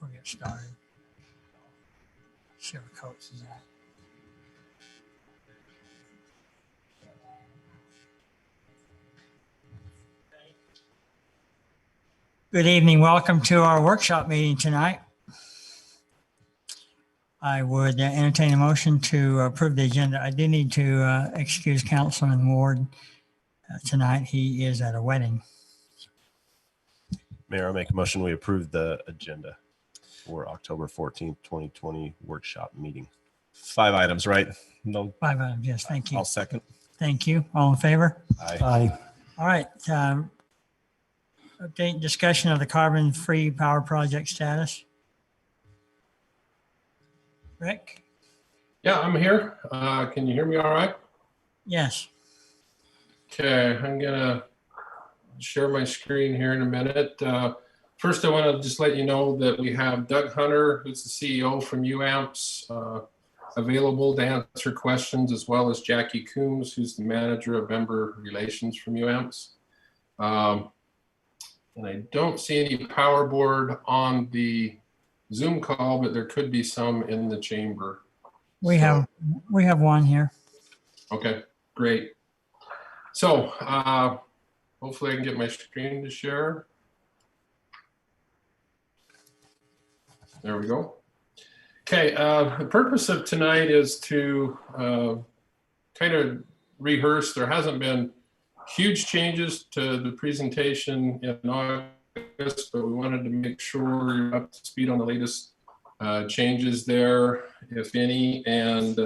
We'll get started. See what coach is at. Good evening. Welcome to our workshop meeting tonight. I would entertain a motion to approve the agenda. I do need to excuse Councilman Ward tonight. He is at a wedding. Mayor, I make a motion we approve the agenda for October 14th, 2020 workshop meeting. 5 items, right? No. 5 items, yes. Thank you. I'll second. Thank you. All in favor? Aye. Aye. All right. Update discussion of the carbon-free power project status. Rick? Yeah, I'm here. Can you hear me all right? Yes. Okay, I'm gonna share my screen here in a minute. First, I want to just let you know that we have Doug Hunter, who's the CEO from UAMPS, available to answer questions, as well as Jackie Coombs, who's the manager of member relations from UAMPS. And I don't see any power board on the Zoom call, but there could be some in the chamber. We have one here. Okay, great. So hopefully I can get my screen to share. There we go. Okay, the purpose of tonight is to kind of rehearse. There hasn't been huge changes to the presentation in August, but we wanted to make sure you're up to speed on the latest changes there, if any, and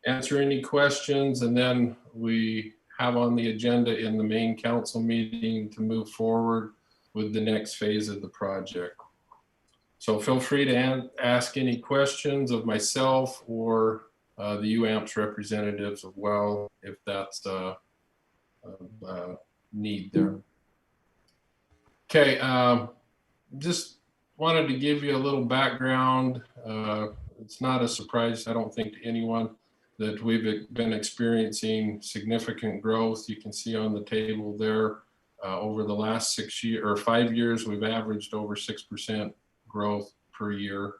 answer any questions. And then we have on the agenda in the main council meeting to move forward with the next phase of the project. So feel free to ask any questions of myself or the UAMPS representatives as well, if that's a need there. Okay, just wanted to give you a little background. It's not a surprise, I don't think, to anyone that we've been experiencing significant growth. You can see on the table there, over the last 5 years, we've averaged over 6% growth per year.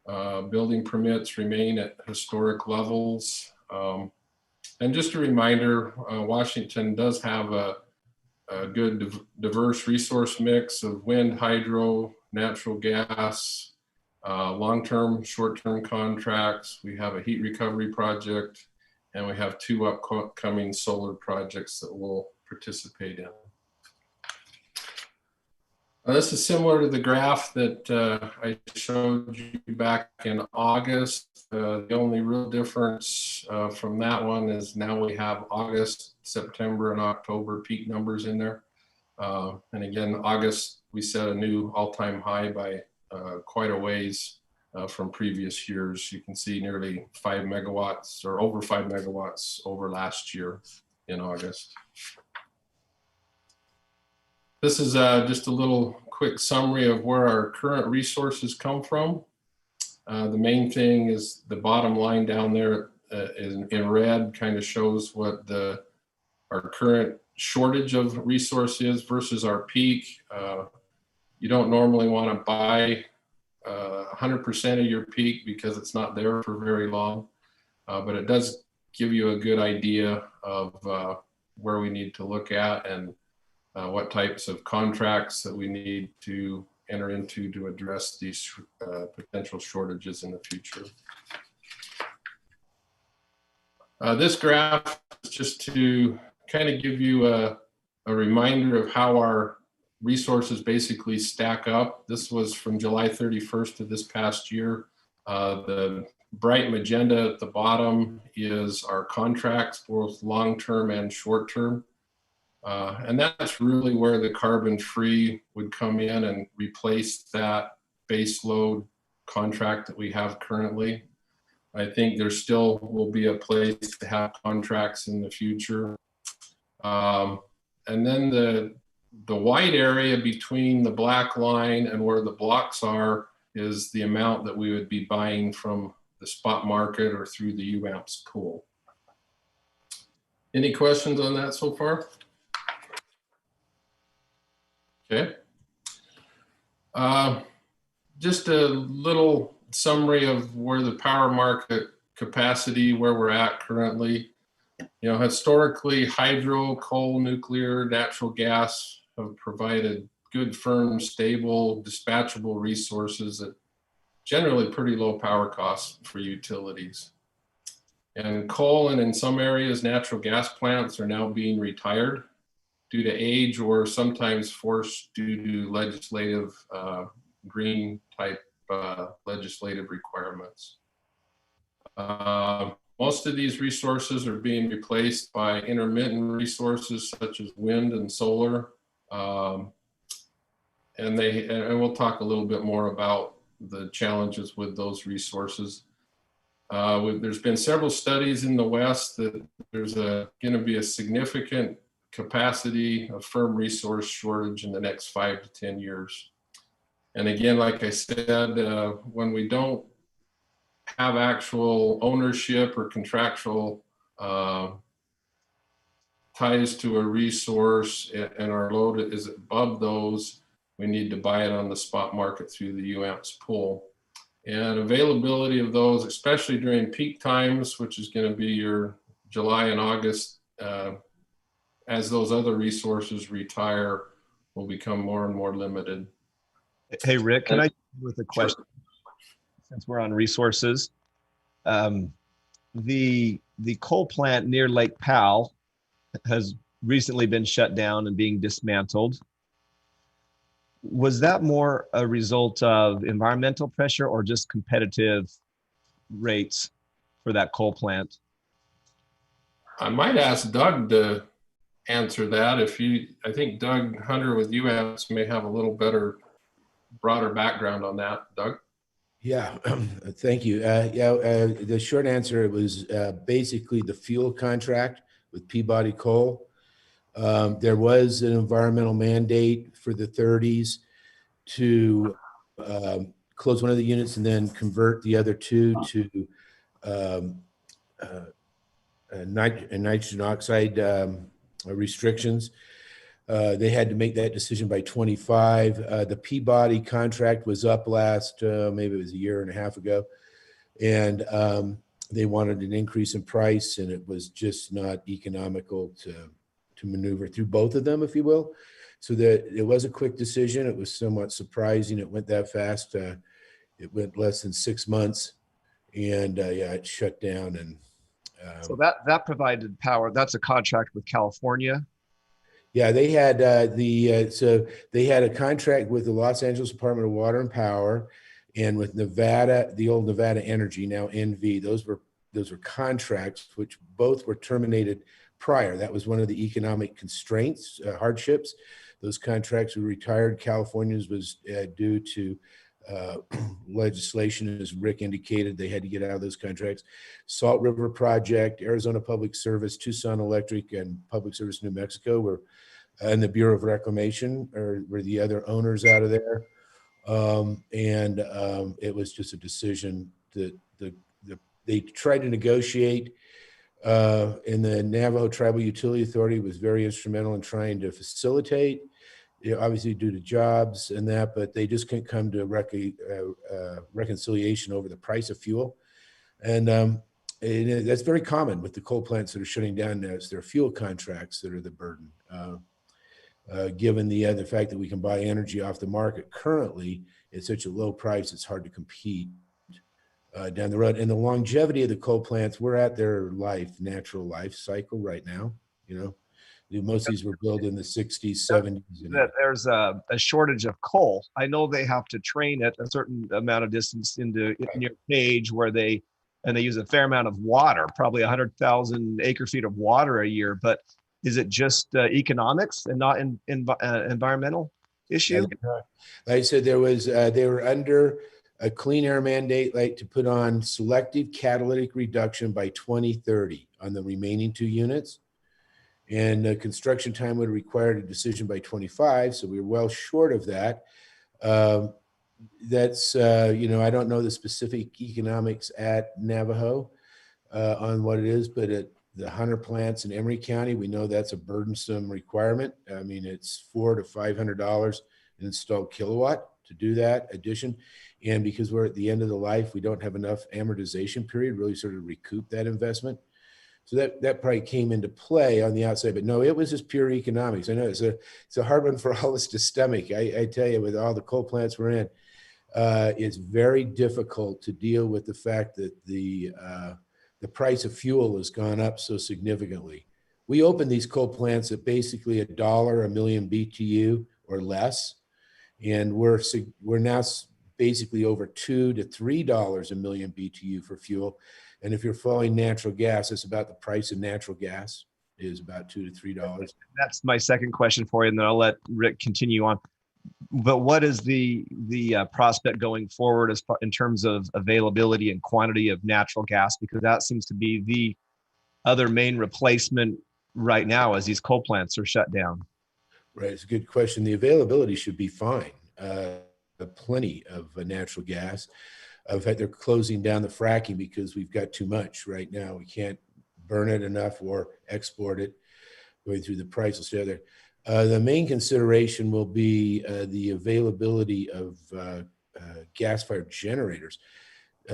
Building permits remain at historic levels. And just a reminder, Washington does have a good diverse resource mix of wind, hydro, natural gas, long-term, short-term contracts. We have a heat recovery project, and we have 2 upcoming solar projects that we'll participate in. This is similar to the graph that I showed you back in August. The only real difference from that one is now we have August, September, and October peak numbers in there. And again, August, we set a new all-time high by quite a ways from previous years. You can see nearly 5 megawatts or over 5 megawatts over last year in August. This is just a little quick summary of where our current resources come from. The main thing is the bottom line down there in red kind of shows what our current shortage of resource is versus our peak. You don't normally want to buy 100% of your peak because it's not there for very long, but it does give you a good idea of where we need to look at and what types of contracts that we need to enter into to address these potential shortages in the future. This graph is just to kind of give you a reminder of how our resources basically stack up. This was from July 31st of this past year. The bright magenta at the bottom is our contracts, both long-term and short-term. And that's really where the carbon-free would come in and replace that base load contract that we have currently. I think there still will be a place to have contracts in the future. And then the white area between the black line and where the blocks are is the amount that we would be buying from the spot market or through the UAMPS pool. Any questions on that so far? Okay. Just a little summary of where the power market capacity, where we're at currently. You know, historically, hydro, coal, nuclear, natural gas have provided good, firm, stable, dispatchable resources at generally pretty low power costs for utilities. And coal and in some areas, natural gas plants are now being retired due to age or sometimes forced due to legislative green type legislative requirements. Most of these resources are being replaced by intermittent resources such as wind and solar. And we'll talk a little bit more about the challenges with those resources. There's been several studies in the West that there's going to be a significant capacity of firm resource shortage in the next 5 to 10 years. And again, like I said, when we don't have actual ownership or contractual ties to a resource and our load is above those, we need to buy it on the spot market through the UAMPS pool. And availability of those, especially during peak times, which is going to be your July and August, as those other resources retire, will become more and more limited. Hey, Rick, can I with a question? Sure. Since we're on resources, the coal plant near Lake Powell has recently been shut down and being dismantled. Was that more a result of environmental pressure or just competitive rates for that coal plant? I might ask Doug to answer that. I think Doug Hunter with UAMPS may have a little better, broader background on that. Doug? Yeah, thank you. The short answer, it was basically the fuel contract with Peabody Coal. There was an environmental mandate for the 30s to close one of the units and then convert the other two to nitrogen oxide restrictions. They had to make that decision by 25. The Peabody contract was up last, maybe it was a year and a half ago. And they wanted an increase in price, and it was just not economical to maneuver through both of them, if you will. So that it was a quick decision. It was somewhat surprising. It went that fast. It went less than 6 months, and yeah, it shut down. And so that provided power. That's a contract with California. Yeah, they had so they had a contract with the Los Angeles Department of Water and Power, and with Nevada, the old Nevada Energy, now NV. Those were contracts which both were terminated prior. That was one of the economic constraints, hardships. Those contracts were retired. California's was due to legislation, as Rick indicated, they had to get out of those contracts. Salt River Project, Arizona Public Service, Tucson Electric, and Public Service New Mexico were, and the Bureau of Reclamation were the other owners out of there. It was just a decision that they tried to negotiate, and the Navajo Tribal Utility Authority was very instrumental in trying to facilitate, obviously due to jobs and that, but they just couldn't come to reconciliation over the price of fuel. And that's very common with the coal plants that are shutting down now. It's their fuel contracts that are the burden. Given the fact that we can buy energy off the market currently at such a low price, it's hard to compete down the road. And the longevity of the coal plants, we're at their natural life cycle right now. Most of these were built in the 60s, 70s. There's a shortage of coal. I know they have to train it a certain amount of distance in your page where they use a fair amount of water, probably 100,000 acre feet of water a year. But is it just economics and not environmental issue? Like I said, they were under a clean air mandate, like to put on selective catalytic reduction by 2030 on the remaining 2 units. and construction time would have required a decision by 25. So we were well short of that. That's, I don't know the specific economics at Navajo on what it is, but at the Hunter plants in Emery County, we know that's a burdensome requirement. I mean, it's $400 to $500 an installed kilowatt to do that addition. And because we're at the end of the life, we don't have enough amortization period really sort of recoup that investment. So that probably came into play on the outside, but no, it was just pure economics. I know it's a hard one for all of us to stomach. I tell you, with all the coal plants we're in, it's very difficult to deal with the fact that the price of fuel has gone up so significantly. We opened these coal plants at basically $1 a million BTU or less, and we're now basically over $2 to $3 a million BTU for fuel. And if you're following natural gas, it's about the price of natural gas is about $2 to $3. That's my second question for you, and then I'll let Rick continue on. But what is the prospect going forward as far in terms of availability and quantity of natural gas? Because that seems to be the other main replacement right now as these coal plants are shut down. Right, it's a good question. The availability should be fine. Plenty of natural gas. In fact, they're closing down the fracking because we've got too much right now. We can't burn it enough or export it. Going through the price will stay there. The main consideration will be the availability of gas-fired generators.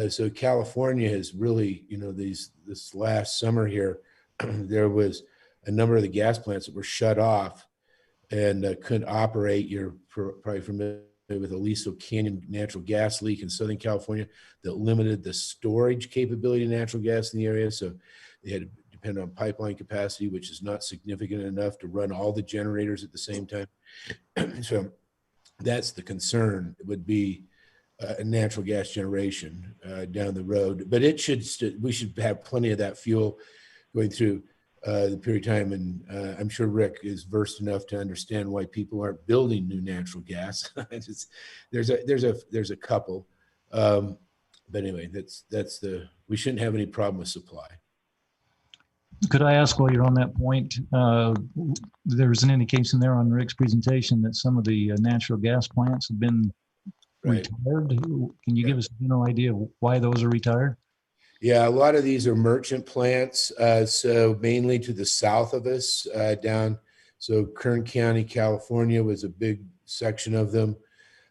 So California has really, this last summer here, there was a number of the gas plants that were shut off and couldn't operate. You're probably familiar with Aliso Canyon natural gas leak in Southern California that limited the storage capability of natural gas in the area. So they had to depend on pipeline capacity, which is not significant enough to run all the generators at the same time. So that's the concern. It would be a natural gas generation down the road, but we should have plenty of that fuel going through the period of time. And I'm sure Rick is versed enough to understand why people aren't building new natural gas. There's a couple, but anyway, we shouldn't have any problem with supply. Could I ask, while you're on that point, there's an indication there on Rick's presentation that some of the natural gas plants have been retired. Can you give us a general idea of why those are retired? Yeah, a lot of these are merchant plants. So mainly to the south of us down. So Kern County, California was a big section of them.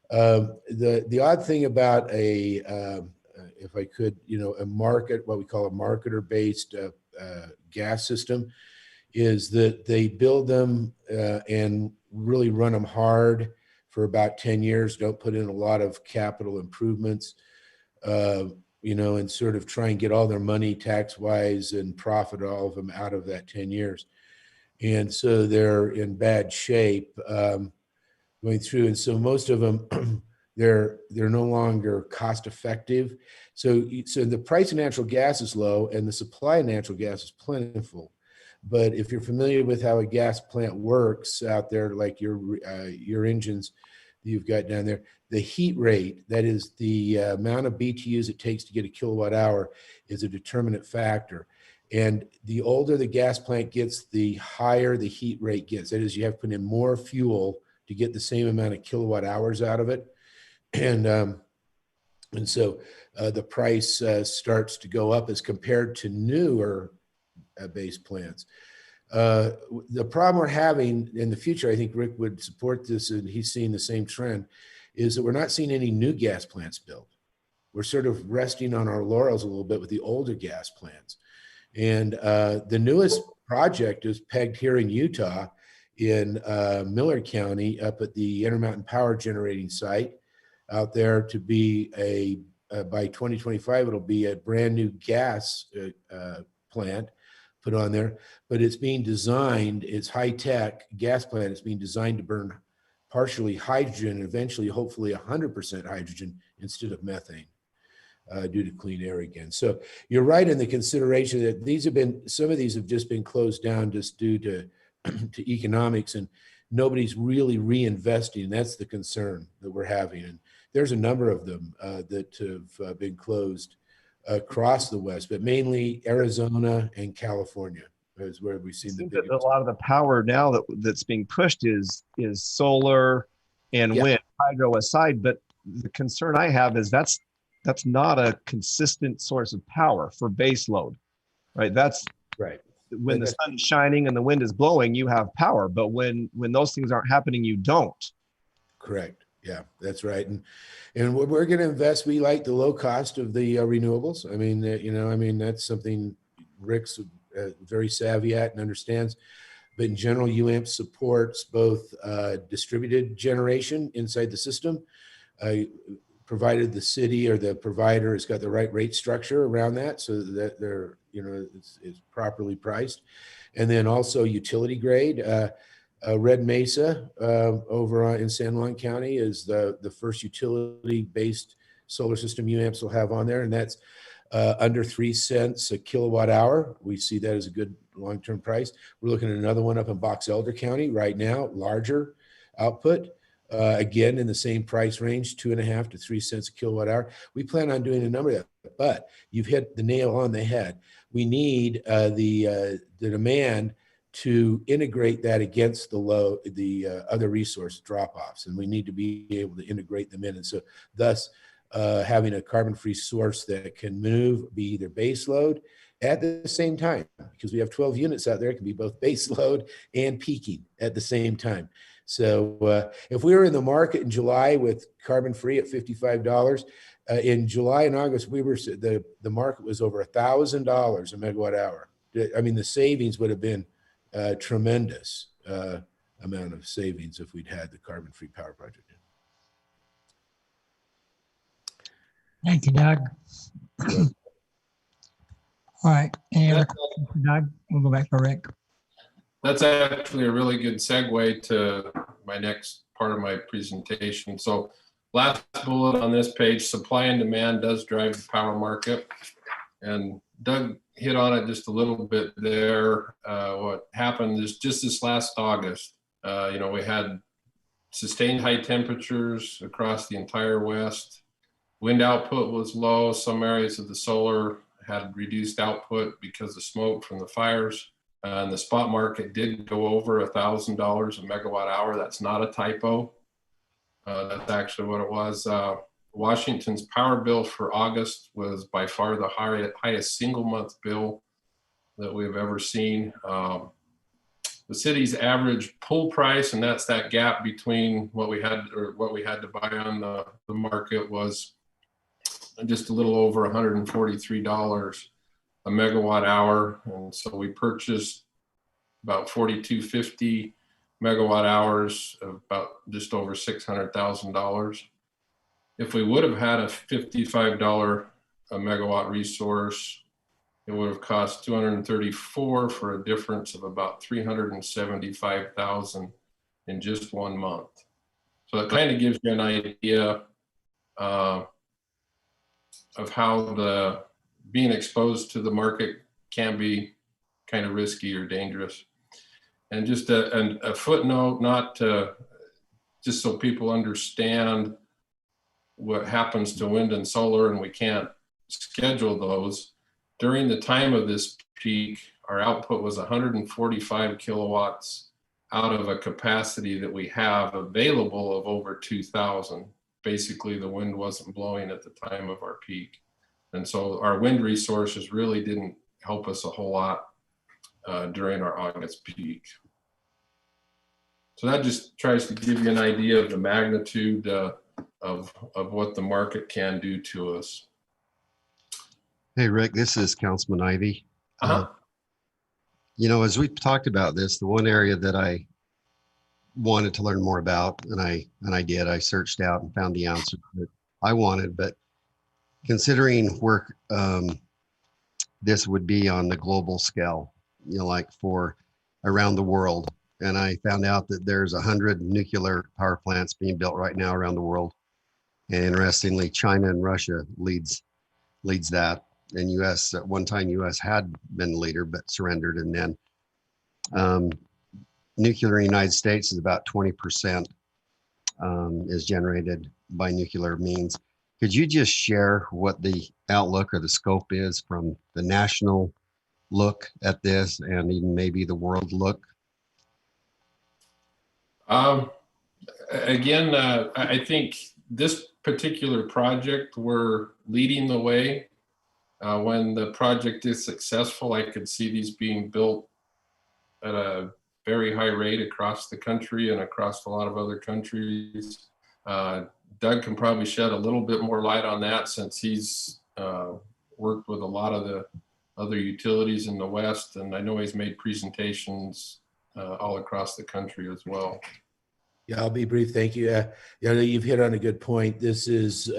The odd thing about if I could, what we call a marketer-based gas system is that they build them and really run them hard for about 10 years, don't put in a lot of capital improvements, and sort of try and get all their money tax-wise and profit all of them out of that 10 years. And so they're in bad shape going through. And so most of them, they're no longer cost effective. So the price of natural gas is low and the supply of natural gas is plentiful. But if you're familiar with how a gas plant works out there, like your engines you've got down there, the heat rate, that is the amount of BTUs it takes to get a kilowatt hour, is a determinant factor. And the older the gas plant gets, the higher the heat rate gets. That is, you have to put in more fuel to get the same amount of kilowatt hours out of it. And so the price starts to go up as compared to newer base plants. The problem we're having in the future, I think Rick would support this, and he's seeing the same trend, is that we're not seeing any new gas plants built. We're sort of resting on our laurels a little bit with the older gas plants. And the newest project is pegged here in Utah in Miller County up at the Intermountain Power Generating Site out there to be by 2025, it'll be a brand new gas plant put on there, but it's being designed, it's high-tech gas plant, it's being designed to burn partially hydrogen and eventually hopefully 100% hydrogen instead of methane due to clean air again. So you're right in the consideration that some of these have just been closed down just due to economics, and nobody's really reinvesting. That's the concern that we're having. And there's a number of them that have been closed across the West, but mainly Arizona and California is where we've seen It the seems that biggest. a lot of the power now that's being pushed is solar and Yeah. wind, hydro aside. But the concern I have is that's not a consistent source of power for base load, right? That's Right. when the sun is shining and the wind is blowing, you have power. But when those things aren't happening, you don't. Correct. Yeah, that's right. And we're going to invest. We like the low cost of the renewables. I mean, that's something Rick's very savvy at and understands. But in general, UAMP supports both distributed generation inside the system, provided the city or the provider has got the right rate structure around that, so that they're, it's properly priced. And then also utility grade. Red Mesa over in San Juan County is the first utility-based solar system UAMPS will have on there, and that's under 3 cents a kilowatt hour. We see that as a good long-term price. We're looking at another one up in Box Elder County right now, larger output, again in the same price range, 2.5 to 3 cents a kilowatt hour. We plan on doing a number of that, but you've hit the nail on the head. We need the demand to integrate that against the other resource drop-offs, and we need to be able to integrate them in. And so thus having a carbon-free source that can be either base load at the same time, because we have 12 units out there, it can be both base load and peaking at the same time. So if we were in the market in July with carbon-free at $55, in July and August, the market was over $1,000 a megawatt hour. I mean, the savings would have been tremendous amount of savings if we'd had the carbon-free power project. Thank you, Doug. All right. Any other questions for Doug? We'll go back to Rick. That's actually a really good segue to my next part of my presentation. So last bullet on this page, supply and demand does drive the power market. And Doug hit on it just a little bit there. What happened is just this last August, we had sustained high temperatures across the entire West. Wind output was low. Some areas of the solar had reduced output because of smoke from the fires. And the spot market did go over $1,000 a megawatt hour. That's not a typo. That's actually what it was. Washington's power bill for August was by far the highest single month bill that we've ever seen. The city's average pull price, and that's that gap between what we had to buy on the market, was just a little over $143 a megawatt hour. And so we purchased about 4,250 megawatt hours of about just over $600,000. If we would have had a $55 a megawatt resource, it would have cost $234 for a difference of about $375,000 in just 1 month. So it kind of gives you an idea of how being exposed to the market can be kind of risky or dangerous. And just a footnote, just so people understand what happens to wind and solar, and we can't schedule those. During the time of this peak, our output was 145 kilowatts out of a capacity that we have available of over 2,000. Basically, the wind wasn't blowing at the time of our peak. And so our wind resources really didn't help us a whole lot during our August peak. So that just tries to give you an idea of the magnitude of what the market can do to us. Hey, Rick, this is Councilman Ivy. As we've talked about this, the one area that I wanted to learn more about, and I did, I searched out and found the answer that I wanted, but considering where this would be on the global scale, like for around the world, and I found out that there's 100 nuclear power plants being built right now around the world. And interestingly, China and Russia leads that. And US, at one time, US had been the leader, but surrendered. And then nuclear in the United States is about 20% is generated by nuclear means. Could you just share what the outlook or the scope is from the national look at this and even maybe the world look? Again, I think this particular project, we're leading the way. When the project is successful, I could see these being built at a very high rate across the country and across a lot of other countries. Doug can probably shed a little bit more light on that, since he's worked with a lot of the other utilities in the West, and I know he's made presentations all across the country as well. Yeah, I'll be brief. Thank you. Yeah, you've hit on a good point. This is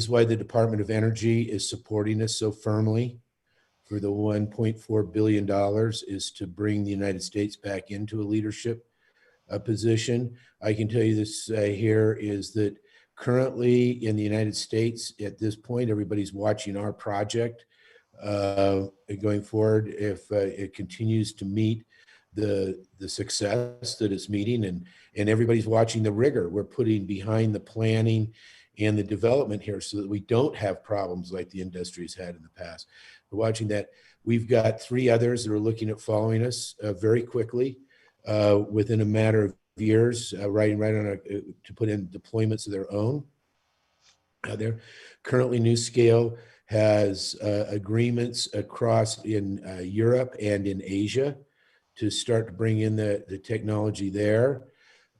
why the Department of Energy is supporting us so firmly for the $1.4 billion, is to bring the United States back into a leadership position. I can tell you this here is that currently in the United States at this point, everybody's watching our project going forward. If it continues to meet the success that it's meeting, and everybody's watching the rigor we're putting behind the planning and the development here, so that we don't have problems like the industry's had in the past. We're watching that. We've got 3 others that are looking at following us very quickly within a matter of years, right on to put in deployments of their own. They're currently NuScale has agreements across in Europe and in Asia to start to bring in the technology there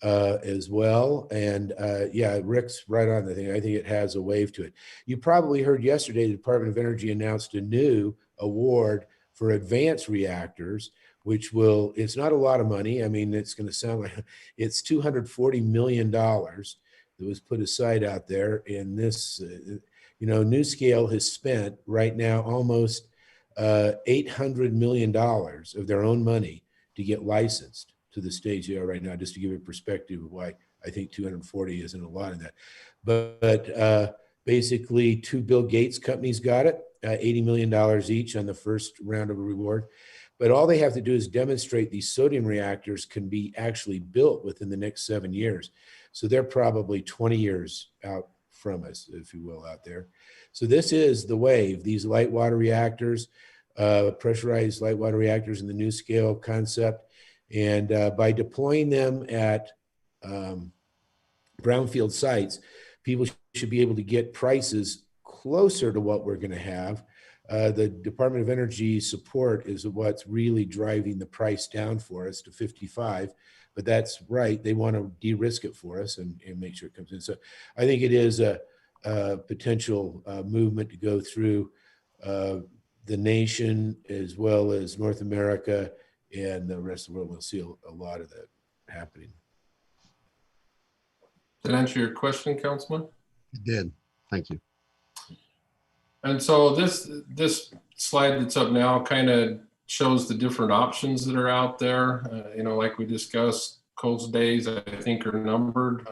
as well. And yeah, Rick's right on the thing. I think it has a wave to it. You probably heard yesterday, the Department of Energy announced a new award for advanced reactors, which will, it's not a lot of money. I mean, it's going to sound like it's $240 million that was put aside out there in this. You know, NuScale has spent right now almost $800 million of their own money to get licensed to the stage they are right now, just to give you a perspective of why I think 240 isn't a lot of that. But basically 2 Bill Gates companies got it, $80 million each on the first round of a reward. But all they have to do is demonstrate these sodium reactors can be actually built within the next 7 years. So they're probably 20 years out from us, if you will, out there. So this is the wave, these light water reactors, pressurized light water reactors in the NuScale concept. And by deploying them at brownfield sites, people should be able to get prices closer to what we're going to have. The Department of Energy support is what's really driving the price down for us to 55, but that's right. They want to de-risk it for us and make sure it comes in. So I think it is a potential movement to go through the nation as well as North America and the rest of the world. We'll see a lot of that happening. Did that answer your question, Councilman? It did. Thank you. And so this slide that's up now kind of shows the different options that are out there. You know, like we discussed, coal's days I think are numbered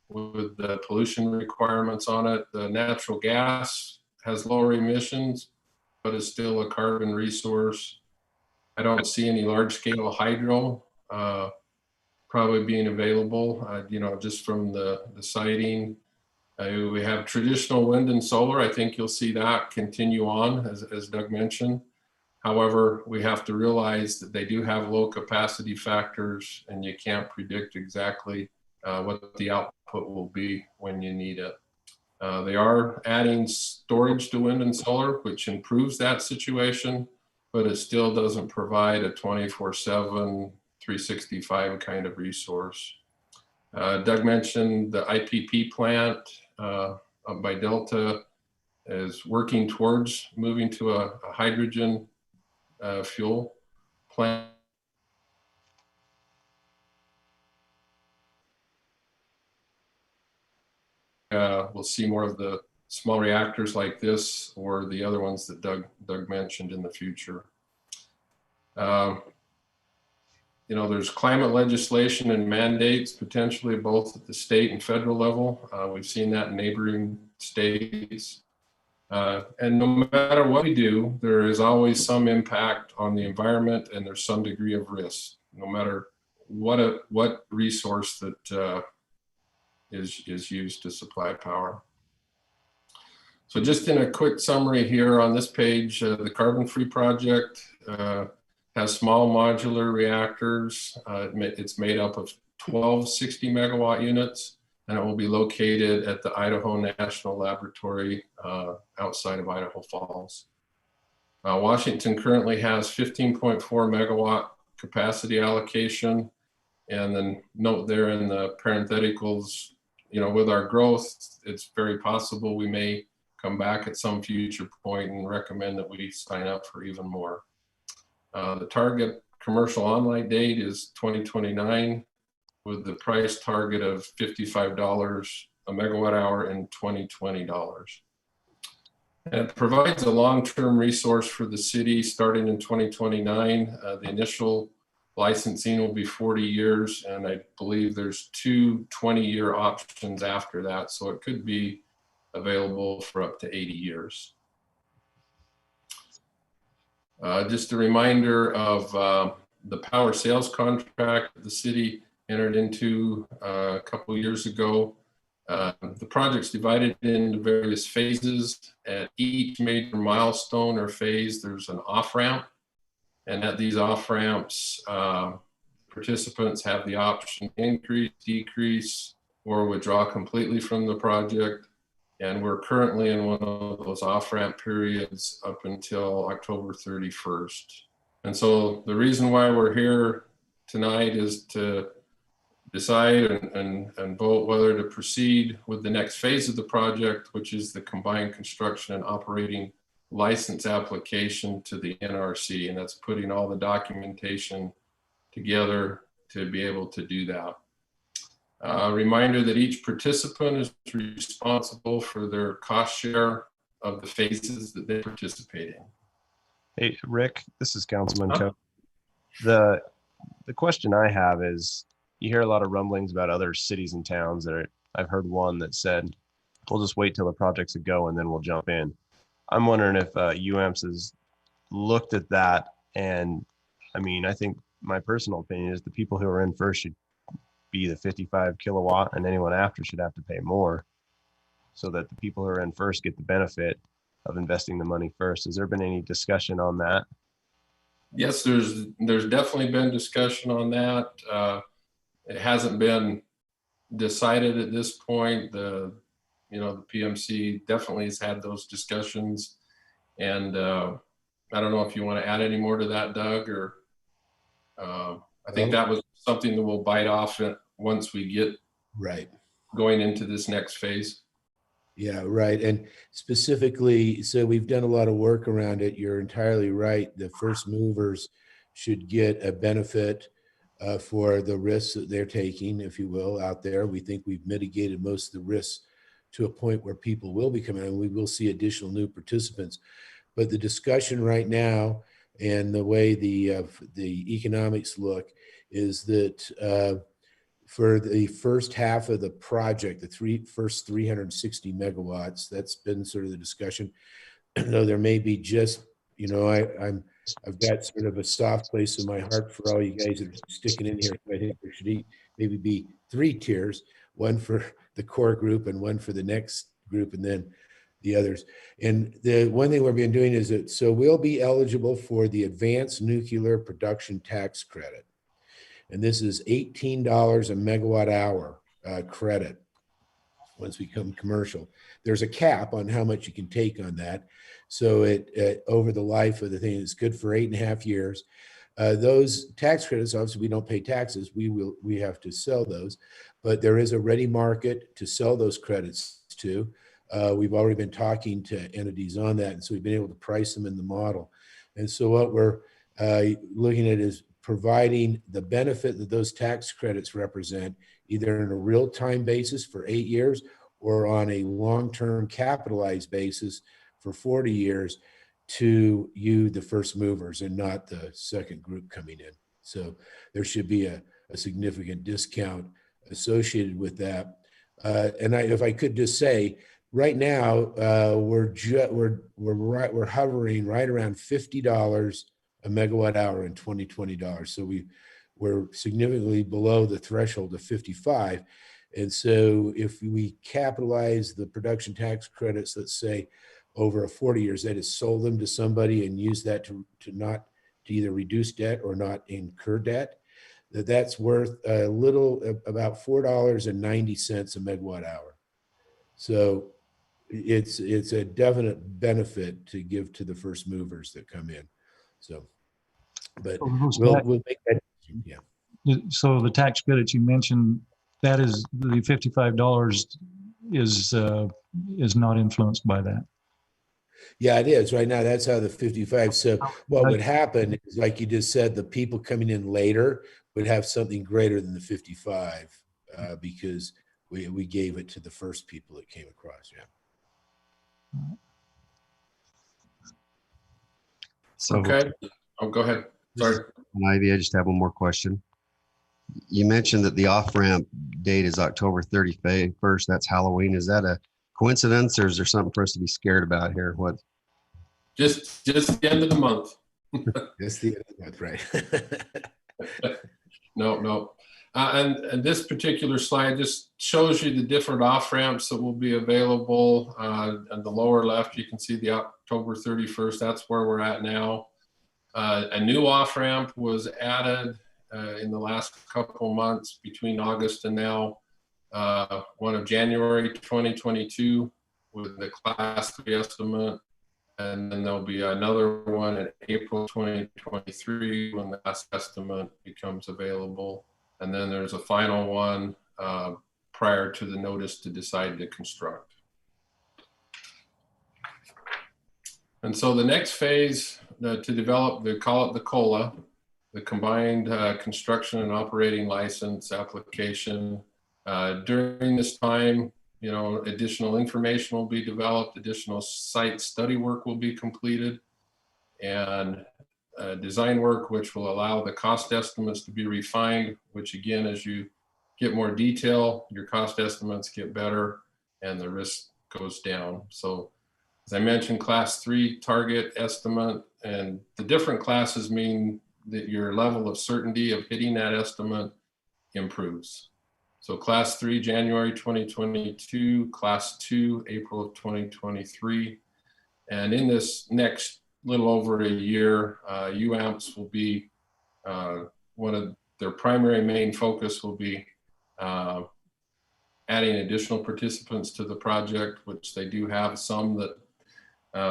with the pollution requirements on it. The natural gas has lower emissions, but is still a carbon resource. I don't see any large scale hydro probably being available, you know, just from the siting. We have traditional wind and solar. I think you'll see that continue on, as Doug mentioned. However, we have to realize that they do have low capacity factors, and you can't predict exactly what the output will be when you need it. They are adding storage to wind and solar, which improves that situation, but it still doesn't provide a 24/7, 365 kind of resource. Doug mentioned the IPP plant by Delta is working towards moving to a hydrogen fuel plant. We'll see more of the small reactors like this or the other ones that Doug mentioned in the future. You know, there's climate legislation and mandates potentially both at the state and federal level. We've seen that in neighboring states. And no matter what we do, there is always some impact on the environment, and there's some degree of risk, no matter what resource that is used to supply power. So just in a quick summary here on this page, the carbon-free project has small modular reactors. It's made up of 12 60 megawatt units, and it will be located at the Idaho National Laboratory outside of Idaho Falls. Washington currently has 15.4 megawatt capacity allocation. And then note there in the parentheticals, you know, with our growth, it's very possible we may come back at some future point and recommend that we sign up for even more. The target commercial online date is 2029 with the price target of $55 a megawatt hour in 2020 dollars. And it provides a long-term resource for the city starting in 2029. The initial licensing will be 40 years, and I believe there's 2 20-year options after that, so it could be available for up to 80 years. Just a reminder of the power sales contract the city entered into a couple of years ago. The project's divided into various phases. At each major milestone or phase, there's an off-ramp. And at these off-ramps, participants have the option to increase, decrease, or withdraw completely from the project. And we're currently in one of those off-ramp periods up until October 31st. And so the reason why we're here tonight is to decide and vote whether to proceed with the next phase of the project, which is the combined construction and operating license application to the NRC. And that's putting all the documentation together to be able to do that. A reminder that each participant is responsible for their cost share of the phases that they participate in. Hey, Rick, this is Councilman Coe. The question I have is, you hear a lot of rumblings about other cities and towns that I've heard one that said, we'll just wait till the project's a go and then we'll jump in. I'm wondering if UAMPS has looked at that. And I mean, I think my personal opinion is the people who are in first should be the 55 kilowatt, and anyone after should have to pay more, so that the people who are in first get the benefit of investing the money first. Has there been any discussion on that? Yes, there's definitely been discussion on that. It hasn't been decided at this point. The PMC definitely has had those discussions, and I don't know if you want to add any more to that, Doug, or I think that was something that we'll bite off once we get going into this next phase. Yeah, right. And specifically, so we've done a lot of work around it. You're entirely right. The first movers should get a benefit for the risks that they're taking, if you will, out there. We think we've mitigated most of the risks to a point where people will be coming in, and we will see additional new participants. But the discussion right now and the way the economics look is that for the first half of the project, the first 360 megawatts, that's been sort of the discussion. Though there may be just, I've got sort of a soft place in my heart for all you guys that are sticking in here. I think there should maybe be 3 tiers, one for the core group and one for the next group, and then the others. And the one thing we've been doing is that, so we'll be eligible for the advanced nuclear production tax credit. And this is $18 a megawatt hour credit once we become commercial. There's a cap on how much you can take on that. So it over the life of the thing, it's good for 8.5 years. Those tax credits, obviously we don't pay taxes. We have to sell those, but there is a ready market to sell those credits to. We've already been talking to entities on that, and so we've been able to price them in the model. And so what we're looking at is providing the benefit that those tax credits represent, either on a real-time basis for 8 years or on a long-term capitalized basis for 40 years to you, the first movers, and not the second group coming in. So there should be a significant discount associated with that. And if I could just say, right now we're hovering right around $50 a megawatt hour in 2020 dollars. So we're significantly below the threshold of 55. And so if we capitalize the production tax credits, let's say over a 40 years, that is sold them to somebody and use that to either reduce debt or not incur debt, that's worth a little, about $4.90 a megawatt hour. So it's a definite benefit to give to the first movers that come in. So, but we'll make that, yeah. So the tax credits you mentioned, that is the $55 is not influenced by that. Yeah, it is right now. That's how the 55. So what would happen is, like you just said, the people coming in later would have something greater than the 55 because we gave it to the first people that came across. Yeah. So, Okay. Oh, go ahead. Sorry. Ivy, I just have one more question. You mentioned that the off-ramp date is October 31st. That's Halloween. Is that a coincidence, or is there something for us to be scared about here? What? Just the end of the month. That's the end of the month, right? No. And this particular slide just shows you the different off-ramps that will be available. On the lower left, you can see the October 31st. That's where we're at now. A new off-ramp was added in the last couple months between August and now. One of January 2022 with the class 3 estimate. And then there'll be another one in April 2023 when the last estimate becomes available. And then there's a final one prior to the notice to decide to construct. And so the next phase to develop, they call it the COLA, the Combined Construction and Operating License application. During this time, additional information will be developed, additional site study work will be completed, and design work, which will allow the cost estimates to be refined, which again, as you get more detail, your cost estimates get better and the risk goes down. So as I mentioned, class 3 target estimate, and the different classes mean that your level of certainty of hitting that estimate improves. So class 3, January 2022, class 2, April of 2023. And in this next little over a year, UAMPS will be one of their primary main focus will be adding additional participants to the project, which they do have some that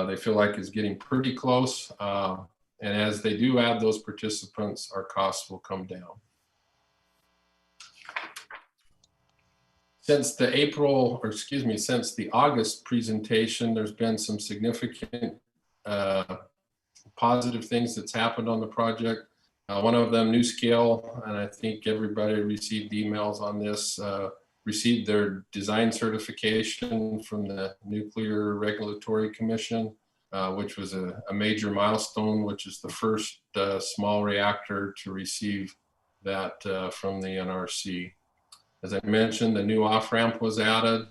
they feel like is getting pretty close. And as they do add those participants, our costs will come down. Since the August presentation, there's been some significant positive things that's happened on the project. One of them, NuScale, and I think everybody received emails on this, received their design certification from the Nuclear Regulatory Commission, which was a major milestone, which is the first small reactor to receive that from the NRC. As I mentioned, the new off-ramp was added,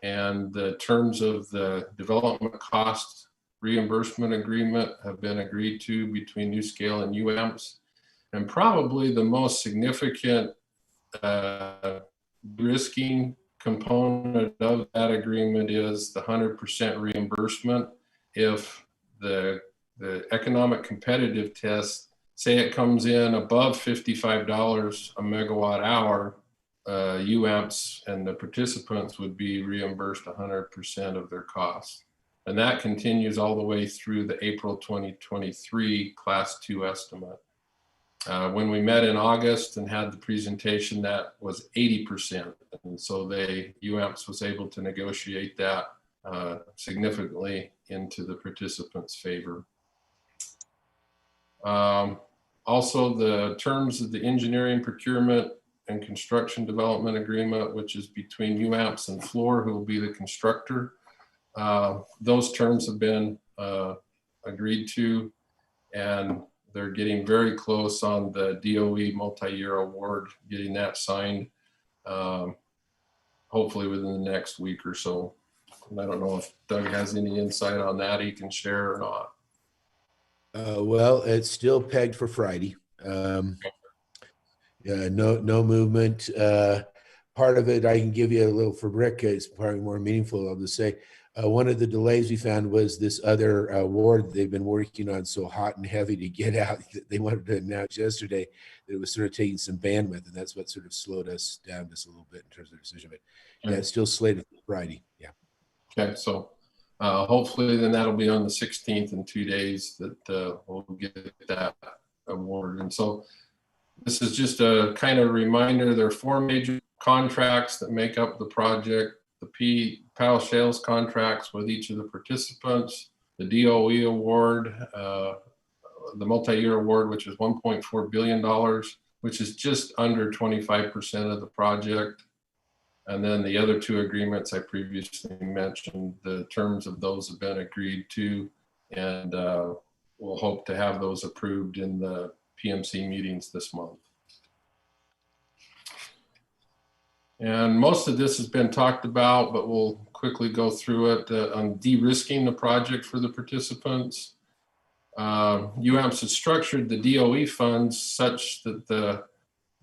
and the terms of the development cost reimbursement agreement have been agreed to between NuScale and UAMPS. And probably the most significant risking component of that agreement is the 100% reimbursement. If the economic competitive test, say it comes in above $55 a megawatt hour, UAMPS and the participants would be reimbursed 100% of their costs. And that continues all the way through the April 2023 class 2 estimate. When we met in August and had the presentation, that was 80%. And so UAMPS was able to negotiate that significantly into the participants' favor. Also, the terms of the engineering, procurement, and construction development agreement, which is between UAMPS and Fluor, who will be the constructor. Those terms have been agreed to, and they're getting very close on the DOE multi-year award, getting that signed, hopefully within the next week or so. And I don't know if Doug has any insight on that he can share or not. Well, it's still pegged for Friday. No movement. part of it, I can give you a little for Rick. It's probably more meaningful. I'll just say one of the delays we found was this other award they've been working on so hot and heavy to get out that they wanted to announce yesterday that it was sort of taking some bandwidth, and that's what sort of slowed us down just a little bit in terms of the decision. But yeah, it's still slated for Friday. Yeah. Okay, so hopefully then that'll be on the 16th in 2 days that we'll get that award. And so this is just a kind of reminder. There are 4 major contracts that make up the project. The PAL Shales contracts with each of the participants, the DOE award, the multi-year award, which is $1.4 billion, which is just under 25% of the project. And then the other 2 agreements I previously mentioned, the terms of those have been agreed to, and we'll hope to have those approved in the PMC meetings this month. And most of this has been talked about, but we'll quickly go through it on de-risking the project for the participants. UAMPS has structured the DOE funds such that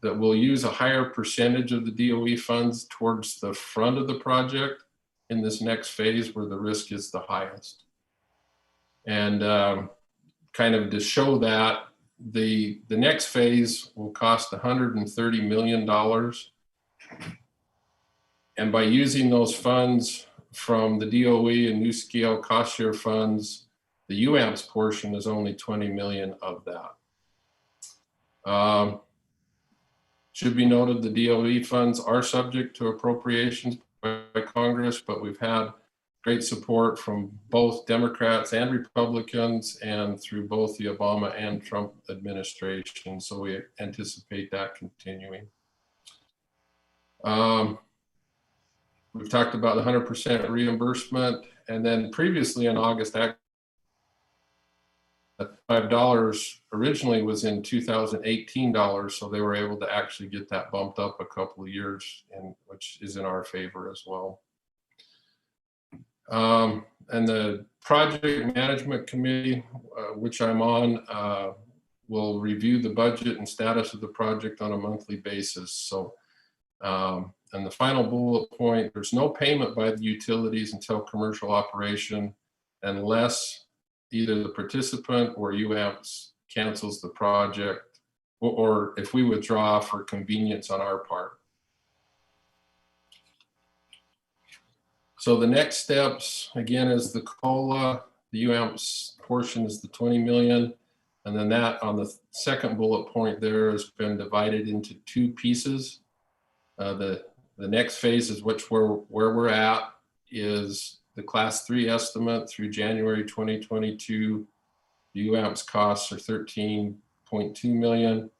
we'll use a higher percentage of the DOE funds towards the front of the project in this next phase where the risk is the highest. And kind of to show that, the next phase will cost $130 million. And by using those funds from the DOE and New Scale cost share funds, the UAMPS portion is only 20 million of that. Should be noted the DOE funds are subject to appropriations by Congress, but we've had great support from both Democrats and Republicans and through both the Obama and Trump administration. So we anticipate that continuing. We've talked about the 100% reimbursement, and then previously in August, $5 originally was in 2018 dollars, so they were able to actually get that bumped up a couple of years, and which is in our favor as well. And the project management committee, which I'm on, will review the budget and status of the project on a monthly basis. So. And the final bullet point, there's no payment by the utilities until commercial operation unless either the participant or UAMPS cancels the project, or if we withdraw for convenience on our part. So the next steps, again, is the COLA. The UAMPS portion is the 20 million. And then that on the second bullet point there has been divided into 2 pieces. The next phase is where we're at is the class 3 estimate through January 2022. The UAMPS costs are 13.2 million.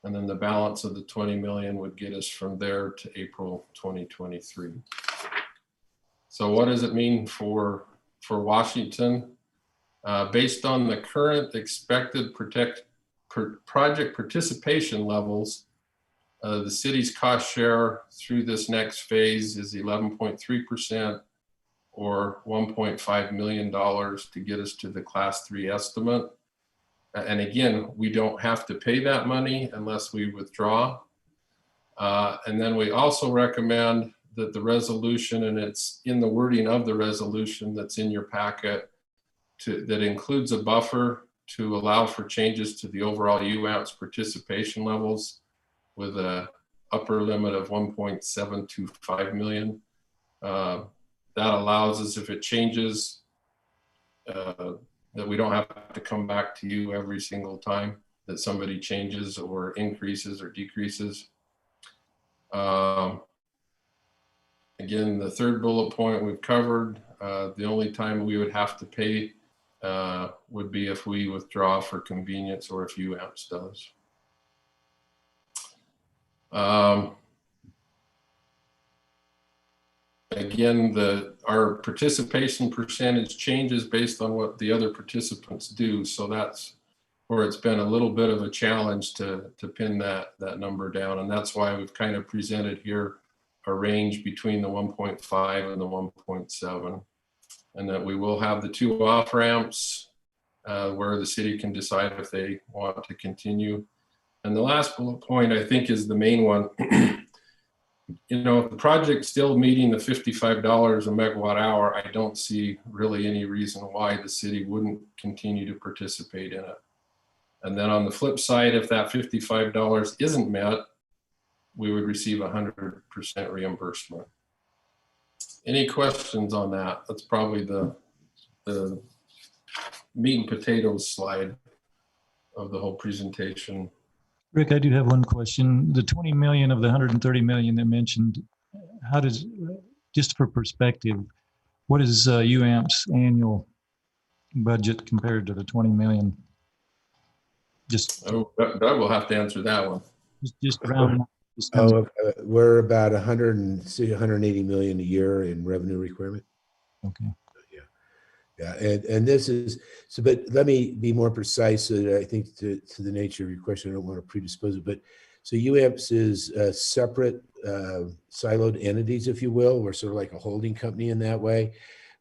And then the balance of the 20 million would get us from there to April 2023. So what does it mean for Washington? Based on the current expected project participation levels, the city's cost share through this next phase is 11.3% or $1.5 million to get us to the class 3 estimate. And again, we don't have to pay that money unless we withdraw. And then we also recommend that the resolution, and it's in the wording of the resolution that's in your packet, that includes a buffer to allow for changes to the overall UAMPS participation levels with a upper limit of 1.725 million. That allows us, if it changes, that we don't have to come back to you every single time that somebody changes or increases or decreases. Again, the third bullet point we've covered. The only time we would have to pay would be if we withdraw for convenience or if UAMPS does. Again, our participation percentage changes based on what the other participants do. So that's where it's been a little bit of a challenge to pin that number down. And that's why we've kind of presented here a range between the 1.5 and the 1.7. And that we will have the 2 off ramps where the city can decide if they want to continue. And the last bullet point, I think, is the main one. you know, if the project's still meeting the $55 a megawatt hour, I don't see really any reason why the city wouldn't continue to participate in it. And then on the flip side, if that $55 isn't met, we would receive 100% reimbursement. Any questions on that? That's probably the meat and potatoes slide of the whole presentation. Rick, I do have one question. The 20 million of the 130 million they mentioned, how does, just for perspective, what is UAMP's annual budget compared to the 20 million? Just, Oh, Doug will have to answer that one. just round. Just We're about 180 million a year in revenue requirement. okay. Yeah, and this is so. But let me be more precise. So that I think to the nature of your question, I don't want to predispose it. But so UAMPS is separate, siloed entities, if you will. We're sort of like a holding company in that way.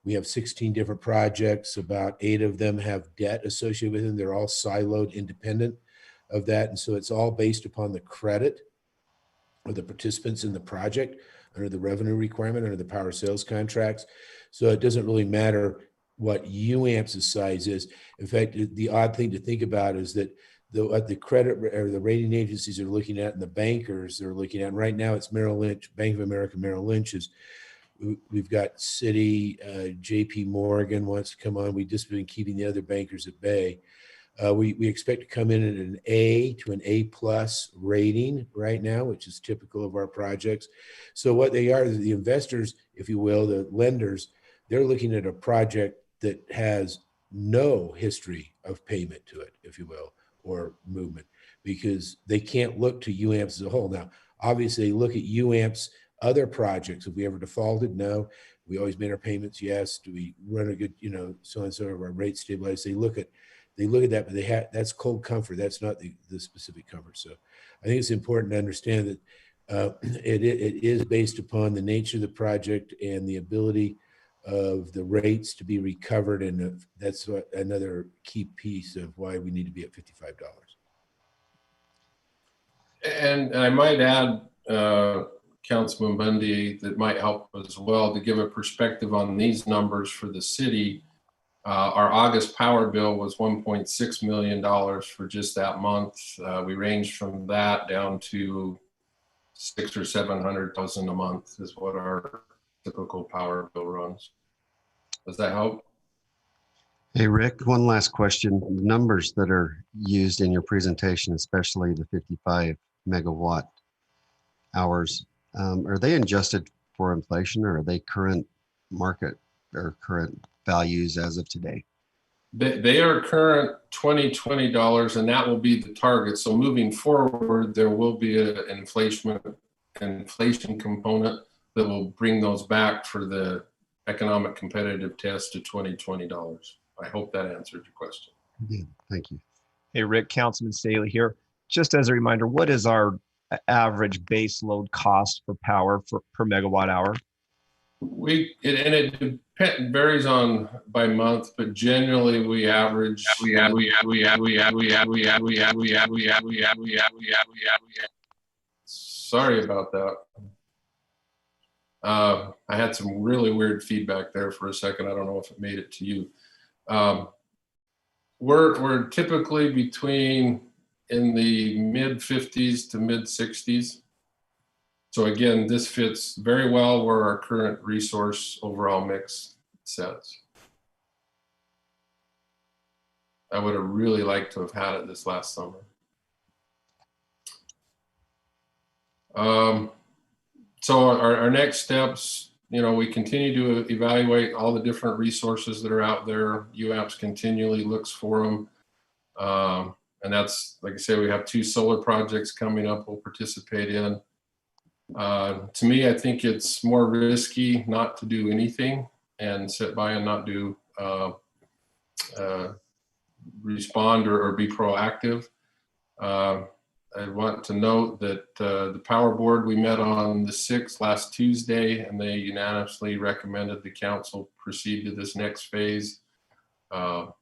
We have 16 different projects. About 8 of them have debt associated with them. They're all siloed, independent of that, and so it's all based upon the credit of the participants in the project under the revenue requirement, under the power sales contracts. So it doesn't really matter what UAMPS's size is. In fact, the odd thing to think about is that the credit or the rating agencies are looking at and the bankers they're looking at, and right now it's Merrill Lynch, Bank of America, Merrill Lynch is, we've got Citi, JP Morgan wants to come on. We've just been keeping the other bankers at bay. We expect to come in at an A to an A+ rating right now, which is typical of our projects. So what they are, the investors, if you will, the lenders, they're looking at a project that has no history of payment to it, if you will, or movement, because they can't look to UAMPS as a whole. Now, obviously, look at UAMPS other projects. Have we ever defaulted? No. We always made our payments? Yes. Do we run a good, so and so, our rate stabilized? They look at that, but that's cold comfort. That's not the specific comfort. So I think it's important to understand that it is based upon the nature of the project and the ability of the rates to be recovered. And that's another key piece of why we need to be at $55. And I might add, Councilman Bundy, that might help as well to give a perspective on these numbers for the city. Our August power bill was $1.6 million for just that month. We ranged from that down to $600,000 or $700,000 a month is what our typical power bill runs. Does that help? Hey, Rick, one last question. The numbers that are used in your presentation, especially the 55 megawatt hours, are they adjusted for inflation, or are they current market or current values as of today? They are current 2020 dollars, and that will be the target. So moving forward, there will be an inflation component that will bring those back for the economic competitive test to 2020 dollars. I hope that answered your question. Yeah, thank you. Hey, Rick, Councilman Staley here. Just as a reminder, what is our average base load cost for power per megawatt hour? It varies on by month, but generally we average. Sorry about that. I had some really weird feedback there for a second. I don't know if it made it to you. We're typically between in the mid 50s to mid 60s. So again, this fits very well where our current resource overall mix sets. I would have really liked to have had it this last summer. So our next steps, we continue to evaluate all the different resources that are out there. UAMPS continually looks for them. And that's, like I say, we have 2 solar projects coming up we'll participate in. To me, I think it's more risky not to do anything and sit by and not do respond or be proactive. I want to note that the Power Board, we met on the 6th last Tuesday, and they unanimously recommended the council proceed to this next phase. I'm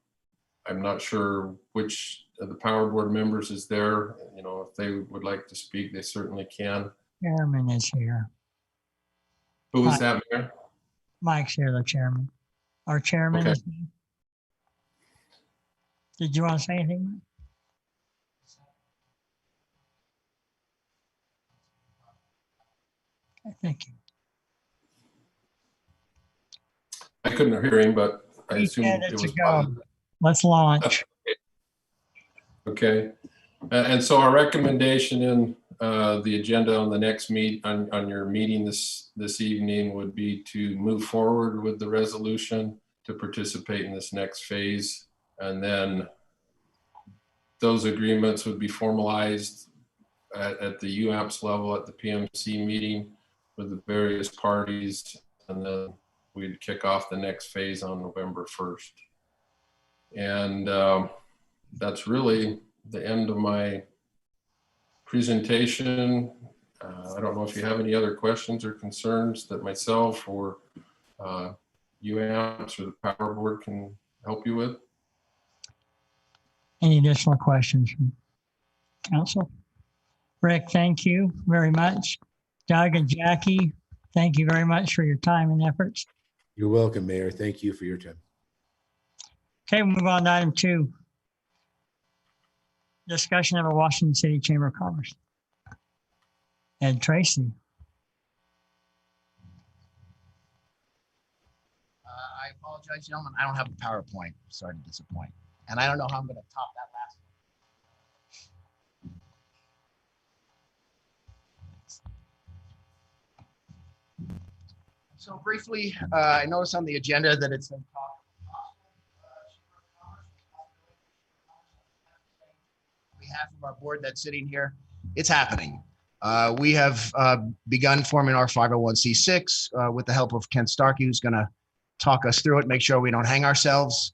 not sure which of the Power Board members is there. If they would like to speak, they certainly can. Chairman is here. Who is that, Mayor? Mike's here, the chairman. Our chairman Okay. is here. Did you want to say anything, Mike? Okay, thank you. I couldn't hear him, but I He assume said it it's was a go. Let's launch. okay. And so our recommendation in the agenda on the next on your meeting this evening would be to move forward with the resolution to participate in this next phase, and then those agreements would be formalized at the UAMPS level at the PMC meeting with the various parties, and then we'd kick off the next phase on November 1st. And that's really the end of my presentation. I don't know if you have any other questions or concerns that myself or UAMPS or the Power Board can help you with. Any additional questions from council? Rick, thank you very much. Doug and Jackie, thank you very much for your time and efforts. You're welcome, Mayor. Thank you for your time. Okay, we'll move on to item 2. Discussion of a Washington City Chamber of Commerce. Ed Tracy. I apologize, gentlemen. I don't have a PowerPoint. Sorry to disappoint. And I don't know how I'm going to top that last one. So briefly, I noticed on the agenda that it's been talked on behalf of our board that's sitting here. It's happening. We have begun forming our 501c6 with the help of Ken Starkey, who's going to talk us through it, make sure we don't hang ourselves.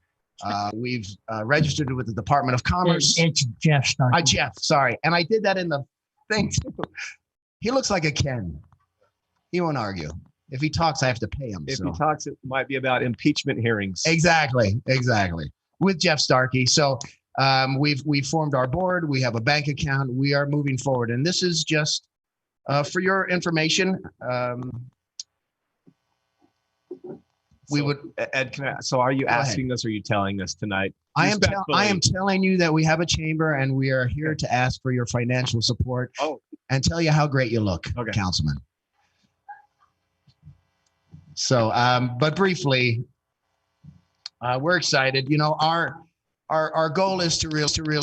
We've registered with the Department of Commerce. It's Jeff Starkey. Jeff, sorry. And I did that in the thing too. He looks like a Ken. He won't argue. If he talks, I have to pay him. If he talks, it might be about impeachment hearings. Exactly. With Jeff Starkey. So we've formed our board. We have a bank account. We are moving forward. And this is just for your information. We would. Ed, so are you asking us or are you telling us tonight? I am telling you that we have a chamber and we are here to ask for your financial support and tell you how great you look, Councilman. So, but briefly, we're excited. You know, our goal is to real times.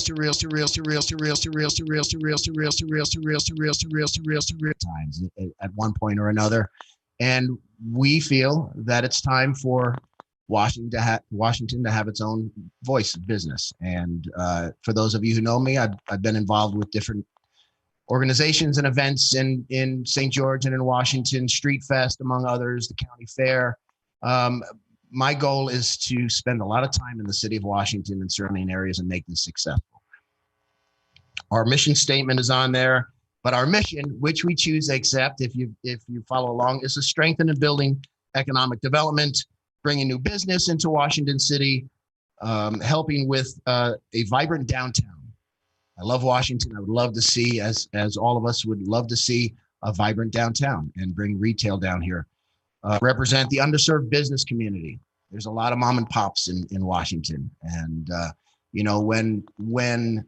At one point or another, and we feel that it's time for Washington to have its own voice of business. And for those of you who know me, I've been involved with different organizations and events in St. George and in Washington, Street Fest, among others, the county fair. My goal is to spend a lot of time in the city of Washington and surrounding areas and make this successful. Our mission statement is on there, but our mission, which we choose to accept if you follow along, is to strengthen and building economic development, bringing new business into Washington City, helping with a vibrant downtown. I love Washington. I would love to see, as all of us would love to see, a vibrant downtown and bring retail down here. Represent the underserved business community. There's a lot of mom and pops in Washington. And, you know, when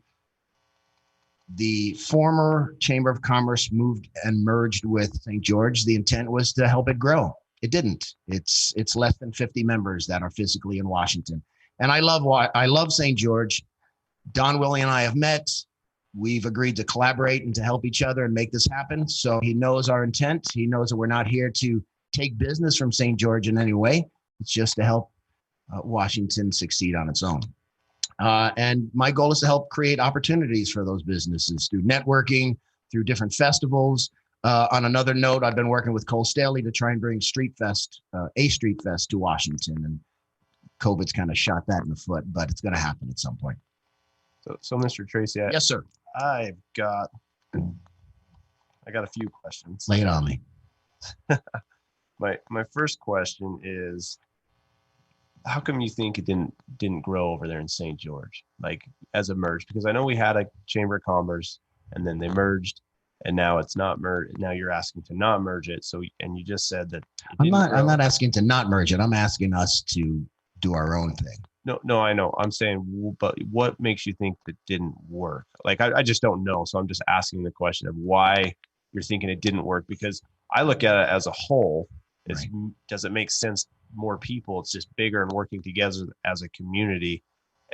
the former Chamber of Commerce moved and merged with St. George, the intent was to help it grow. It didn't. It's less than 50 members that are physically in Washington. And I love St. George. Don Willie and I have met. We've agreed to collaborate and to help each other and make this happen. So he knows our intent. He knows that we're not here to take business from St. George in any way. It's just to help Washington succeed on its own. And my goal is to help create opportunities for those businesses through networking, through different festivals. On another note, I've been working with Cole Staley to try and bring a Street Fest to Washington. And COVID's kind of shot that in the foot, but it's going to happen at some point. So Mr. Tracy, Yes, sir. I got a few questions. Lay it on me. My first question is, how come you think it didn't grow over there in St. George, like as a merge? Because I know we had a Chamber of Commerce and then they merged and now it's not merged. Now you're asking to not merge it. So, and you just said that it I'm didn't grow. not asking to not merge it. I'm asking us to do our own thing. No, I know. I'm saying, but what makes you think that didn't work? Like, I just don't know. So I'm just asking the question of why you're thinking it didn't work, because I look at it as a whole. It's, Right. Does it make sense? More people, it's just bigger and working together as a community,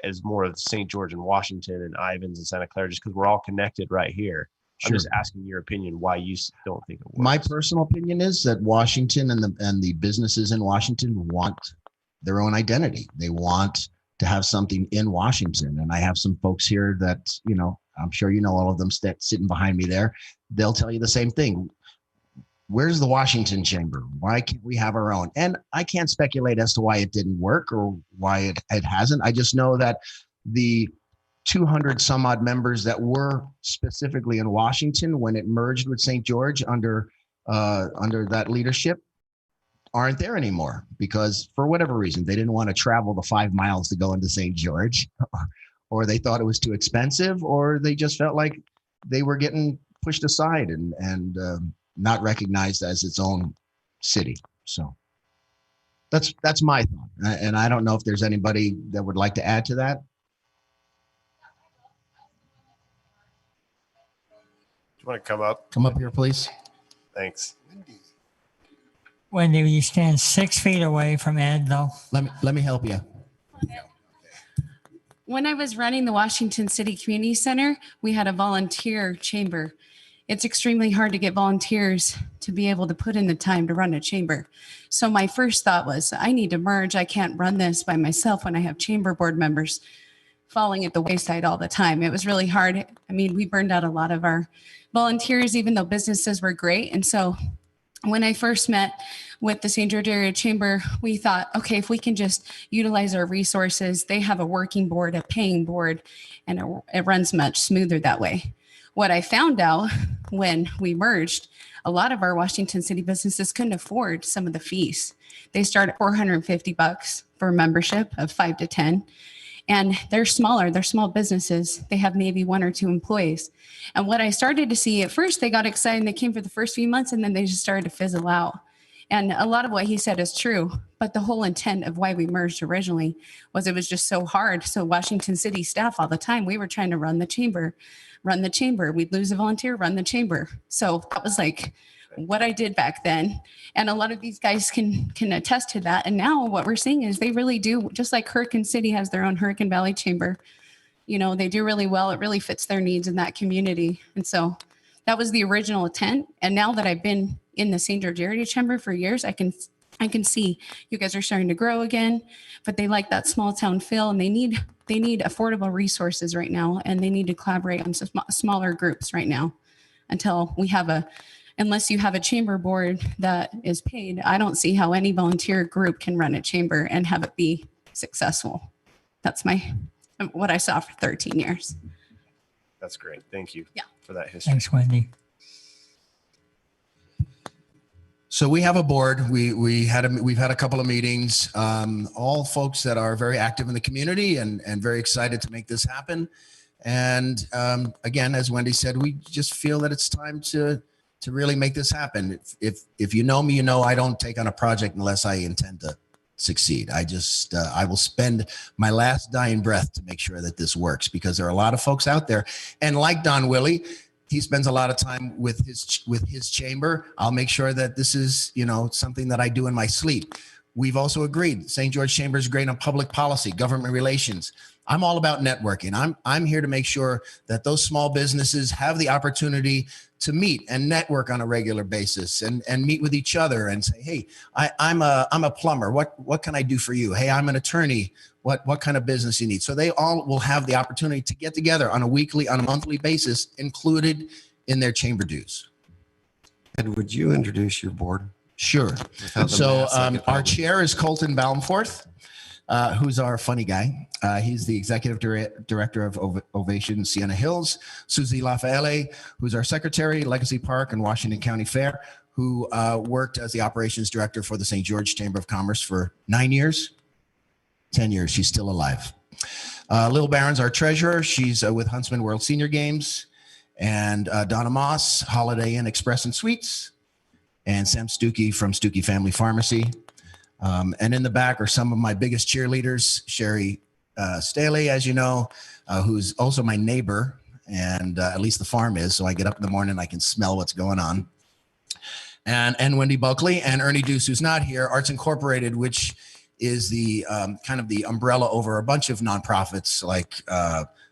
as more of St. George and Washington and Ivins and Santa Clara, just because we're all connected right here. I'm Sure. just asking your opinion why you don't think it works. My personal opinion is that Washington and the businesses in Washington want their own identity. They want to have something in Washington. And I have some folks here that, you know, I'm sure you know all of them sitting behind me there. They'll tell you the same thing. Where's the Washington Chamber? Why can't we have our own? And I can't speculate as to why it didn't work or why it hasn't. I just know that the 200 some odd members that were specifically in Washington when it merged with St. George under that leadership aren't there anymore, because for whatever reason, they didn't want to travel the 5 miles to go into St. George, or they thought it was too expensive, or they just felt like they were getting pushed aside and not recognized as its own city. So that's my thought. And I don't know if there's anybody that would like to add to that. Do you want to come up? Come up here, please. Thanks. Wendy, you stand 6 feet away from Ed, though. Let me help you. When I was running the Washington City Community Center, we had a volunteer chamber. It's extremely hard to get volunteers to be able to put in the time to run a chamber. So my first thought was, I need to merge. I can't run this by myself when I have chamber board members falling at the wayside all the time. It was really hard. I mean, we burned out a lot of our volunteers, even though businesses were great. And so when I first met with the St. George Area Chamber, we thought, okay, if we can just utilize our resources, they have a working board, a paying board, and it runs much smoother that way. What I found out when we merged, a lot of our Washington City businesses couldn't afford some of the fees. They start at $450 for a membership of 5 to 10. And they're smaller, they're small businesses. They have maybe 1 or 2 employees. And what I started to see, at first they got excited and they came for the first few months, and then they just started to fizzle out. And a lot of what he said is true, but the whole intent of why we merged originally was it was just so hard. So Washington City staff all the time, we were trying to run the chamber. We'd lose a volunteer, run the chamber. So that was like what I did back then. And a lot of these guys can attest to that. And now what we're seeing is they really do, just like Hurricane City has their own Hurricane Valley Chamber, you know, they do really well. It really fits their needs in that community. And so that was the original intent. And now that I've been in the St. George Area Chamber for years, I can see you guys are starting to grow again, but they like that small town feel, and they need affordable resources right now. And they need to collaborate on some smaller groups right now until we have unless you have a chamber board that is paid. I don't see how any volunteer group can run a chamber and have it be successful. That's what I saw for 13 years. That's great. Thank you. Yeah. For that history. Thanks, Wendy. So we have a board. We've had a couple of meetings. All folks that are very active in the community and very excited to make this happen. And again, as Wendy said, we just feel that it's time to really make this happen. If you know me, you know I don't take on a project unless I intend to succeed. I will spend my last dying breath to make sure that this works, because there are a lot of folks out there. And like Don Willie, he spends a lot of time with his chamber. I'll make sure that this is, you know, something that I do in my sleep. We've also agreed St. George Chamber is great on public policy, government relations. I'm all about networking. I'm here to make sure that those small businesses have the opportunity to meet and network on a regular basis and meet with each other and say, hey, I'm a plumber. What can I do for you? Hey, I'm an attorney. What kind of business you need? So they all will have the opportunity to get together on a monthly basis, included in their chamber dues. And would you introduce your board? Sure. So our chair is Colton Balmforth, who's our funny guy. He's the executive director of Ovation Sienna Hills. Susie Lafayette, who's our secretary, Legacy Park and Washington County Fair, who worked as the operations director for the St. George Chamber of Commerce for 9 years. 10 years. She's still alive. Lil Barron's our treasurer. She's with Huntsman World Senior Games. and Donna Moss, Holiday Inn Express and Suites, and Sam Stuckey from Stuckey Family Pharmacy. And in the back are some of my biggest cheerleaders, Sherry Staley, as you know, who's also my neighbor, and at least the farm is, so I get up in the morning and I can smell what's going on. And Wendy Buckley and Ernie Deuce, who's not here, Arts Incorporated, which is the kind of the umbrella over a bunch of nonprofits like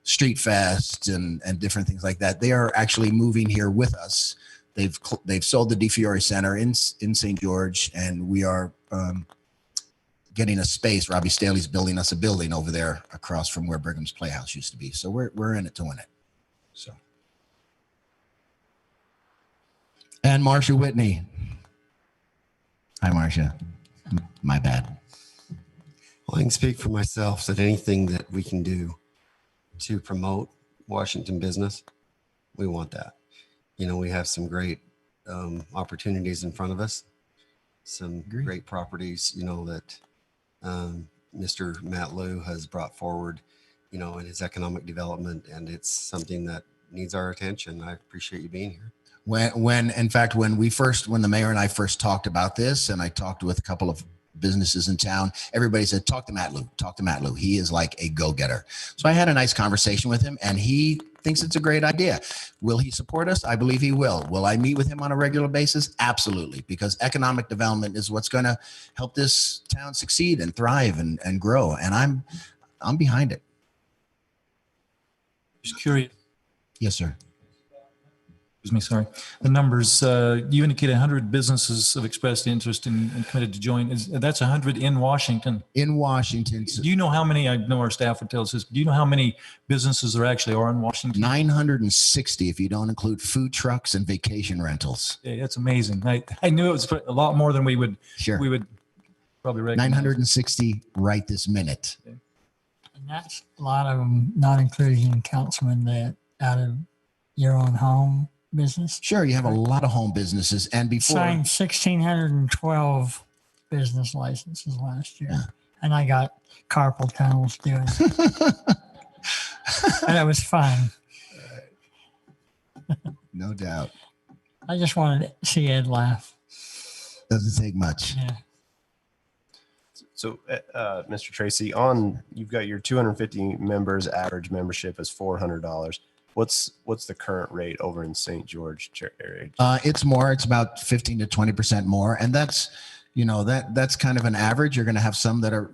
Street Fest and different things like that. They are actually moving here with us. They've sold the DeFiore Center in St. George, and we are getting a space. Robbie Staley's building us a building over there across from where Brigham's Playhouse used to be. So we're in it to win it. So. And Marcia Whitney. Hi, Marcia. My bad. Well, I can speak for myself that anything that we can do to promote Washington business, we want that. You know, we have some great opportunities in front of us, some great properties, you know, that Mr. Matt Liu has brought forward, you know, in his economic development, and it's something that needs our attention. I appreciate you being here. When the mayor and I first talked about this, and I talked with a couple of businesses in town, everybody said, talk to Matt Liu. He is like a go-getter. So I had a nice conversation with him, and he thinks it's a great idea. Will he support us? I believe he will. Will I meet with him on a regular basis? Absolutely, because economic development is what's going to help this town succeed and thrive and grow. And I'm behind it. Just curious. Yes, sir. Excuse me, sorry. The numbers, you indicated 100 businesses have expressed interest and committed to join. That's 100 in Washington? In Washington. Do you know how many, I know our staff would tell us this, but do you know how many businesses there actually are in Washington? 960 if you don't include food trucks and vacation rentals. Yeah, that's amazing. I knew it was a lot more than we would probably recognize. 960 right this minute. And that's a lot of them, not including Councilman, that out of your own home business. Sure, you have a lot of home businesses, and before signed 1,612 business licenses last year, and I got carpal tunnels doing it. And it was fun. No doubt. I just wanted to see Ed laugh. Doesn't take much. Yeah. So, Mr. Tracy, you've got your 250 members. Average membership is $400. What's the current rate over in St. George area? It's more. It's about 15 to 20% more, and that's kind of an average. You're going to have some that are.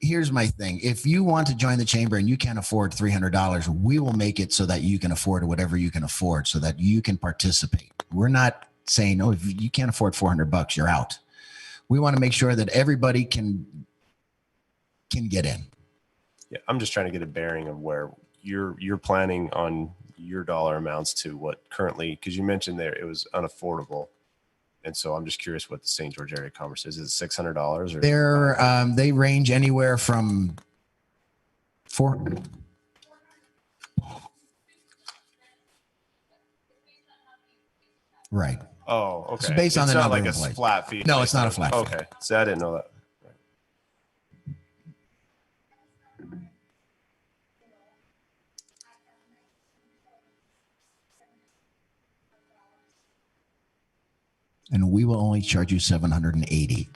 Here's my thing: if you want to join the chamber and you can't afford $300, we will make it so that you can afford whatever you can afford, so that you can participate. We're not saying, oh, if you can't afford $400, you're out. We want to make sure that everybody can get in. Yeah, I'm just trying to get a bearing of where you're planning on your dollar amounts to what currently, because you mentioned there it was unaffordable, and so I'm just curious what the St. George area Commerce is it $600 or they range anywhere from right. Oh, okay. It's based on it's the not number like of a employees. flat fee. No, it's not a flat fee. Okay, so I didn't know that. And we will only charge you $780.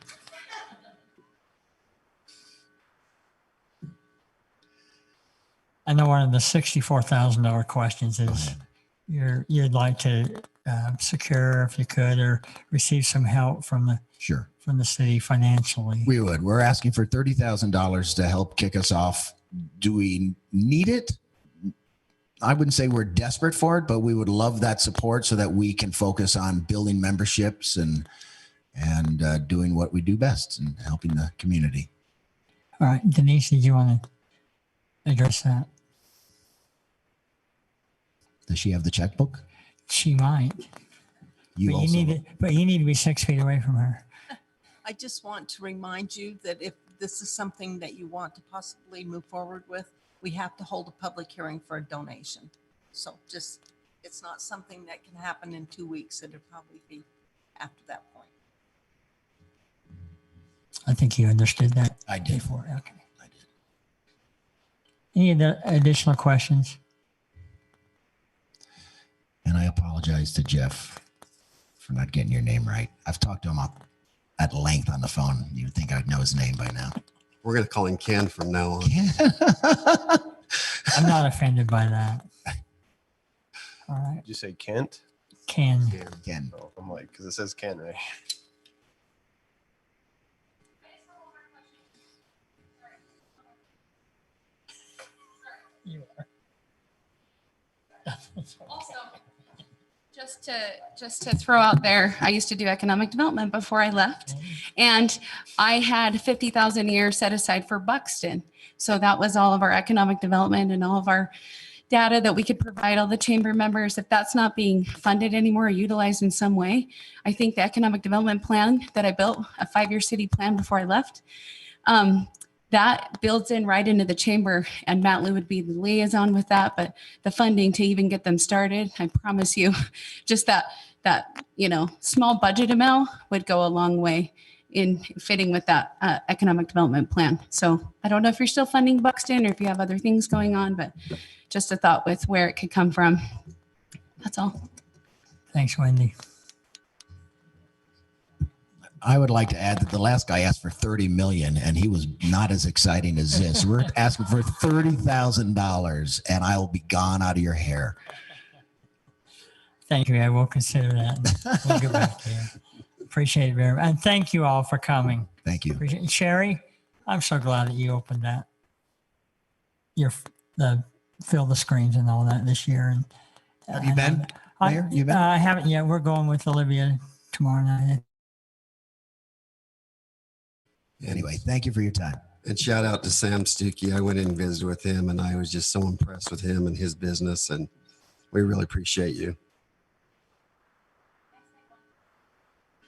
I know one of the $64,000 questions is you'd like to secure, if you could, or receive some help from the city financially. We would. We're asking for $30,000 to help kick us off. Do we need it? I wouldn't say we're desperate for it, but we would love that support so that we can focus on building memberships and doing what we do best and helping the community. All right, Denise, did you want to address that? Does she have the checkbook? She might. But you need to be 6 feet away from her. I just want to remind you that if this is something that you want to possibly move forward with, we have to hold a public hearing for a donation. So it's not something that can happen in 2 weeks. It'll probably be after that point. I think you understood that. I did. Before. Okay. I did. Any other additional questions? apologize to Jeff for not getting your name right. I've talked to him at length on the phone. You'd think I'd know his name by now. We're going to call him Ken from now on. I'm not offended by that. All right. Did you say Kent? Ken. Ken. Oh, I'm like, because it says Ken, right? You are. Also, just to throw out there, I used to do economic development before I left, and I had 50,000 a year set aside for Buxton. So that was all of our economic development and all of our data that we could provide all the chamber members. If that's not being funded anymore or utilized in some way, I think the economic development plan that I built, a 5-year city plan before I left, that builds in right into the chamber, and Matt Lou would be the liaison with that. But the funding to even get them started, I promise you, just that small budget amount would go a long way in fitting with that economic development plan. So I don't know if you're still funding Buxton or if you have other things going on, but just a thought with where it could come from. That's all. Thanks, Wendy. I would like to add that the last guy asked for 30 million and he was not as exciting as this. We're asking for $30,000 and I will be gone out of your hair. Thank you. I will consider that. We'll get back to you. Appreciate it very much. And thank you all for coming. Thank you. Appreciate it. Sherry, I'm so glad that you opened that. Fill the screens and all that this year. And have you been, Mayor? You been? I haven't yet. We're going with Olivia tomorrow night. Anyway, thank you for your time. And shout out to Sam Stuckey. I went in and visited with him, and I was just so impressed with him and his business, and we really appreciate you.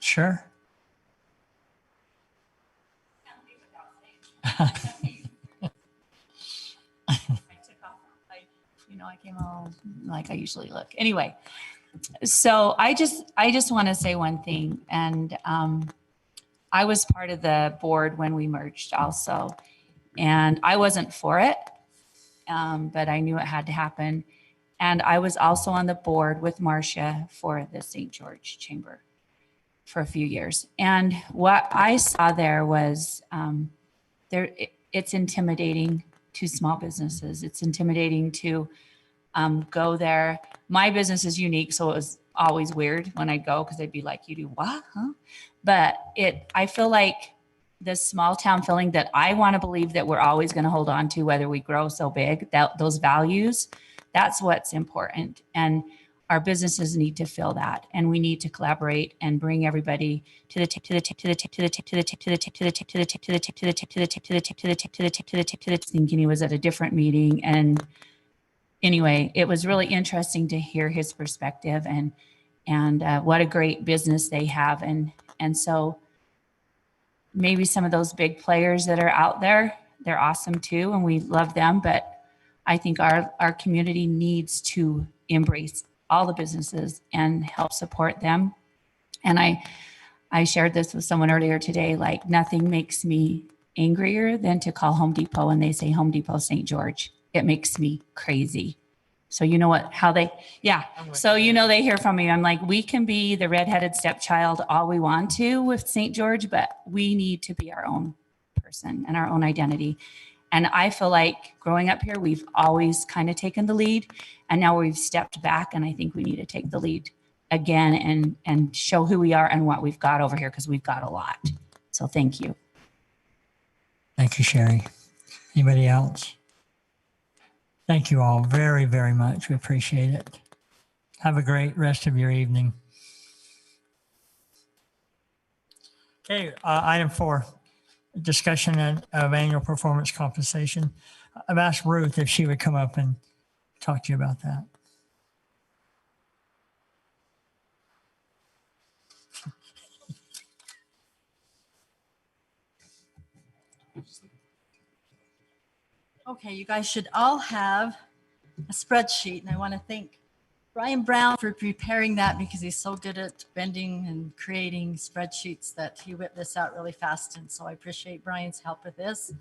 Sure. I came home like I usually look. Anyway, so I just want to say one thing, and I was part of the board when we merged also, and I wasn't for it, but I knew it had to happen. And I was also on the board with Marcia for the St. George Chamber for a few years. And what I saw there was it's intimidating to small businesses. It's intimidating to go there. My business is unique, so it was always weird when I go because they'd be like, "You do what, huh?" But I feel like this small town feeling that I want to believe that we're always going to hold on to, whether we grow so big, that those values, that's what's important. And our businesses need to feel that, and we need to collaborate and bring everybody to the thinking he was at a different meeting. And anyway, it was really interesting to hear his perspective and what a great business they have. And so maybe some of those big players that are out there, they're awesome too, and we love them. But I think our community needs to embrace all the businesses and help support them. And I shared this with someone earlier today, like nothing makes me angrier than to call Home Depot and they say Home Depot St. George. It makes me crazy. So you know they hear from me. I'm like, we can be the redheaded stepchild all we want to with St. George, but we need to be our own person and our own identity. And I feel like growing up here, we've always kind of taken the lead, and now we've stepped back, and I think we need to take the lead again and show who we are and what we've got over here, because we've got a lot. So thank you. Thank you, Sherry. Anybody else? Thank you all very, very much. We appreciate it. Have a great rest of your evening. Okay, item 4, discussion of annual performance compensation. I've asked Ruth if she would come up and talk to you about that. Okay, you guys should all have a spreadsheet, and I want to thank Brian Brown for preparing that, because he's so good at bending and creating spreadsheets that he whipped this out really fast. And so I appreciate Brian's help with this.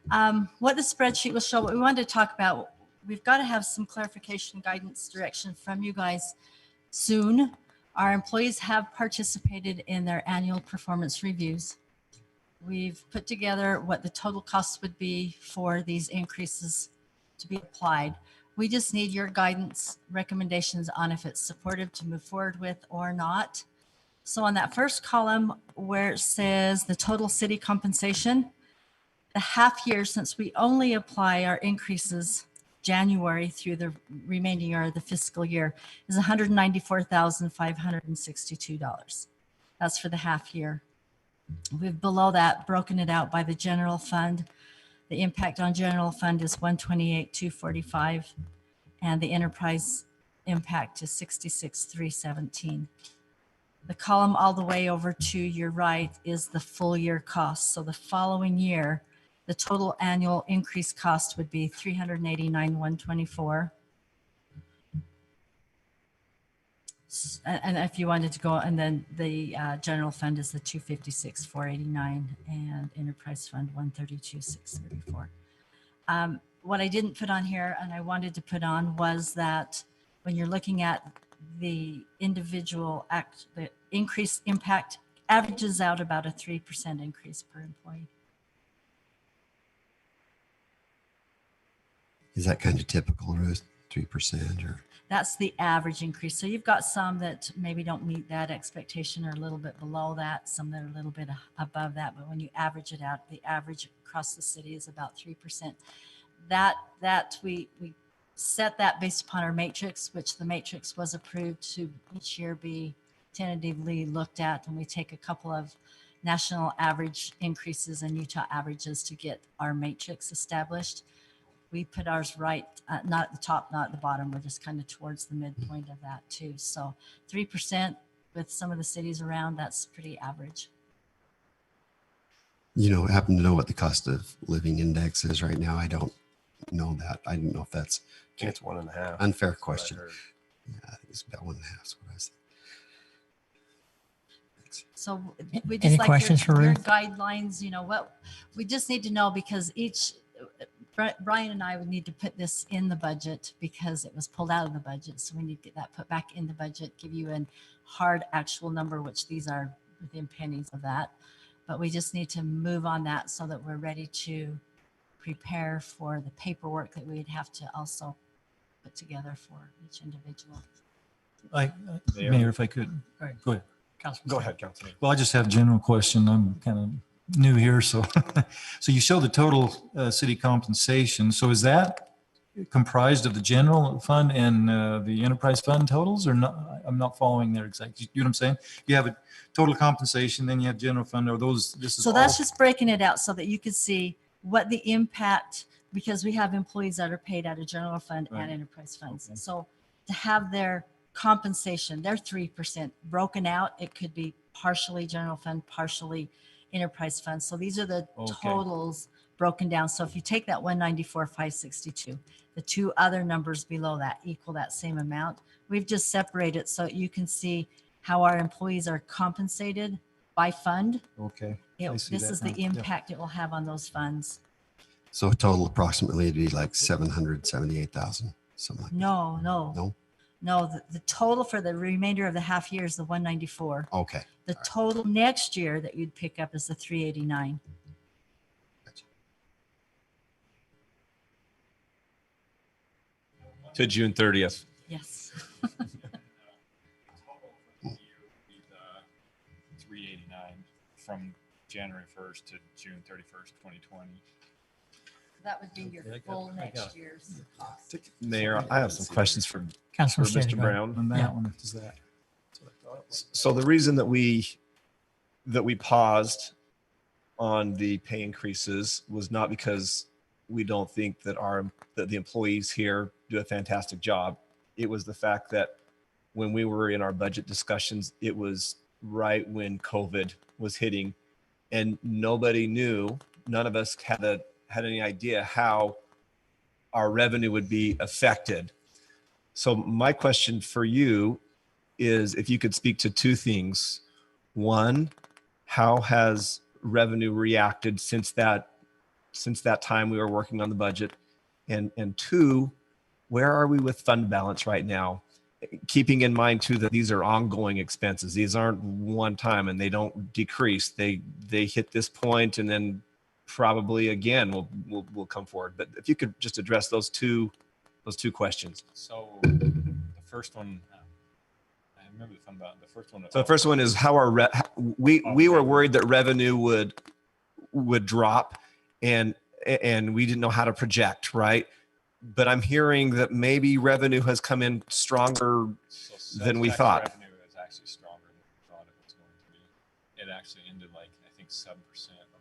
What the spreadsheet will show, what we wanted to talk about, we've got to have some clarification, guidance, direction from you guys. soon. Our employees have participated in their annual performance reviews. We've put together what the total cost would be for these increases to be applied. We just need your guidance, recommendations on if it's supportive to move forward with or not. So on that first column where it says the total city compensation, the half year, since we only apply our increases January through the remaining year of the fiscal year, is $194,562. That's for the half year. We've below that broken it out by the general fund. The impact on general fund is 128,245, and the enterprise impact is 66,317. The column all the way over to your right is the full year cost. So the following year, the total annual increase cost would be 389,124. And if you wanted to go, and then the general fund is the 256,489, and enterprise fund 132,634. What I didn't put on here, and I wanted to put on, was that when you're looking at the individual the increased impact averages out about a 3% increase per employee. Is that kind of typical, Ruth? 3% or? That's the average increase. So you've got some that maybe don't meet that expectation or a little bit below that, some that are a little bit above that. But when you average it out, the average across the city is about 3%. That we set that based upon our matrix, which the matrix was approved to each year be tentatively looked at. And we take a couple of national average increases and Utah averages to get our matrix established. We put ours right, not at the top, not at the bottom. We're just kind of towards the midpoint of that too. So 3% with some of the cities around, that's pretty average. You know, happen to know what the cost of living index is right now? I don't know that. I don't know if that's. I think it's 1.5. Unfair question. Yeah, I think it's about 1.5 is what I said. So we just Any like questions for your Ruth? guidelines, you know, what we just need to know, because Brian and I would need to put this in the budget because it was pulled out of the budget. So we need to get that put back in the budget, give you a hard actual number, which these are within pennies of that. But we just need to move on that so that we're ready to prepare for the paperwork that we'd have to also put together for each individual. Mayor, if I could. Right. Go ahead. Go ahead, Councilman. Well, I just have a general question. I'm kind of new here. So, so you show the total city compensation. So is that comprised of the general fund and the enterprise fund totals, or not? I'm not following there exactly. You know what I'm saying? You have a total compensation, then you have general fund. Are those, this is So all? that's just breaking it out so that you can see what the impact, because we have employees that are paid out of general fund Right. and enterprise funds. Okay. So to have their compensation, their 3% broken out, it could be partially general fund, partially enterprise fund. So these are the Okay. totals broken down. So if you take that 194,562, the two other numbers below that equal that same amount. We've just separated so you can see how our employees are compensated by fund. Okay. This see is that the now. Yeah. impact it will have on those funds. So total approximately it'd be like 778,000, something like that. No. No? The total for the remainder of the half year is the 194. Okay. The total next year that you'd pick up is the 389. To June 30th. Yes. 389 from January 1st to June 31st, 2020. That would be your Okay, I got full it. next year's cost. Mayor, I have some questions for Councilor Mr. Shady, go ahead. Brown. On that Yeah. one, is that? So the reason that we paused on the pay increases was not because we don't think that the employees here do a fantastic job. It was the fact that when we were in our budget discussions, it was right when COVID was hitting, and nobody knew. None of us had any idea how our revenue would be affected. So my question for you is if you could speak to two things. One, how has revenue reacted since that time we were working on the budget? And two, where are we with fund balance right now? keeping in mind too that these are ongoing expenses. These aren't one time and they don't decrease. They hit this point and then probably again we'll come forward. But if you could just address those two questions. So the first one, I remember the fund balance. The first one. So the first one is how our we were worried that revenue would drop, and we didn't know how to project, right? But I'm hearing that maybe revenue has come in stronger than we thought. Revenue is actually stronger than we thought it was going to be. It actually ended like, I think 7%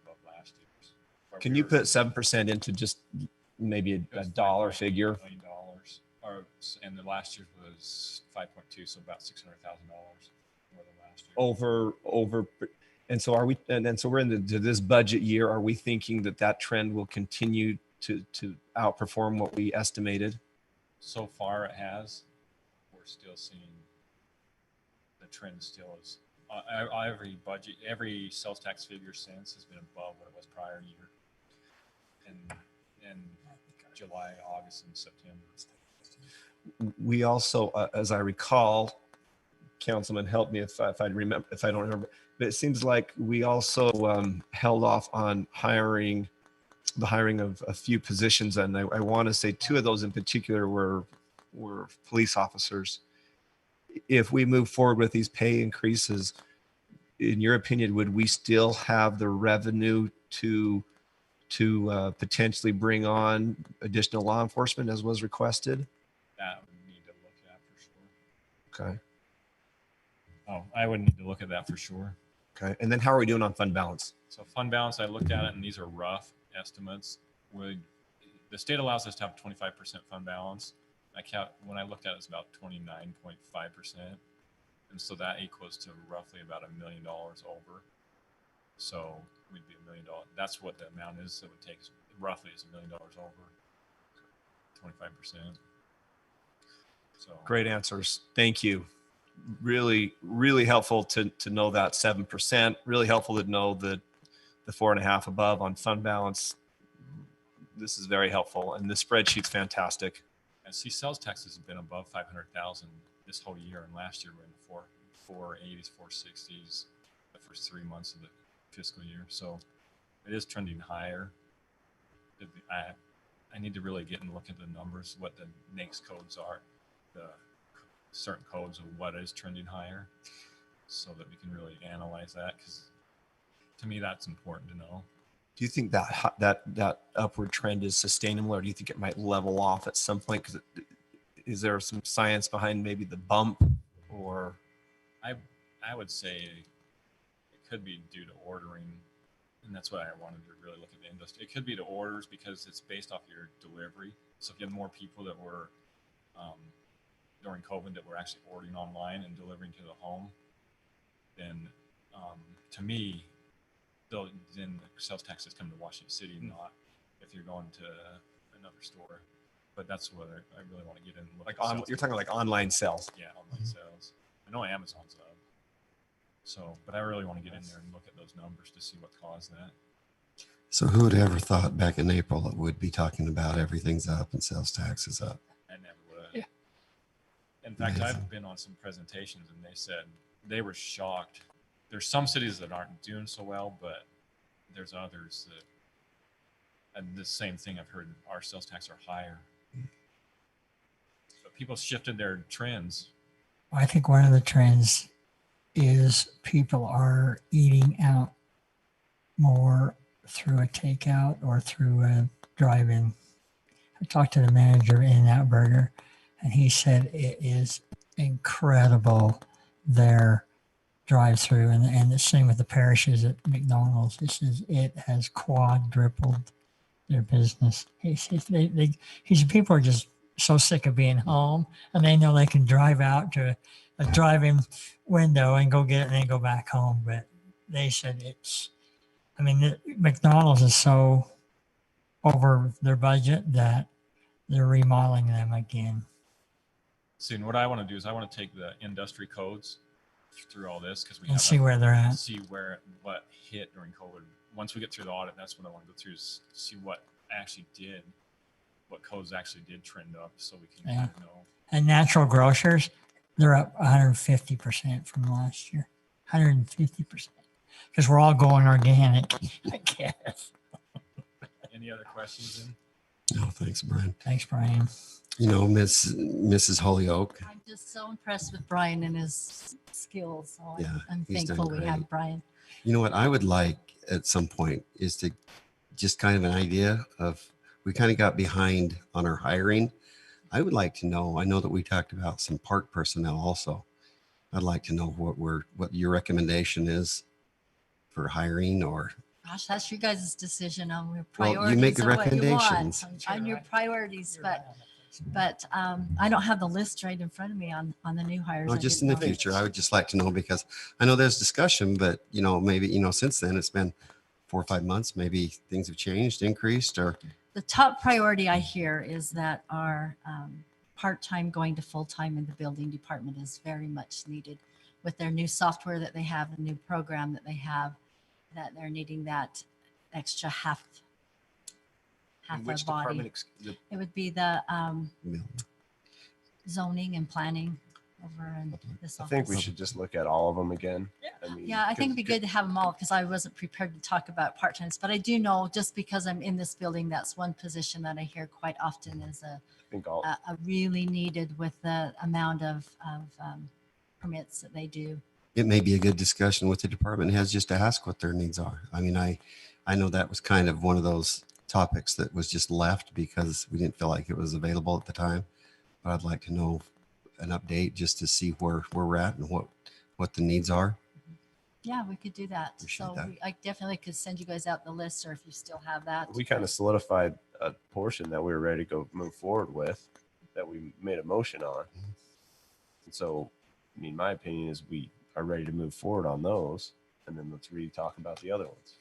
above last year's. Can you put 7% into just maybe a dollar figure? $1 million, and the last year was 5.2, so about $600,000 more than last year. Over, and so are we? And then so we're into this budget year. Are we thinking that trend will continue to outperform what we estimated? So far it has. We're still seeing the trend still is every budget, every sales tax figure since has been above what it was prior year. And July, August, and September. We also, as I recall, Councilman, help me if I don't remember, but it seems like we also held off on the hiring of a few positions, and I want to say 2 of those in particular were police officers. If we move forward with these pay increases, in your opinion, would we still have the revenue to potentially bring on additional law enforcement as was requested? That would need to look at for sure. Okay. Oh, I would need to look at that for sure. Okay. And then how are we doing on fund balance? So fund balance, I looked at it, and these are rough estimates. The state allows us to have 25% fund balance. When I looked at it, it's about 29.5%. And so that equals to roughly about $1 million over. So we'd be $1 million. That's what the amount is. So it would take roughly is $1 million over 25%. So Great answers. Thank you. Really, really helpful to know that 7%. Really helpful to know the 4.5 above on fund balance. This is very helpful, and the spreadsheet's fantastic. I see sales taxes have been above 500,000 this whole year, and last year we're in the 480s, 460s the first 3 months of the fiscal year. So it is trending higher. I need to really get and look at the numbers, what the NAICS codes are, the certain codes of what is trending higher, so that we can really analyze that, because to me that's important to know. Do you think that upward trend is sustainable, or do you think it might level off at some point? Because is there some science behind maybe the bump, or? I would say it could be due to ordering, and that's why I wanted to really look at the industry. It could be to orders because it's based off your delivery. So if you have more people that were during COVID that were actually ordering online and delivering to the home, then to me, then the sales taxes come to Washington City, not if you're going to another store. But that's what I really want to get in and look at. You're talking like online sales. Yeah, online sales. I know Amazon's up. So, but I really want to get in there and look at those numbers to see what caused that. So who would have ever thought back in April that we'd be talking about everything's up and sales tax is up? I never would. Yeah. In fact, I've been on some presentations and they said they were shocked. There's some cities that aren't doing so well, but there's others that, and the same thing I've heard, our sales tax are higher. But people shifted their trends. I think one of the trends is people are eating out more through a takeout or through a drive-in. I talked to the manager of In-N-Out Burger, and he said it is incredible, their drive-through, and the same with the parishes at McDonald's. It has quadrupled their business. He said people are just so sick of being home, and they know they can drive out to a drive-in window and go get it and then go back home. But they said McDonald's is so over their budget that they're remodeling them again. See, and what I want to do is I want to take the industry codes through all this, because we and see where they're at. See what hit during COVID. Once we get through the audit, that's what I want to go through, is see what actually did, what codes actually did trend up, so we can know. And natural grocers, They're up 150% from last year. 150%. Because we're all going organic, I guess. Any other questions then? No, thanks, Brian. Thanks, Brian. You know, Mrs. Holyoke. I'm just so impressed with Brian and his skills. So Yeah, I'm he's done thankful we great. have Brian. You know what I would like at some point is to just kind of an idea of, we kind of got behind on our hiring. I would like to know, I know that we talked about some park personnel also. I'd like to know what your recommendation is for hiring, or Gosh, that's you guys' decision on your Well, priorities. you make the or what you want recommendations. on your priorities, but I don't have the list right in front of me on the new hires. no, I just in didn't the know. future. I would just like to know, because I know there's discussion, but you know, maybe, you know, since then it's been 4 or 5 months, maybe things have changed, increased, or The top priority I hear is that our part-time going to full-time in the building department is very much needed with their new software that they have, the new program that they have, that they're needing that extra half In a which body. department? It would be the Yeah. zoning and planning over in this I office. think we should just look at all of them again. Yeah, I think it'd be good to have them all because I wasn't prepared to talk about part-times, but I do know just because I'm in this building, that's one position that I hear quite often is I think all, a really needed with the amount of permits that they do. it may be a good discussion with the department heads just to ask what their needs are. I mean, I know that was kind of one of those topics that was just left because we didn't feel like it was available at the time. But I'd like to know an update just to see where we're at and what the needs are. Yeah, we could do that. Appreciate So that. I definitely could send you guys out the list, or if you still have that. we kind of solidified a portion that we were ready to go move forward with, that we made a motion on. And so, I mean, my opinion is we are ready to move forward on those, and then let's really talk about the other ones.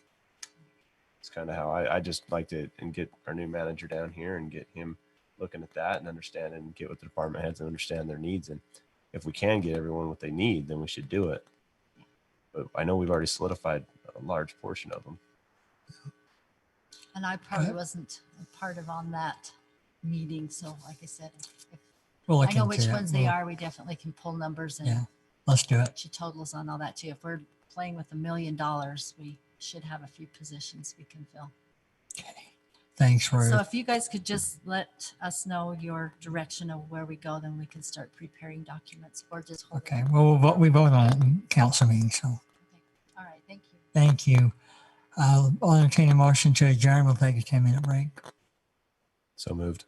It's kind of how I just like to, and get our new manager down here and get him looking at that and understand, and get with the department heads and understand their needs. And if we can get everyone what they need, then we should do it. But I know we've already solidified a large portion of them. And I probably wasn't a part of on that meeting. So like I said, if We'll look I know into which it. ones they are, we definitely can pull numbers and Yeah, let's do it. get you totals on all that too. If we're playing with $1 million, we should have a few positions we can fill. Okay. Thanks, Ruth. So if you guys could just let us know your direction of where we go, then we can start preparing documents or just hold it. Okay. Well, we vote on it in council meeting. So Okay. All right. Thank you. thank you. I'll entertain a motion to adjourn. We'll take a 10-minute break. So moved.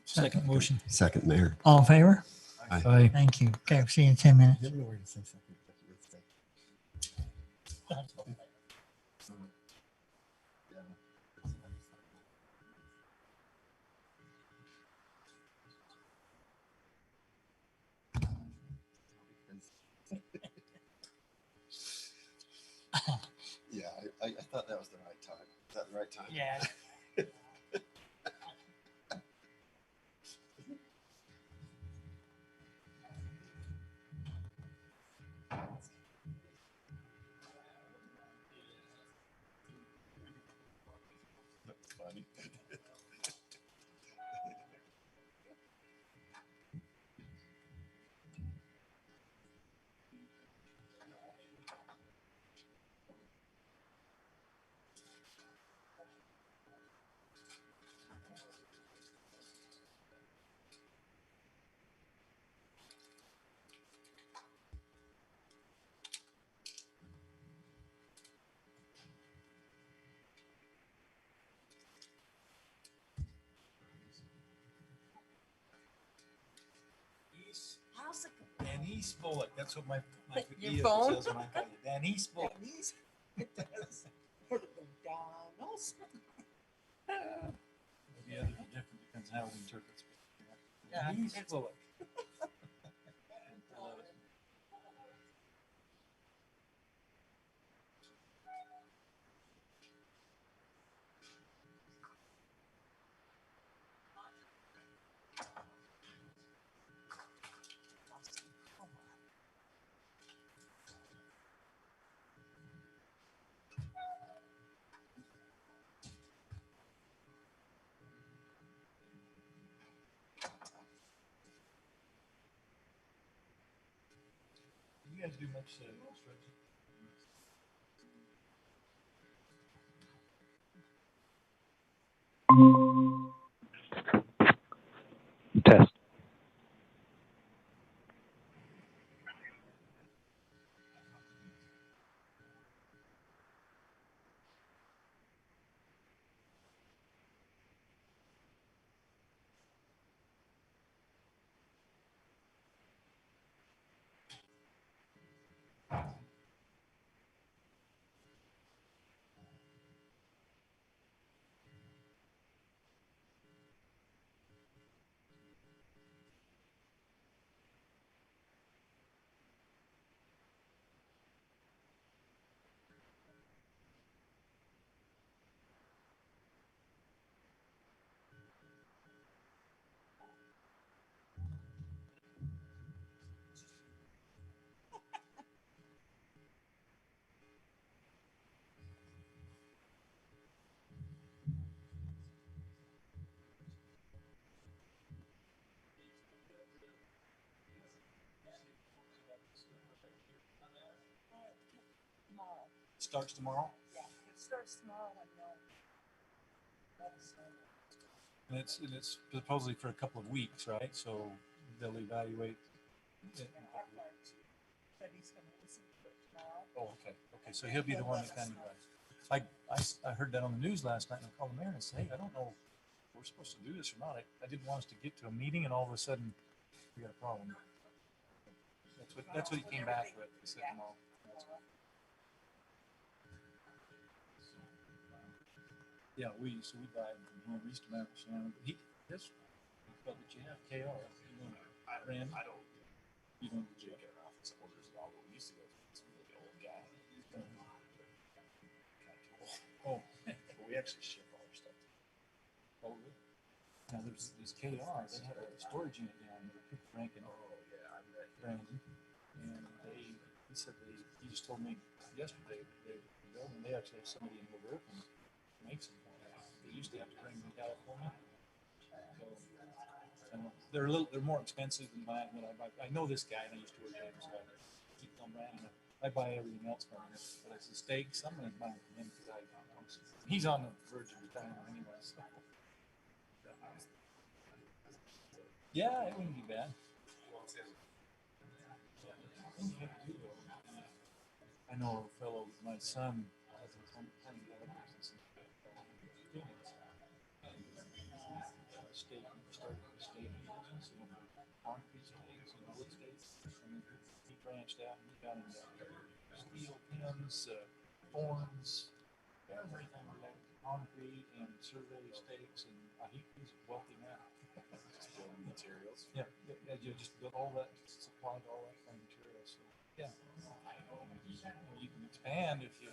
Second motion. Second, Mayor. All in favor? Aye. Thank you. Okay. See you in 10 minutes. Yeah, I thought that was the right time. Is that the right time? Yeah. Denise Bullock. That's what my Your vehicle phone? says when I call you. Denise Bullock. It does. McDonald's. Maybe others are different, depends how it interprets. Yeah, Denise it's- Bullock. You guys do much construction? Test. Starts tomorrow? Yeah, it starts tomorrow. And it's supposedly for a couple of weeks, right? So they'll evaluate. Oh, okay. Okay, so he'll be the one that kind of. I heard that on the news last night, and I called the mayor and said, "Hey, I don't know if we're supposed to do this or not. I didn't want us to get to a meeting, and all of a sudden, we got a problem." That's what he came back with. He said tomorrow. Yeah, we buy him from him. We used to have Shannon, but but you have KR. Brandon. You don't do it. Office orders at all. We used to go to some really old guy. Oh, but we actually ship all our stuff. Oh, really? Now there's KR. They have a storage unit down there. Rankin. Oh yeah, I bet. Brandon. And he said he just told me yesterday they actually have somebody in the work and makes them. They used to have to bring them to California. So they're more expensive than buying what I buy. I know this guy and I used to work with him, so I keep on buying it. I buy everything else from him. But it's the steaks, I'm gonna buy from him because he's on the verge of retirement anyway. So. Yeah, it wouldn't be bad. I know a fellow, my son has a ton of business. State started a state business, concrete states and wood states. And he branched out and he got into steel pins, forms, everything like concrete and survey stakes, and he's a wealthy man. Building materials. Yeah, you just built all that, supplied all that kind of material. So yeah, you can expand if you.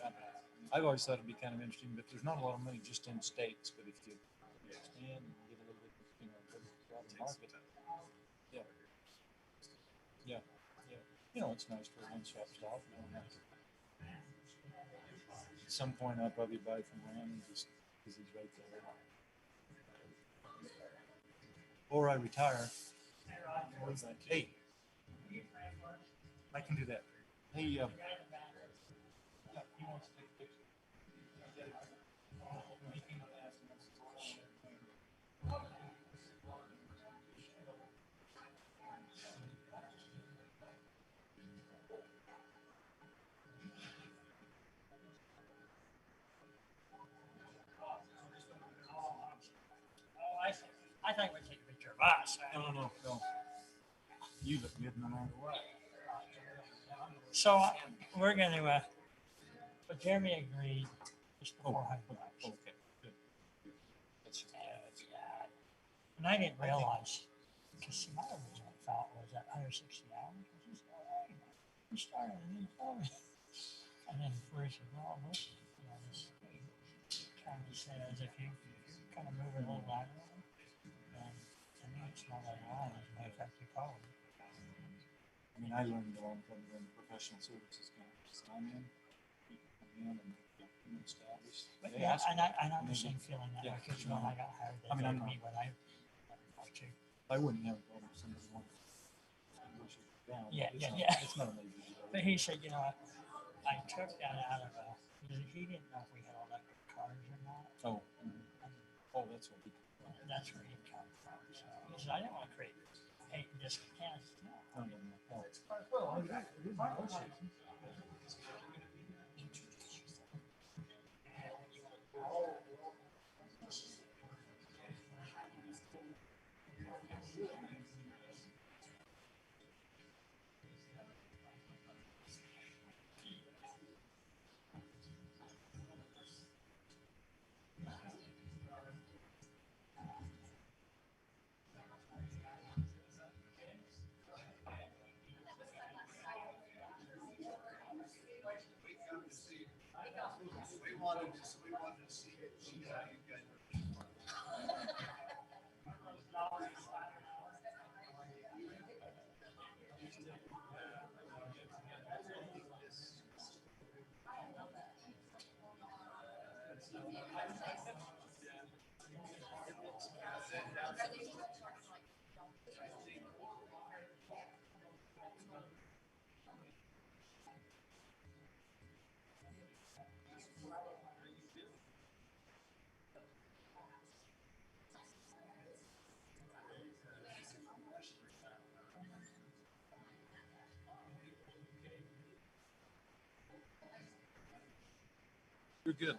I've always thought it'd be kind of interesting, but there's not a lot of money just in stakes. But if you expand and get a little bit, broader market. Yeah. Yeah. Yeah. It's nice for a one-stop shop. You don't have to. At some point, I'll probably buy from Rand just because he's right there. Or I retire. Hey, I can do that. Hey, he wants to take a picture. I think we take a picture of us. No. You look good no matter what. So we're going to, but Jeremy agreed just before I left. Okay, good. And I didn't realize, because my original thought was at $160. I just said, hey, we started a new program. And then Bruce said, well, this, this kind of said as if you kind of move a little laterally. And to me, it's not like line, it's an effective code. I mean, I learned a long time ago in professional services. Sign in, you can come in and get them established. But yeah, and I know the same feeling that way, because when I got hired, they told me what I like to. I wouldn't have a problem with somebody wanting to push it down. Yeah. It's not a major deal. But he said, you know, I took that out of he didn't know if we had electric cars or not. Oh, oh, that's what. That's where he come from. So he said, I didn't want to create discontent. No. You're good.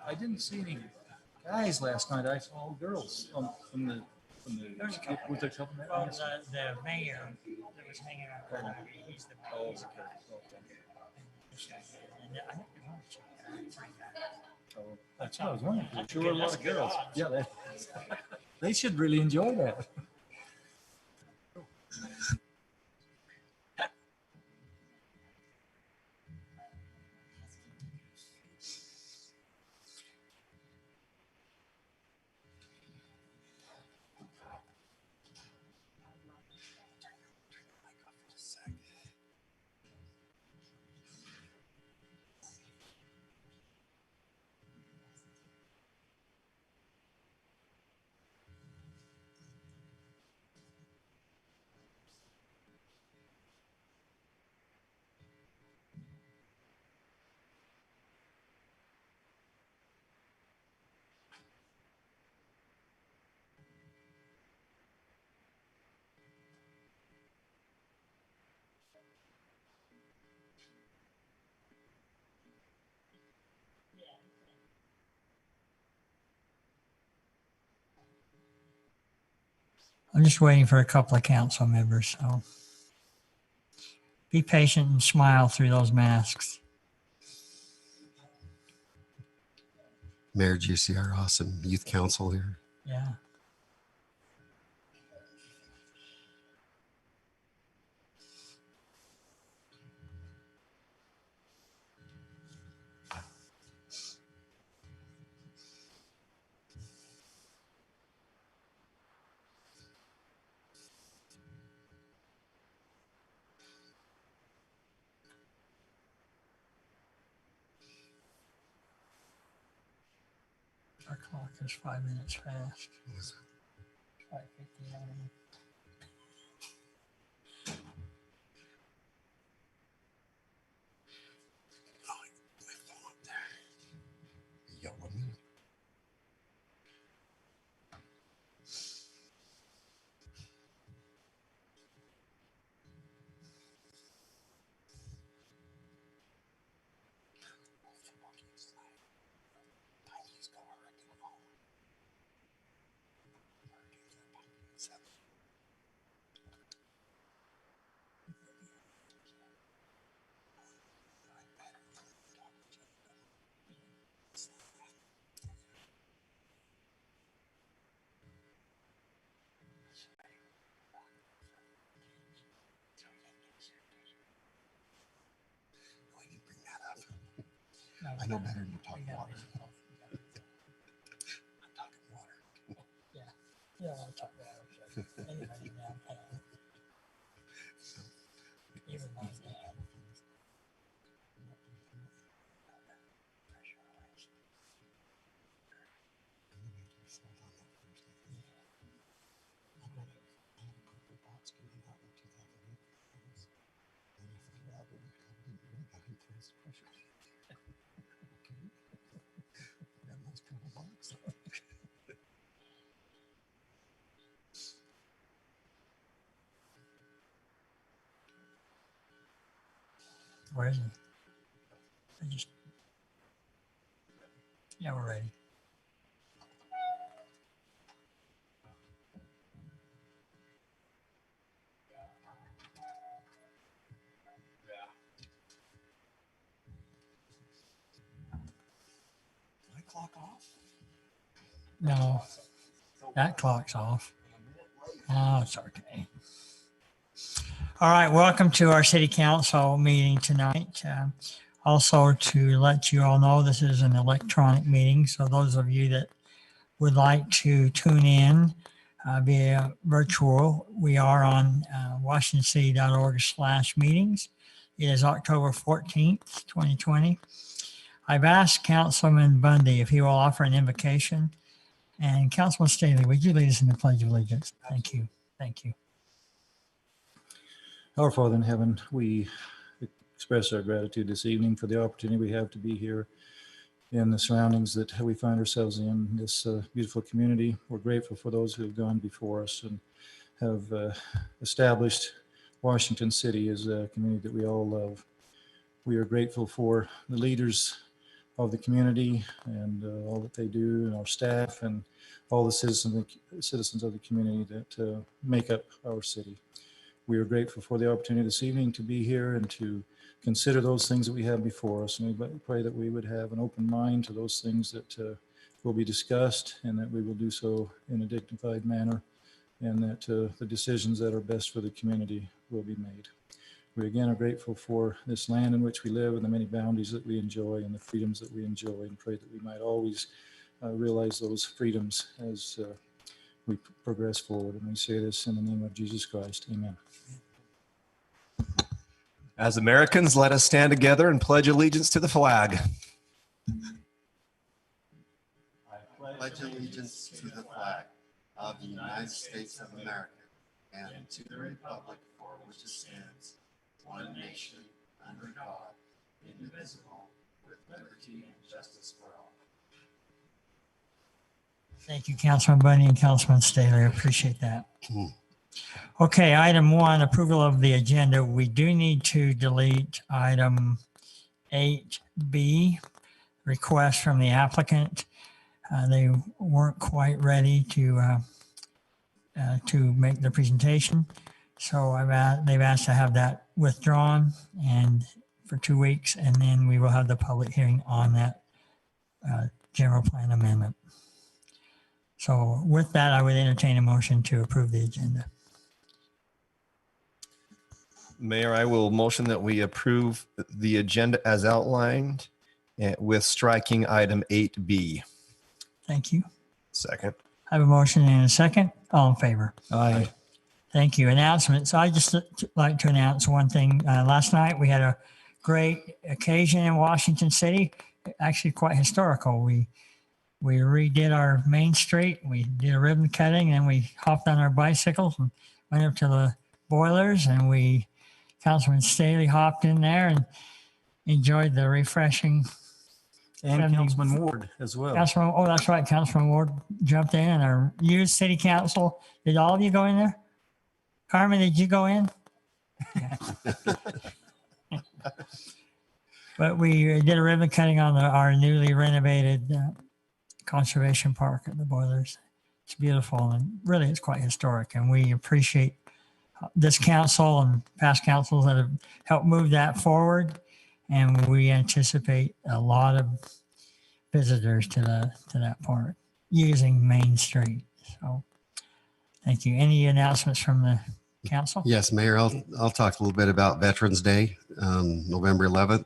I didn't see any guys last night. I saw all girls from the There's a couple. was there a couple there? Well, the mayor that was hanging out there, he's the Oh, mayor. okay. And I think they're going to check that. Find that. Oh, that's what I was wondering. That's Sure, good- a lot that's of good girls. odds. Yeah, they should really enjoy that. I'm just waiting for a couple of council members, so be patient and smile through those masks. Mayor, do you see our awesome youth council here? Yeah. Our clock is 5 minutes fast. 5:59. Yeah, 1 minute. I know better than to talk water. I'm talking water. Yeah, I'll talk about it. Anybody downtown. Even my dad. Where is he? I just, yeah, we're ready. My clock off? No, that clock's off. Oh, it's okay. All right, welcome to our city council meeting tonight. Also, to let you all know, this is an electronic meeting, so those of you that would like to tune in via virtual, we are on washingtoncity.org/meetings. It is October 14th, 2020. I've asked Councilman Bundy if he will offer an invocation. And Councilman Staley, would you lead us in the Pledge of Allegiance? Thank you. Thank you. Our Father in heaven, we express our gratitude this evening for the opportunity we have to be here in the surroundings that we find ourselves in, this beautiful community. We're grateful for those who have gone before us and have established Washington City as a community that we all love. We are grateful for the leaders of the community and all that they do, and our staff and all the citizens of the community that make up our city. We are grateful for the opportunity this evening to be here and to consider those things that we have before us. And we pray that we would have an open mind to those things that will be discussed, and that we will do so in a dignified manner, and that the decisions that are best for the community will be made. We again are grateful for this land in which we live and the many bounties that we enjoy and the freedoms that we enjoy, and pray that we might always realize those freedoms as we progress forward. And we say this in the name of Jesus Christ. Amen. As Americans, let us stand together and pledge allegiance to the flag. I pledge allegiance to the flag of the United States of America and to the republic for which it stands, one nation, under God, indivisible, with liberty and justice for all. Thank you, Councilman Bundy and Councilman Staley. I appreciate that. Okay, item 1, approval of the agenda. We do need to delete item 8B, request from the applicant. They weren't quite ready to make the presentation. So they've asked to have that withdrawn and for 2 weeks, and then we will have the public hearing on that general plan amendment. So with that, I would entertain a motion to approve the agenda. Mayor, I will motion that we approve the agenda as outlined with striking item 8B. Thank you. Second. I have a motion and a second. All in favor? Aye. Thank you. Announcements. I just like to announce one thing. Last night we had a great occasion in Washington City, actually quite historical. We redid our main street. We did a ribbon cutting, and we hopped on our bicycles and went up to the boilers, and Councilman Staley hopped in there and enjoyed the refreshing. And Councilman Ward as well. Oh, that's right. Councilman Ward jumped in, and our youth city council. Did all of you go in there? Carmen, did you go in? Yeah. But we did a ribbon cutting on our newly renovated conservation park at the boilers. It's beautiful, and really it's quite historic, and we appreciate this council and past councils that have helped move that forward, and we anticipate a lot of visitors to that park using Main Street. So thank you. Any announcements from the council? Yes, Mayor, I'll talk a little bit about Veterans Day, November 11th.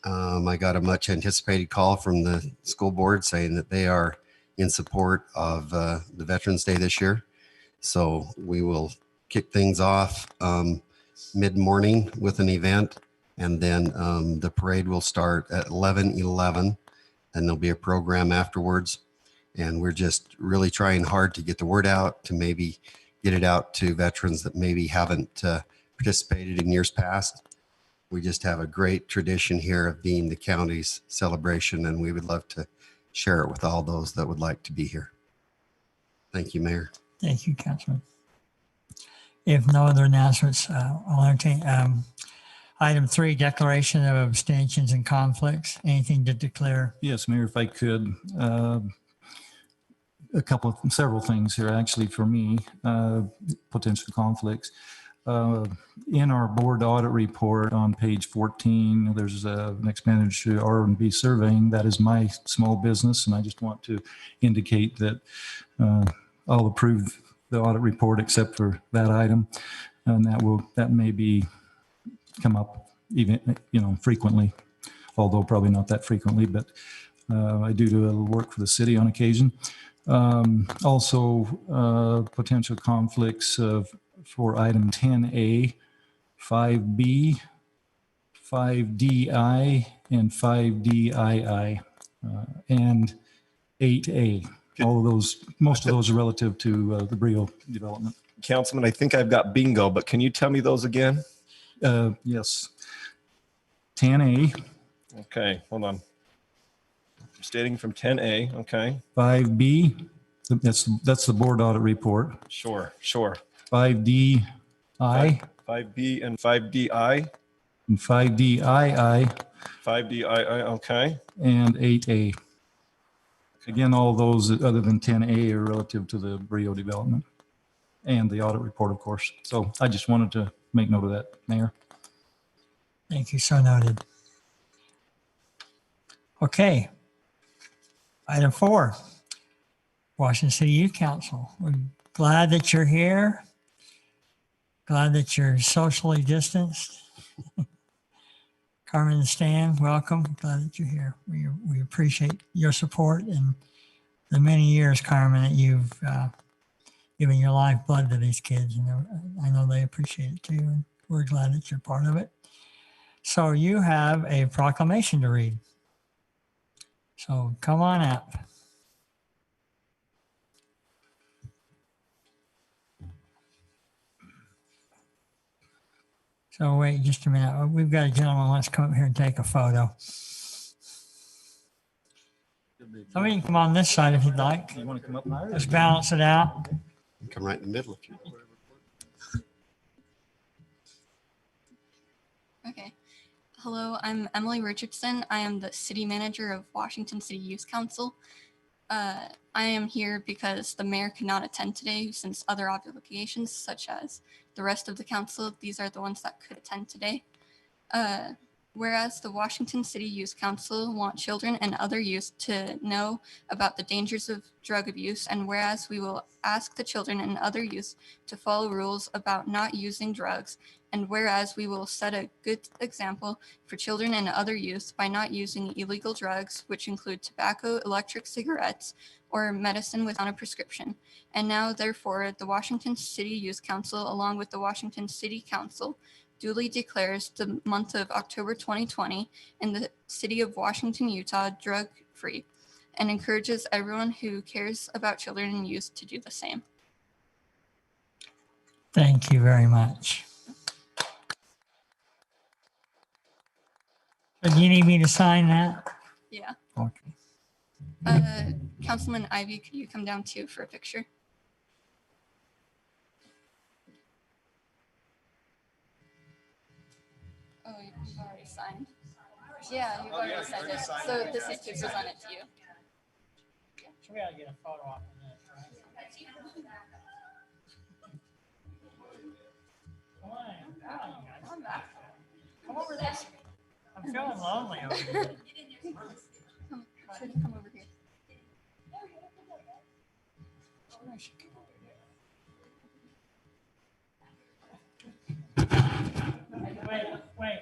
I got a much anticipated call from the school board saying that they are in support of the Veterans Day this year. So we will kick things off mid-morning with an event, and then the parade will start at 11:11, and there'll be a program afterwards. And we're just really trying hard to get the word out, to maybe get it out to veterans that maybe haven't participated in years past. We just have a great tradition here of being the county's celebration, and we would love to share it with all those that would like to be here. Thank you, Mayor. Thank you, Councilman. If no other announcements, I'll entertain item 3, declaration of abstentions and conflicts. Anything to declare? Yes, Mayor, if I could, several things here actually for me, potential conflicts. In our board audit report on page 14, there's an expenditure R&B surveying. That is my small business, and I just want to indicate that I'll approve the audit report except for that item, and that may be come up even frequently, although probably not that frequently, but I do a little work for the city on occasion. Also, potential conflicts for item 10A, 5B, 5DI, and 5DII, and 8A. All of those, most of those are relative to the Brio development. Councilman, I think I've got bingo, but can you tell me those again? Yes. 10A. Okay, hold on. I'm stating from 10A. Okay. 5B. That's the board audit report. Sure. 5DI. 5B and 5DI. And 5DII. 5DII. Okay. And 8A. Again, all those other than 10A are relative to the Brio development and the audit report, of course. So I just wanted to make note of that, Mayor. Thank you. So noted. Okay. Item 4, Washington City Youth Council. We're glad that you're here. Glad that you're socially distanced. Carmen and Stan, welcome. Glad that you're here. We appreciate your support and the many years, Carmen, that you've given your lifeblood to these kids. And I know they appreciate it too. And we're glad that you're part of it. So you have a proclamation to read. So come on up. So wait just a minute. We've got a gentleman who wants to come up here and take a photo. Somebody can come on this side if you'd like. You want to come up higher? Just balance it out. Come right in the middle if you want. Okay. Hello, I'm Emily Richardson. I am the city manager of Washington City Youth Council. I am here because the mayor could not attend today since other obligations, such as the rest of the council. These are the ones that could attend today. Whereas the Washington City Youth Council want children and other youth to know about the dangers of drug abuse, and whereas we will ask the children and other youth to follow rules about not using drugs, and whereas we will set a good example for children and other youth by not using illegal drugs, which include tobacco, electric cigarettes, or medicine without a prescription. And now, therefore, the Washington City Youth Council, along with the Washington City Council, duly declares the month of October 2020 in the city of Washington, Utah, drug-free, and encourages everyone who cares about children and youth to do the same. Thank you very much. Do you need me to sign that? Yeah. Okay. Councilman Ivy, could you come down too for a picture? Oh, you've already signed. Yeah, you've already signed it. So this is to present it to you. So we gotta get a photo off of this, right? Come over there. I'm feeling lonely over here. Come over here. Wait.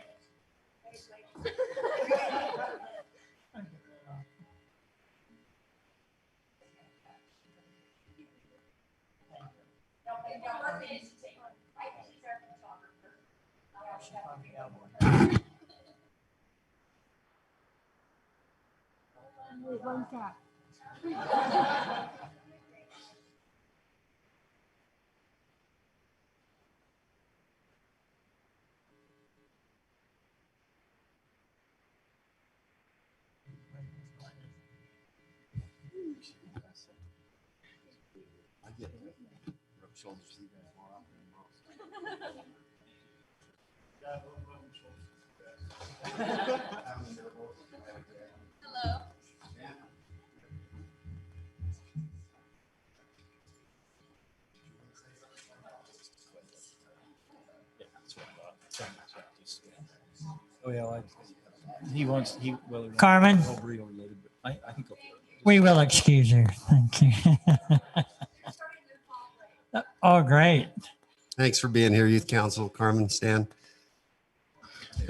Oh, yeah. He wants, well. Carmen? Burrito related, but I think. We will excuse you. Thank you. Oh, great. Thanks for being here, Youth Council. Carmen, Stan.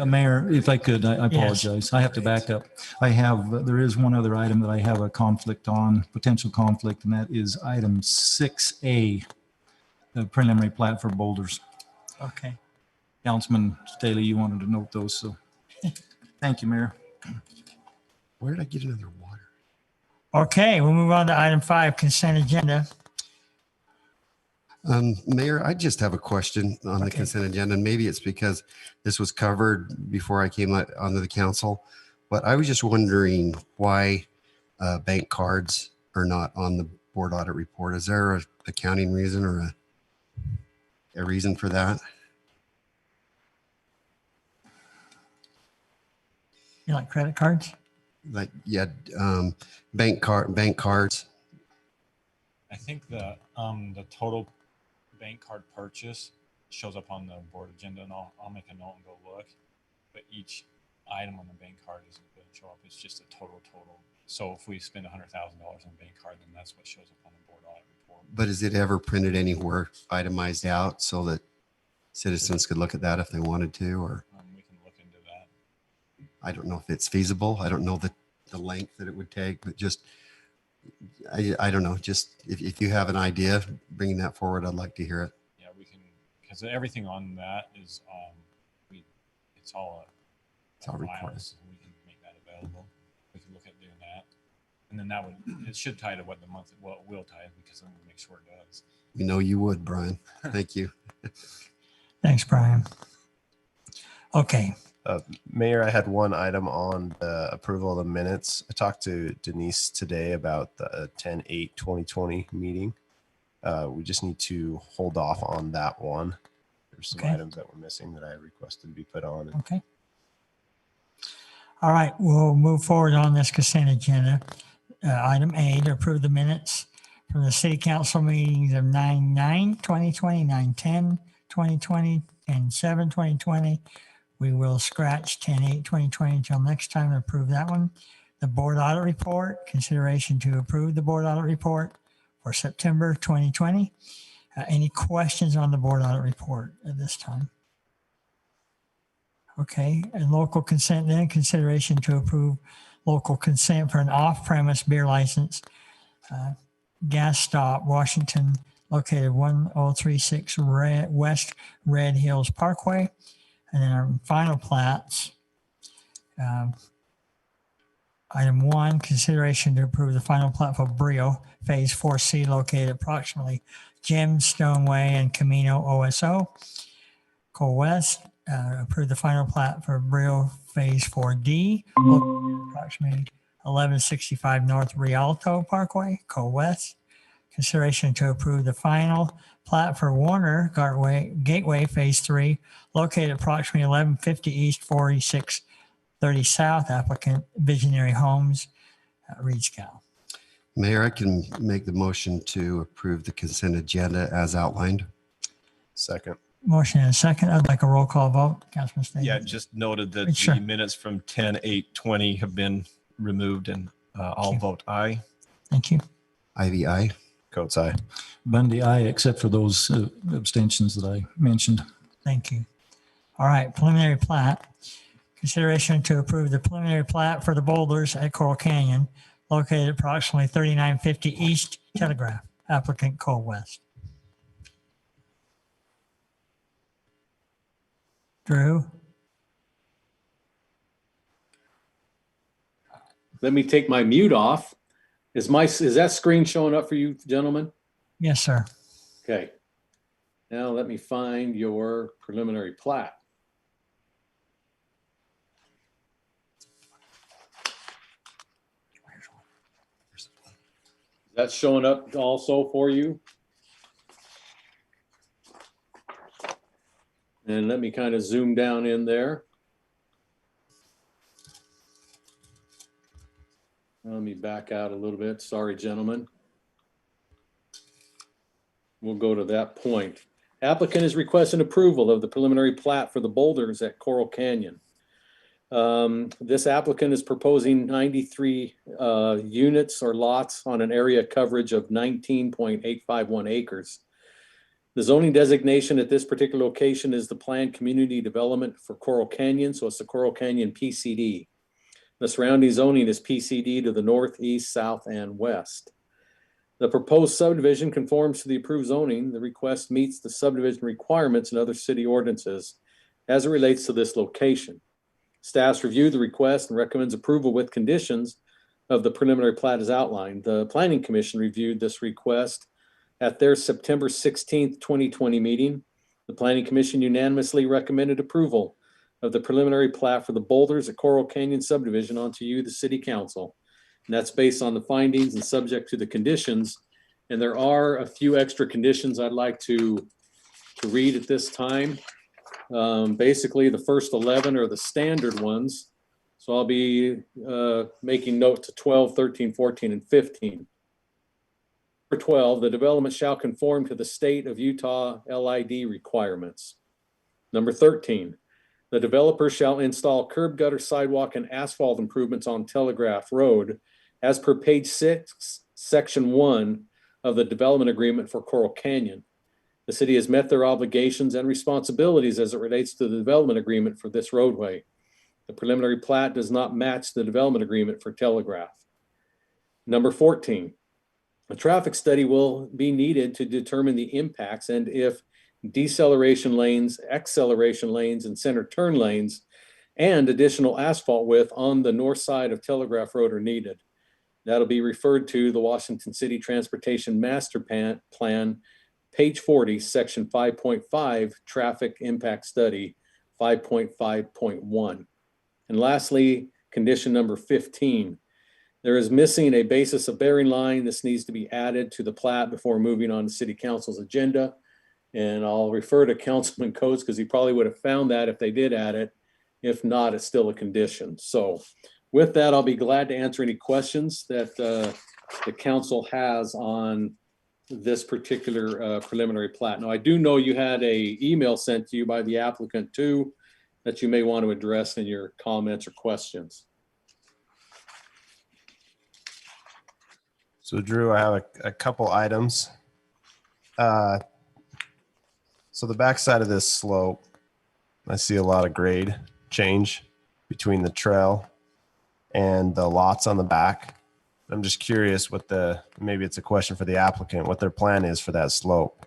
Mayor, if I could, I Yes. apologize. I have to back up. There is one other item that I have a conflict on, potential conflict, and that is item 6A, the preliminary plat for Boulders. Okay. Councilman Staley, you wanted to note those, so thank you, Mayor. Where did I get another water? Okay, we'll move on to item 5, consent agenda. Mayor, I just have a question on the Okay. consent agenda, and maybe it's because this was covered before I came onto the council, but I was just wondering why bank cards are not on the board audit report. Is there a accounting reason or a reason for that? You like credit cards? Like, yeah, bank cards. I think the total bank card purchase shows up on the board agenda, and I'll make a note and go look. But each item on the bank card isn't going to show up. It's just a total. So if we spend $100,000 on bank card, then that's what shows up on the board audit report. But is it ever printed anywhere itemized out so that citizens could look at that if they wanted to, or? We can look into that. I don't know if it's feasible. I don't know the length that it would take, but just, I don't know. Just if you have an idea, bringing that forward, I'd like to hear it. Yeah, we can, because everything on that is, it's all recorded. So we can make that available. We can look at doing that. And then it should tie to what the month, well, it will tie, because then we'll make sure it does. We know you would, Brian. Thank you. Thanks, Brian. Okay. Mayor, I had one item on the approval of the minutes. I talked to Denise today about the 10/8/2020 meeting. We just need to hold off on that one. There's some Okay. items that were missing that I requested to be put on. Okay. All right, we'll move forward on this consent agenda. Item A, to approve the minutes from the city council meetings of 9/9/2020, 9/10/2020, and 7/2020. We will scratch 10/8/2020 until next time to approve that one. The board audit report, consideration to approve the board audit report for September 2020. Any questions on the board audit report at this time? Okay, and local consent then, consideration to approve local consent for an off-premise beer license, gas stop, Washington, located 1036 West Red Hills Parkway. And then our final plats. Item 1, consideration to approve the final plat for Brio, Phase 4C, located approximately Gemstone Way and Camino OSO. Cole West, approve the final plat for Brio, Phase 4D, located approximately 1165 North Rialto Parkway, Cole West. Consideration to approve the final plat for Warner Gateway Phase 3, located approximately 1150 East, 4630 South, applicant Visionary Homes, Reed's Cow. Mayor, I can make the motion to approve the consent agenda as outlined. Second. Motion and a second. I'd like a roll call vote. Councilman Staley. Yeah, just noted that Sure. the minutes from 10/8/20 have been removed, and I'll vote aye. Thank you. Ivy, aye. Coates, aye. Bundy, aye, except for those abstentions that I mentioned. Thank you. All right, preliminary plat. Consideration to approve the preliminary plat for the Boulders at Coral Canyon, located approximately 3950 East Telegraph, applicant Cole West. Drew? Let me take my mute off. Is that screen showing up for you, gentlemen? Yes, sir. Okay. Now let me find your preliminary plat. Is that showing up also for you? And let me kind of zoom down in there. Let me back out a little bit. Sorry, gentlemen. We'll go to that point. Applicant is requesting approval of the preliminary plat for the boulders at Coral Canyon. This applicant is proposing 93 units or lots on an area coverage of 19.851 acres. The zoning designation at this particular location is the planned community development for Coral Canyon, so it's the Coral Canyon PCD. The surrounding zoning is PCD to the north, east, south, and west. The proposed subdivision conforms to the approved zoning. The request meets the subdivision requirements and other city ordinances as it relates to this location. Staff's reviewed the request and recommends approval with conditions of the preliminary plat as outlined. The Planning Commission reviewed this request at their September 16th, 2020 meeting. The Planning Commission unanimously recommended approval of the preliminary plat for the boulders at Coral Canyon subdivision onto you, the City Council. And that's based on the findings and subject to the conditions. And there are a few extra conditions I'd like to read at this time. Basically, the first 11 are the standard ones. So I'll be making note to 12, 13, 14, and 15. For 12, the development shall conform to the state of Utah LID requirements. Number 13, the developer shall install curb, gutter, sidewalk, and asphalt improvements on Telegraph Road as per page 6, section 1 of the development agreement for Coral Canyon. The city has met their obligations and responsibilities as it relates to the development agreement for this roadway. The preliminary plat does not match the development agreement for Telegraph. Number 14, a traffic study will be needed to determine the impacts and if deceleration lanes, acceleration lanes, and center turn lanes and additional asphalt width on the north side of Telegraph Road are needed. That'll be referred to the Washington City Transportation Master Plan, page 40, section 5.5, traffic impact study 5.5.1. And lastly, condition number 15. There is missing a basis of bearing line. This needs to be added to the plat before moving on to City Council's agenda. And I'll refer to Councilman Coates because he probably would have found that if they did add it. If not, it's still a condition. So with that, I'll be glad to answer any questions that the council has on this particular preliminary plat. Now, I do know you had an email sent to you by the applicant too that you may want to address in your comments or questions. So Drew, I have a couple items. So the backside of this slope, I see a lot of grade change between the trail and the lots on the back. I'm just curious what maybe it's a question for the applicant, what their plan is for that slope.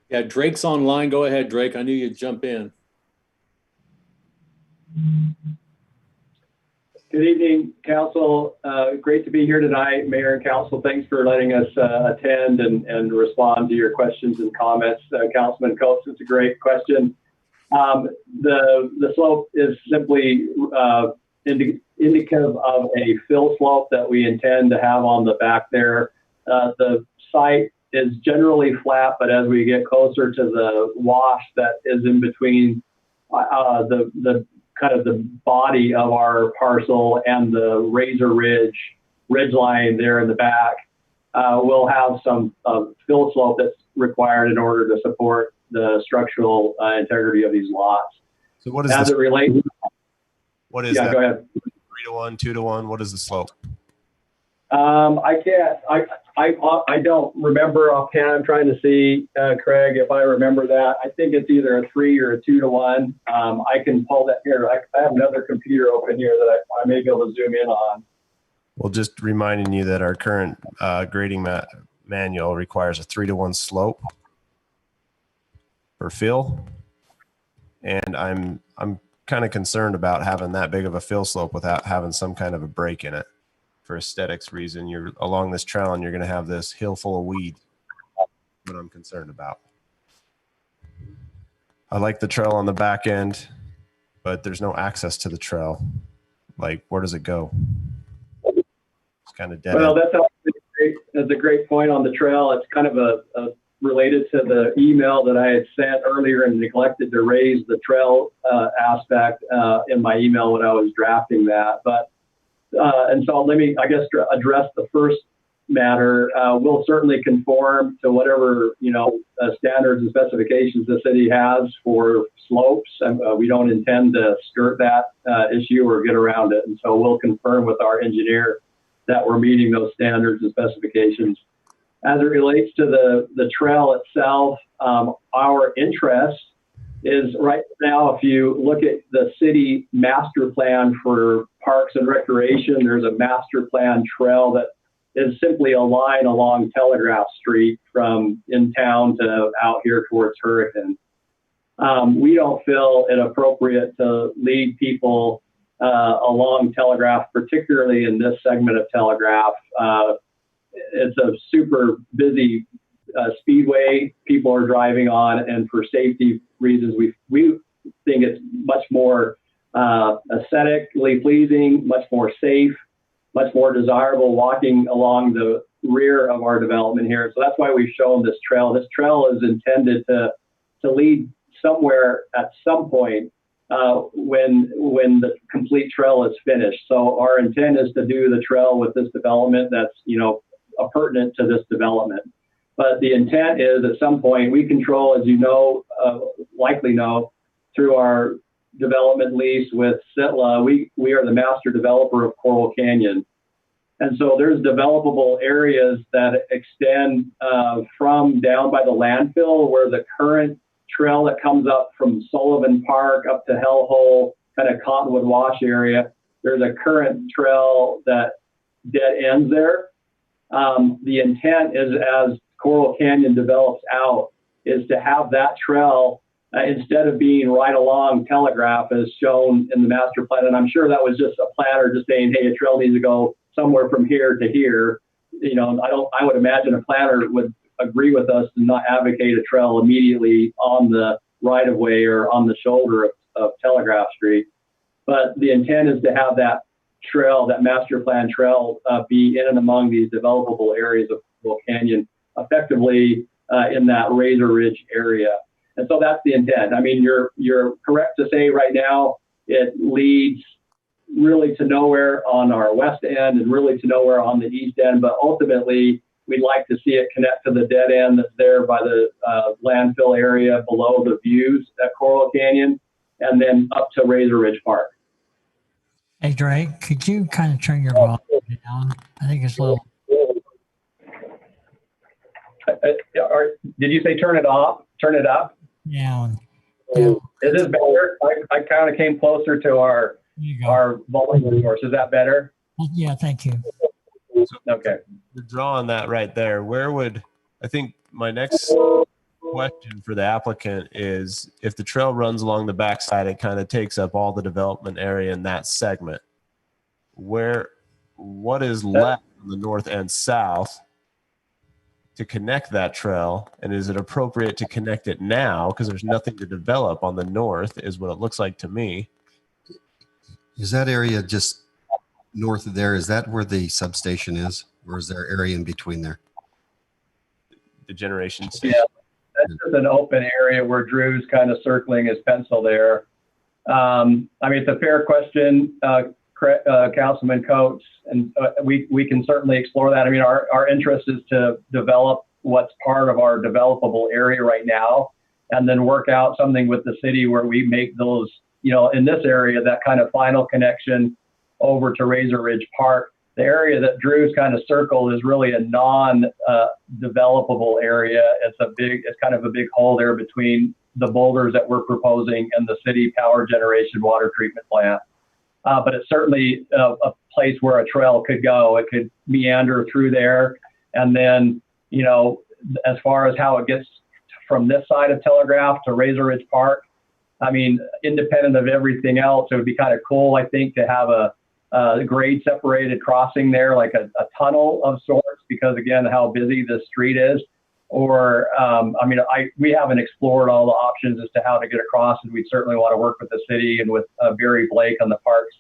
Yeah, Drake's online. Go ahead, Drake. I knew you'd jump in. Good evening, Council. Great to be here tonight. Mayor and Council, thanks for letting us attend and respond to your questions and comments. Councilman Coates, it's a great question. The slope is simply indicative of a fill slope that we intend to have on the back there. The site is generally flat, but as we get closer to the wash that is in between the kind of the body of our parcel and the Razor Ridge line there in the back, we'll have some fill slope that's required in order to support the structural integrity of these lots. So what is as it relates? What is that? Go ahead. 3-to-1, 2-to-1? What is the slope? I can't. I don't remember offhand. I'm trying to see, Craig, if I remember that. I think it's either a 3 or a 2-to-1. I can pull that here. I have another computer open here that I may be able to zoom in on. Well, just reminding you that our current grading manual requires a 3-to-1 slope for fill. And I'm kind of concerned about having that big of a fill slope without having some kind of a break in it. For aesthetics reason, you're along this trail and you're going to have this hill full of weed. What I'm concerned about. I like the trail on the back end, but there's no access to the trail. Like, where does it go? It's kind of dead. Well, that's a great point on the trail. It's kind of a related to the email that I had sent earlier and neglected to raise the trail aspect in my email when I was drafting that. But and so let me, I guess, address the first matter. We'll certainly conform to whatever standards and specifications the city has for slopes, and we don't intend to skirt that issue or get around it. And so we'll confirm with our engineer that we're meeting those standards and specifications. As it relates to the trail itself, our interest is right now, if you look at the city master plan for parks and recreation, there's a master plan trail that is simply a line along Telegraph Street from in town to out here towards Hurricane. We don't feel it appropriate to lead people along Telegraph, particularly in this segment of Telegraph. It's a super busy speedway people are driving on, and for safety reasons, we think it's much more aesthetically pleasing, much more safe, much more desirable walking along the rear of our development here. So that's why we've shown this trail. This trail is intended to lead somewhere at some point when the complete trail is finished. So our intent is to do the trail with this development that's pertinent to this development. But the intent is at some point we control, as you know, likely know, through our development lease with Sitla, we are the master developer of Coral Canyon. And so there's developable areas that extend from down by the landfill, where the current trail that comes up from Sullivan Park up to Hellhole, kind of Cottonwood Wash area. There's a current trail that dead ends there. The intent is, as Coral Canyon develops out, is to have that trail instead of being right along Telegraph as shown in the master plan. And I'm sure that was just a planner just saying, hey, a trail needs to go somewhere from here to here. I would imagine a planner would agree with us to not advocate a trail immediately on the right of way or on the shoulder of Telegraph Street. But the intent is to have that trail, that master plan trail, be in and among these developable areas of Coral Canyon, effectively in that Razor Ridge area. And so that's the intent. I mean, you're correct to say right now it leads really to nowhere on our west end and really to nowhere on the east end, but ultimately we'd like to see it connect to the dead end that's there by the landfill area below the views at Coral Canyon, and then up to Razor Ridge Park. Hey, Drake, could you kind of turn your volume down? I think it's a little. Did you say turn it off? Turn it up? Down. Is this better? I kind of came closer to our volume source. Is that better? Yeah, thank you. Okay. To draw on that right there, I think my next question for the applicant is, if the trail runs along the backside, it kind of takes up all the development area in that segment. What is left on the north and south to connect that trail? And is it appropriate to connect it now? Because there's nothing to develop on the north, is what it looks like to me. Is that area just north of there? Is that where the substation is? Or is there area in between there? The generation station. Yeah, that's just an open area where Drew's kind of circling his pencil there. I mean, it's a fair question, Councilman Coates, and we can certainly explore that. I mean, our interest is to develop what's part of our developable area right now, and then work out something with the city where we make those, in this area, that kind of final connection over to Razor Ridge Park. The area that Drew's kind of circled is really a non-developable area. It's kind of a big hole there between the boulders that we're proposing and the city power generation water treatment plant. But it's certainly a place where a trail could go. It could meander through there. And then, as far as how it gets from this side of Telegraph to Razor Ridge Park, I mean, independent of everything else, it would be kind of cool, I think, to have a grade separated crossing there, like a tunnel of sorts, because again, how busy the street is. Or, I mean, we haven't explored all the options as to how to get across, and we certainly want to work with the city and with Barry Blake on the parks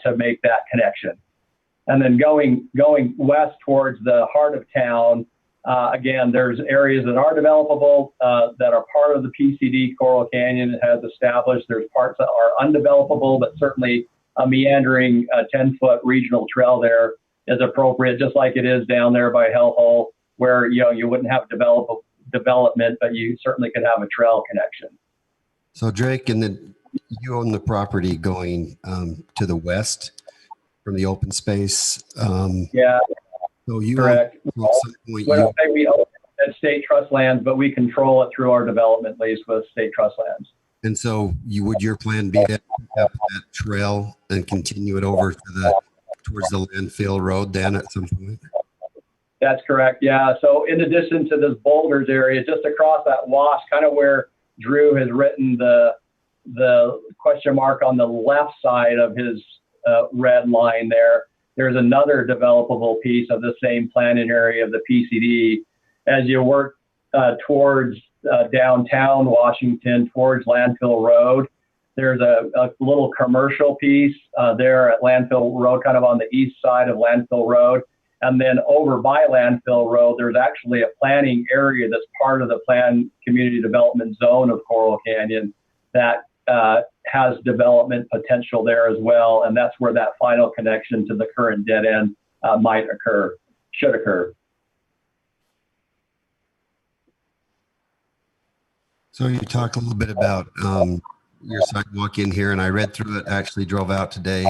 to make that connection. And then going west towards the heart of town, again, there's areas that are developable that are part of the PCD Coral Canyon has established. There's parts that are undevelopable, but certainly a meandering 10-foot regional trail there is appropriate, just like it is down there by Hellhole, where you wouldn't have development, but you certainly could have a trail connection. So Drake, and then you own the property going to the west from the open space. Yeah. So you correct. Own, at some point, we own it at state trust lands, but we control it through our development lease with state trust lands. And so would your plan be to have that trail and continue it over to towards the landfill road then at some point? That's correct. Yeah. So in addition to this boulders area, just across that wash, kind of where Drew has written the question mark on the left side of his red line there, there's another developable piece of the same planning area of the PCD. As you work towards downtown Washington, towards Landfill Road, there's a little commercial piece there at Landfill Road, kind of on the east side of Landfill Road. And then over by Landfill Road, there's actually a planning area that's part of the planned community development zone of Coral Canyon that has development potential there as well. And that's where that final connection to the current dead end should occur. So you talked a little bit about your sidewalk in here, and I read through it, actually drove out today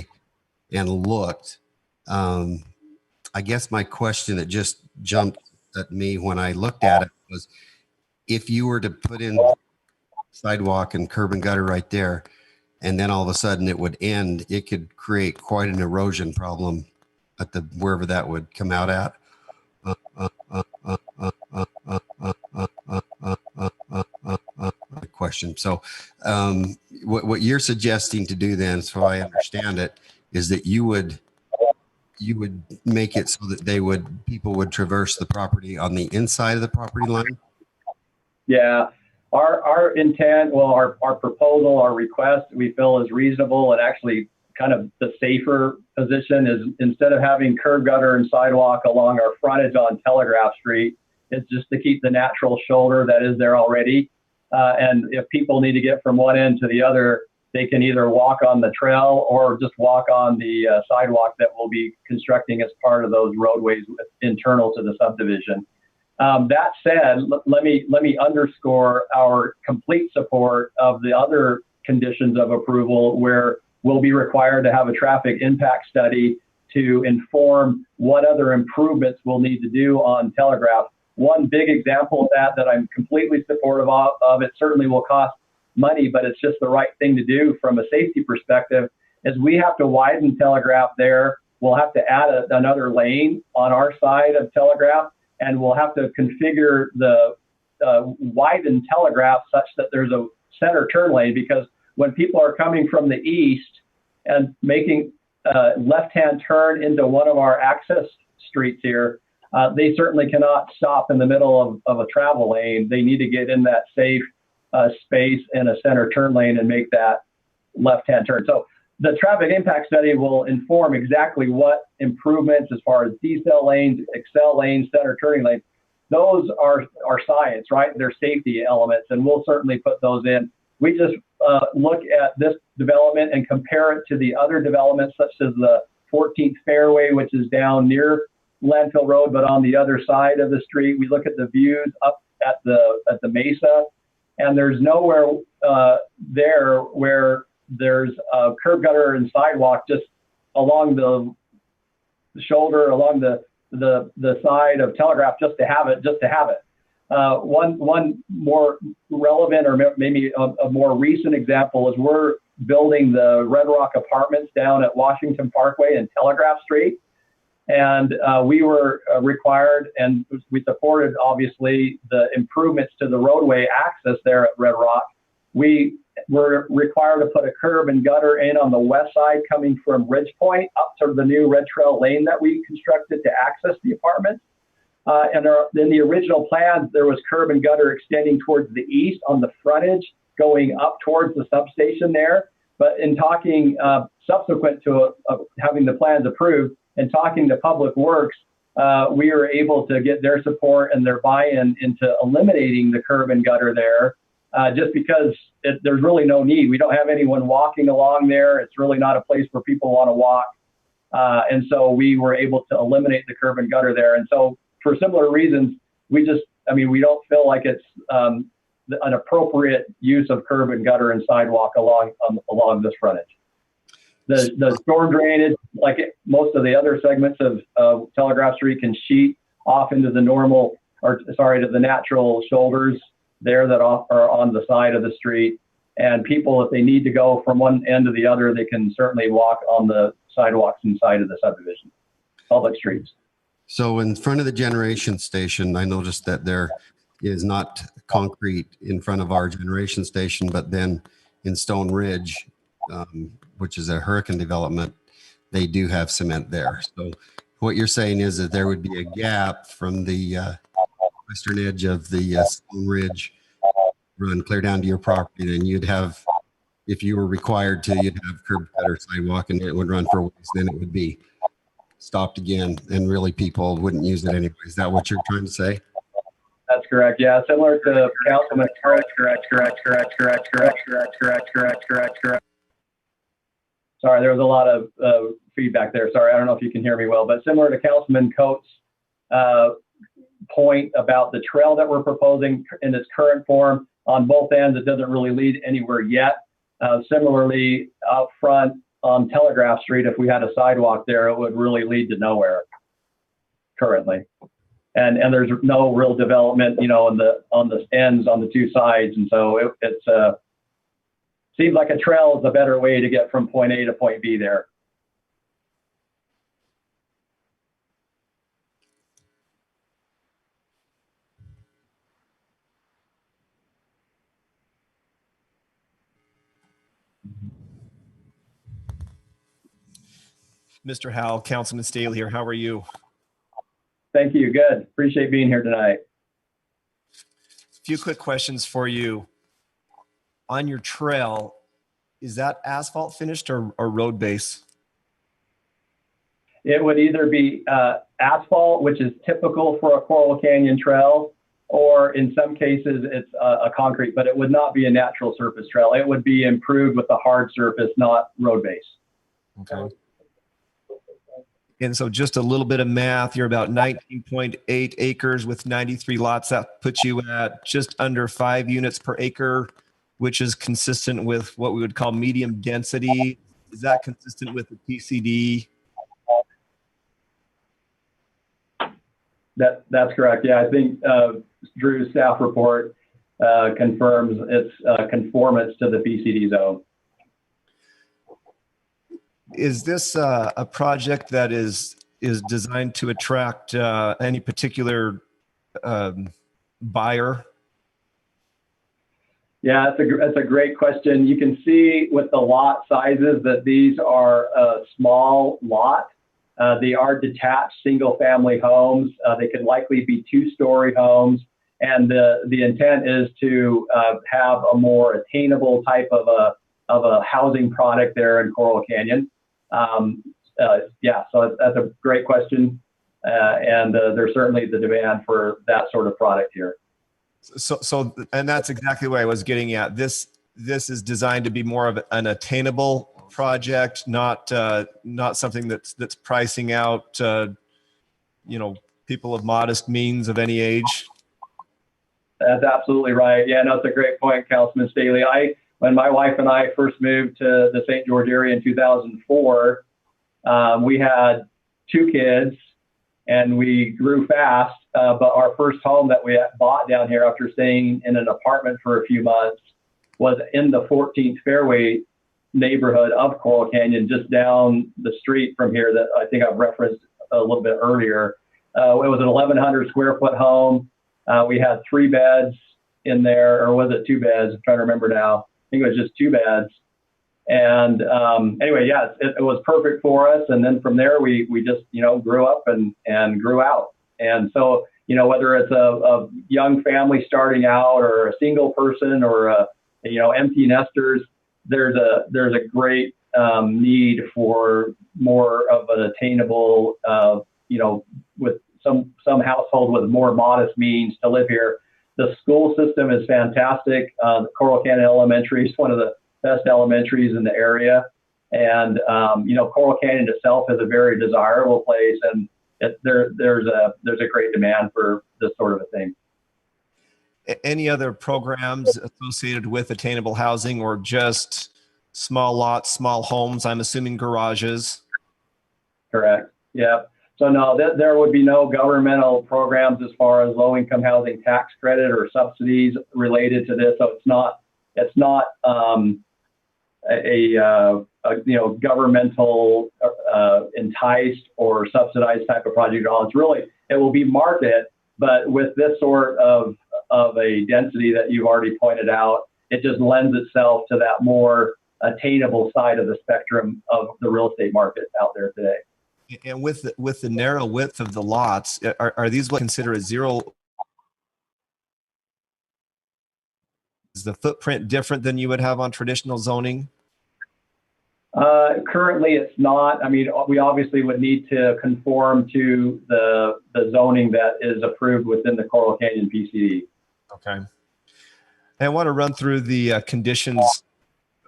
and looked. I guess my question that just jumped at me when I looked at it was, if you were to put in sidewalk and curb and gutter right there, and then all of a sudden it would end, it could create quite an erosion problem at wherever that would come out at. Question. So what you're suggesting to do then, so I understand it, is that you would make it so that people would traverse the property on the inside of the property line? Yeah. Our intent, well, our proposal, our request, we feel is reasonable, and actually kind of the safer position is, instead of having curb gutter and sidewalk along our frontage on Telegraph Street, it's just to keep the natural shoulder that is there already. And if people need to get from one end to the other, they can either walk on the trail or just walk on the sidewalk that we'll be constructing as part of those roadways internal to the subdivision. That said, let me underscore our complete support of the other conditions of approval, where we'll be required to have a traffic impact study to inform what other improvements we'll need to do on Telegraph. One big example of that I'm completely supportive of, it certainly will cost money, but it's just the right thing to do from a safety perspective, is we have to widen Telegraph there. We'll have to add another lane on our side of Telegraph, and we'll have to configure the widened Telegraph such that there's a center turn lane, because when people are coming from the east and making a left-hand turn into one of our access streets here, they certainly cannot stop in the middle of a travel lane. They need to get in that safe space in a center turn lane and make that left-hand turn. So the traffic impact study will inform exactly what improvements as far as decel lanes, excel lanes, center turning lanes. Those are science, right? They're safety elements, and we'll certainly put those in. We just look at this development and compare it to the other developments, such as the 14th Fairway, which is down near Landfill Road, but on the other side of the street. We look at the views up at the mesa, and there's nowhere there where there's a curb gutter and sidewalk just along the shoulder, along the side of Telegraph, just to have it. One more relevant, or maybe a more recent example, is we're building the Red Rock Apartments down at Washington Parkway and Telegraph Street. And we were required, and we supported, obviously, the improvements to the roadway access there at Red Rock. we were required to put a curb and gutter in on the west side coming from Ridge Point up to the new Red Trail lane that we constructed to access the apartment. And in the original plans, there was curb and gutter extending towards the east on the frontage, going up towards the substation there. But in talking subsequent to having the plans approved and talking to Public Works, we were able to get their support and their buy-in into eliminating the curb and gutter there, just because there's really no need. We don't have anyone walking along there. It's really not a place where people want to walk. And so we were able to eliminate the curb and gutter there. And so for similar reasons, we don't feel like it's an appropriate use of curb and gutter and sidewalk along this frontage. The storm drainage, like most of the other segments of Telegraph Street, can sheet off into the to the natural shoulders there that are on the side of the street. And people, if they need to go from one end to the other, they can certainly walk on the sidewalks inside of the subdivision, public streets. So in front of the generation station, I noticed that there is not concrete in front of our generation station, but then in Stone Ridge, which is a hurricane development, they do have cement there. So what you're saying is that there would be a gap from the western edge of the Stone Ridge run clear down to your property, and you'd have, if you were required to, you'd have curb gutter sidewalk, and it would run for a ways, then it would be stopped again, and really people wouldn't use it anyway. Is that what you're trying to say? That's correct. Yeah, similar to Councilman. Correct. Sorry, there was a lot of feedback there. Sorry, I don't know if you can hear me well, but similar to Councilman Coates' point about the trail that we're proposing in its current form, on both ends, it doesn't really lead anywhere yet. Similarly, out front on Telegraph Street, if we had a sidewalk there, it would really lead to nowhere currently. And there's no real development, on the ends on the two sides. And so it's seems like a trail is a better way to get from point A to point B there. Mr. Howell, Councilman Staley here. How are you? Thank you. Good. Appreciate being here tonight. A few quick questions for you. On your trail, is that asphalt finished or road base? It would either be asphalt, which is typical for a Coral Canyon trail, or in some cases it's a concrete, but it would not be a natural surface trail. It would be improved with a hard surface, not road base. Okay. And so just a little bit of math, you're about 19.8 acres with 93 lots. That puts you at just under 5 units per acre, which is consistent with what we would call medium density. Is that consistent with the PCD? That's correct. Yeah, I think Drew's staff report confirms its conformance to the PCD zone. Is this a project that is designed to attract any particular buyer? Yeah, that's a great question. You can see with the lot sizes that these are a small lot. They are detached single-family homes. They could likely be 2-story homes, and the intent is to have a more attainable type of a housing product there in Coral Canyon. Yeah, so that's a great question, and there's certainly the demand for that sort of product here. So, and that's exactly what I was getting at. This is designed to be more of an attainable project, not something that's pricing out, people of modest means of any age. That's absolutely right. Yeah, no, it's a great point, Councilman Staley. When my wife and I first moved to the St. George area in 2004, we had 2 kids and we grew fast. But our first home that we bought down here after staying in an apartment for a few months was in the 14th Fairway neighborhood of Coral Canyon, just down the street from here that I think I've referenced a little bit earlier. It was an 1,100 square foot home. We had 3 beds, in there, or was it 2 beds? I'm trying to remember now. I think it was just 2 beds. And anyway, yeah, it was perfect for us. And then from there, we just, grew up and grew out. And so, whether it's a young family starting out or a single person or empty nesters, there's a great need for more of an attainable, with some household with more modest means to live here. The school system is fantastic. Coral Canyon Elementary is one of the best elementaries in the area. And, Coral Canyon itself is a very desirable place, and there's a great demand for this sort of a thing. Any other programs associated with attainable housing, or just small lots, small homes? I'm assuming garages. Correct. Yeah. So no, there would be no governmental programs as far as low-income housing tax credit or subsidies related to this. So it's not a governmental enticed or subsidized type of project at all. It's really, it will be market, but with this sort of a density that you've already pointed out, it just lends itself to that more attainable side of the spectrum of the real estate market out there today. And with the narrow width of the lots, are these what consider a zero? Is the footprint different than you would have on traditional zoning? Currently, it's not. I mean, we obviously would need to conform to the zoning that is approved within the Coral Canyon PCD. Okay. I want to run through the conditions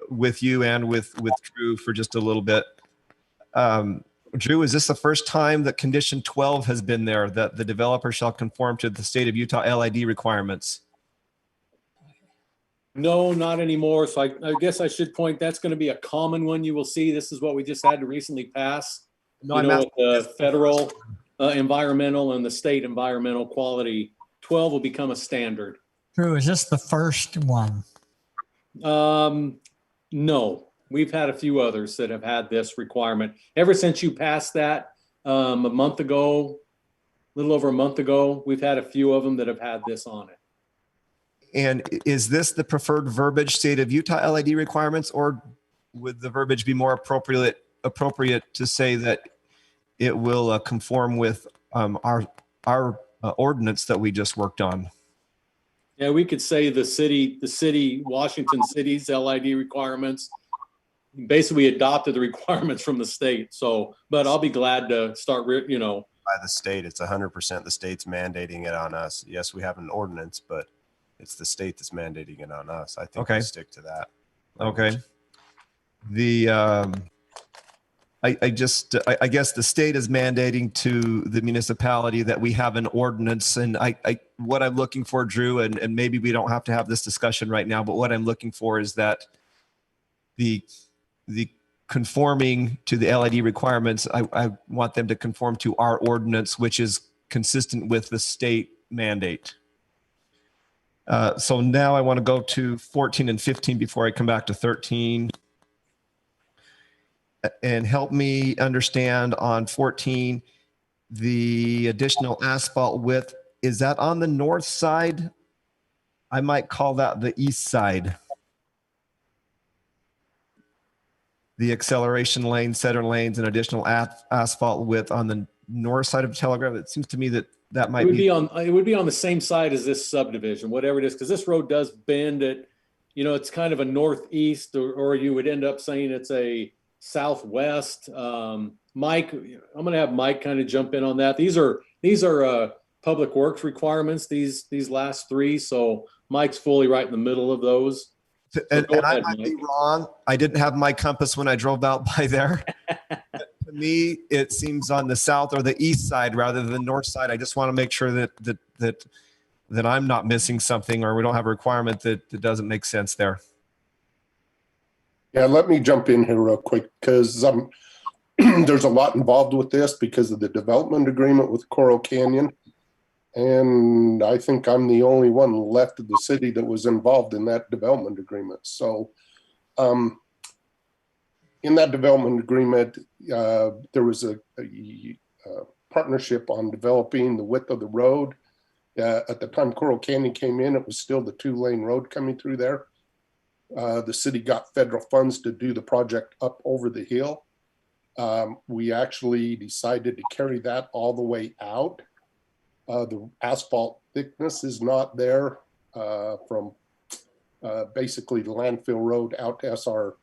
with you and with Drew for just a little bit. Drew, is this the first time that condition 12 has been there, that the developer shall conform to the state of Utah LID requirements? No, not anymore. So I guess I should point, that's going to be a common one you will see. This is what we just had to recently pass. No, with the federal environmental and the state environmental quality, 12 will become a standard. Drew, is this the first one? No, we've had a few others that have had this requirement. Ever since you passed that a month ago, a little over a month ago, we've had a few of them that have had this on it. And is this the preferred verbiage, state of Utah LID requirements, or would the verbiage be more appropriate to say that it will conform with our ordinance that we just worked on? Yeah, we could say the city, Washington City's LID requirements. Basically adopted the requirements from the state. So, but I'll be glad to start, By the state, it's 100% the state's mandating it on us. Yes, we have an ordinance, but it's the state that's mandating it on us. I think we stick to that. Okay. The I guess the state is mandating to the municipality that we have an ordinance, and what I'm looking for, Drew, and maybe we don't have to have this discussion right now, but what I'm looking for is that the conforming to the LID requirements, I want them to conform to our ordinance, which is consistent with the state mandate. So now I want to go to 14 and 15 before I come back to 13. And help me understand on 14, the additional asphalt width, is that on the north side? I might call that the east side. The acceleration lane, center lanes, and additional asphalt width on the north side of Telegraph. It seems to me that might be it would be on the same side as this subdivision, whatever it is, because this road does bend at, it's kind of a northeast, or you would end up saying it's a southwest. Mike, I'm going to have Mike kind of jump in on that. These are public works requirements, these last three. So Mike's fully right in the middle of those. And I might be wrong. I didn't have my compass when I drove out by there. To me, it seems on the south or the east side rather than the north side. I just want to make sure that I'm not missing something, or we don't have a requirement that doesn't make sense there. Yeah, let me jump in here real quick, because there's a lot involved with this because of the development agreement with Coral Canyon. And I think I'm the only one left of the city that was involved in that development agreement. So in that development agreement, there was a partnership on developing the width of the road At the time Coral Canyon came in, it was still the 2-lane road coming through there. The city got federal funds to do the project up over the hill. We actually decided to carry that all the way out. The asphalt thickness is not there from basically the landfill road out to SR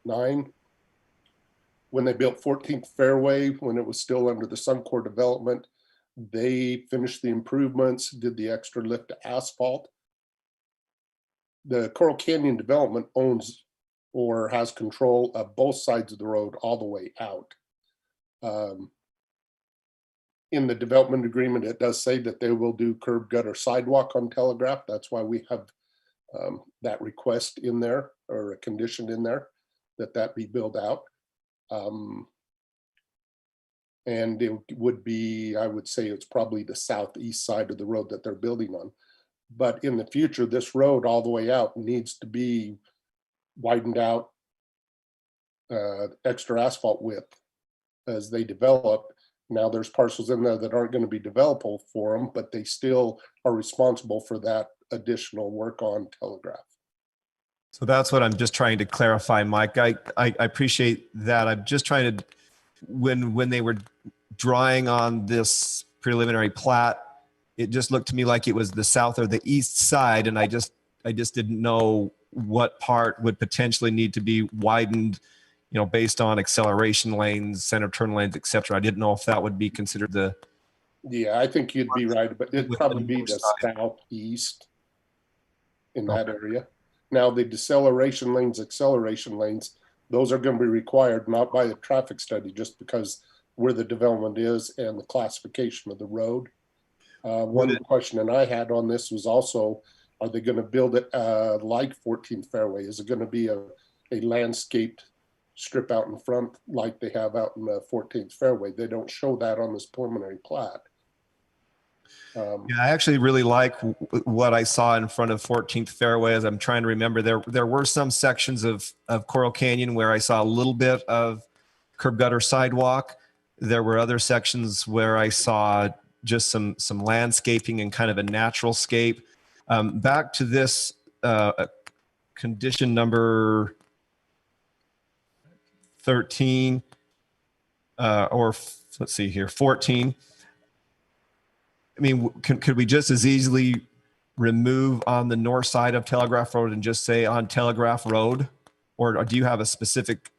9. When they built 14th Fairway, when it was still under the Suncor development, they finished the improvements, did the extra lift to asphalt. The Coral Canyon development owns or has control of both sides of the road all the way out. In the development agreement, it does say that they will do curb, gutter, sidewalk on Telegraph. That's why we have that request in there, or a condition in there, that be built out. And it would be, I would say it's probably the southeast side of the road that they're building on. But in the future, this road all the way out needs to be widened out, extra asphalt width as they develop. Now there's parcels in there that aren't going to be developable for them, but they still are responsible for that additional work on Telegraph. So that's what I'm just trying to clarify, Mike. I appreciate that. I'm just trying to, when they were drawing on this preliminary plat, it just looked to me like it was the south or the east side, and I just didn't know what part would potentially need to be widened, based on acceleration lanes, center turn lanes, etc. I didn't know if that would be considered the. Yeah, I think you'd be right, but it'd probably be the southeast in that area. Now the deceleration lanes, acceleration lanes, those are going to be required not by the traffic study, just because where the development is and the classification of the road. One question that I had on this was also, are they going to build it like 14th Fairway? Is it going to be a landscaped strip out in front like they have out in the 14th Fairway? They don't show that on this preliminary plat. Yeah, I actually really like what I saw in front of 14th Fairway. As I'm trying to remember, there were some sections of Coral Canyon where I saw a little bit of curb gutter sidewalk. There were other sections where I saw just some landscaping and kind of a natural scape. Back to this condition number 13, or let's see here, 14. I mean, could we just as easily remove on the north side of Telegraph Road and just say on Telegraph Road? Or do you have a specific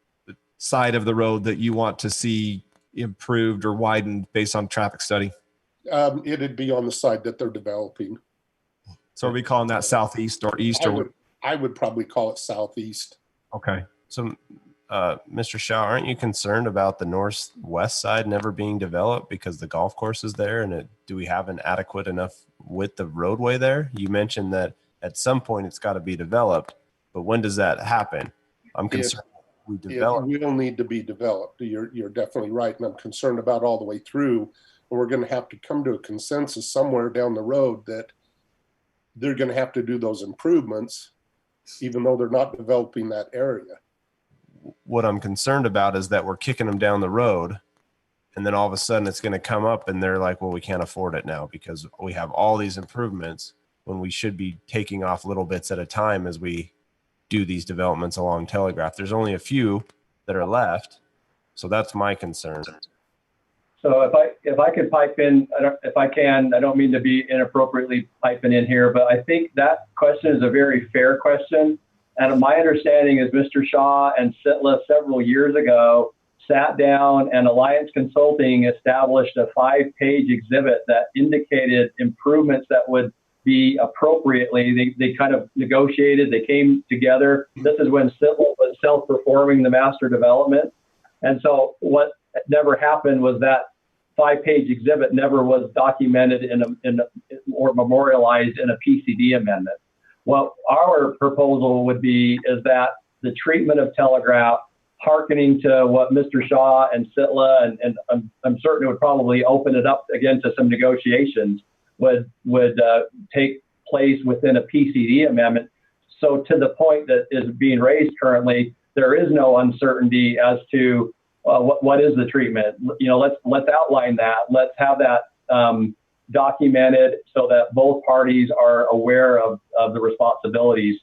side of the road that you want to see improved or widened based on traffic study? It'd be on the side that they're developing. So are we calling that southeast or east? I would probably call it southeast. Okay. So, Mr. Shaw, aren't you concerned about the northwest side never being developed because the golf course is there? And do we have an adequate enough width of roadway there? You mentioned that at some point it's got to be developed, but when does that happen? I'm concerned we develop. It will need to be developed. You're definitely right. And I'm concerned about all the way through. And we're going to have to come to a consensus somewhere down the road that they're going to have to do those improvements, even though they're not developing that area. What I'm concerned about is that we're kicking them down the road, and then all of a sudden it's going to come up and they're like, well, we can't afford it now because we have all these improvements when we should be taking off little bits at a time as we do these developments along Telegraph. There's only a few that are left. So that's my concern. So if I could pipe in, if I can, I don't mean to be inappropriately piping in here, but I think that question is a very fair question. And my understanding is Mr. Shaw and Sitla several years ago sat down and Alliance Consulting established a 5-page exhibit that indicated improvements that would be appropriately. They kind of negotiated, they came together. This is when Sitla was self-performing the master development. And so what never happened was that 5-page exhibit never was documented or memorialized in a PCD amendment. What our proposal would be is that the treatment of Telegraph, hearkening to what Mr. Shaw and Sitla, and I'm certain it would probably open it up again to some negotiations, would take place within a PCD amendment. So to the point that is being raised currently, there is no uncertainty as to what is the treatment. Let's outline that. Let's have that documented so that both parties are aware of the responsibilities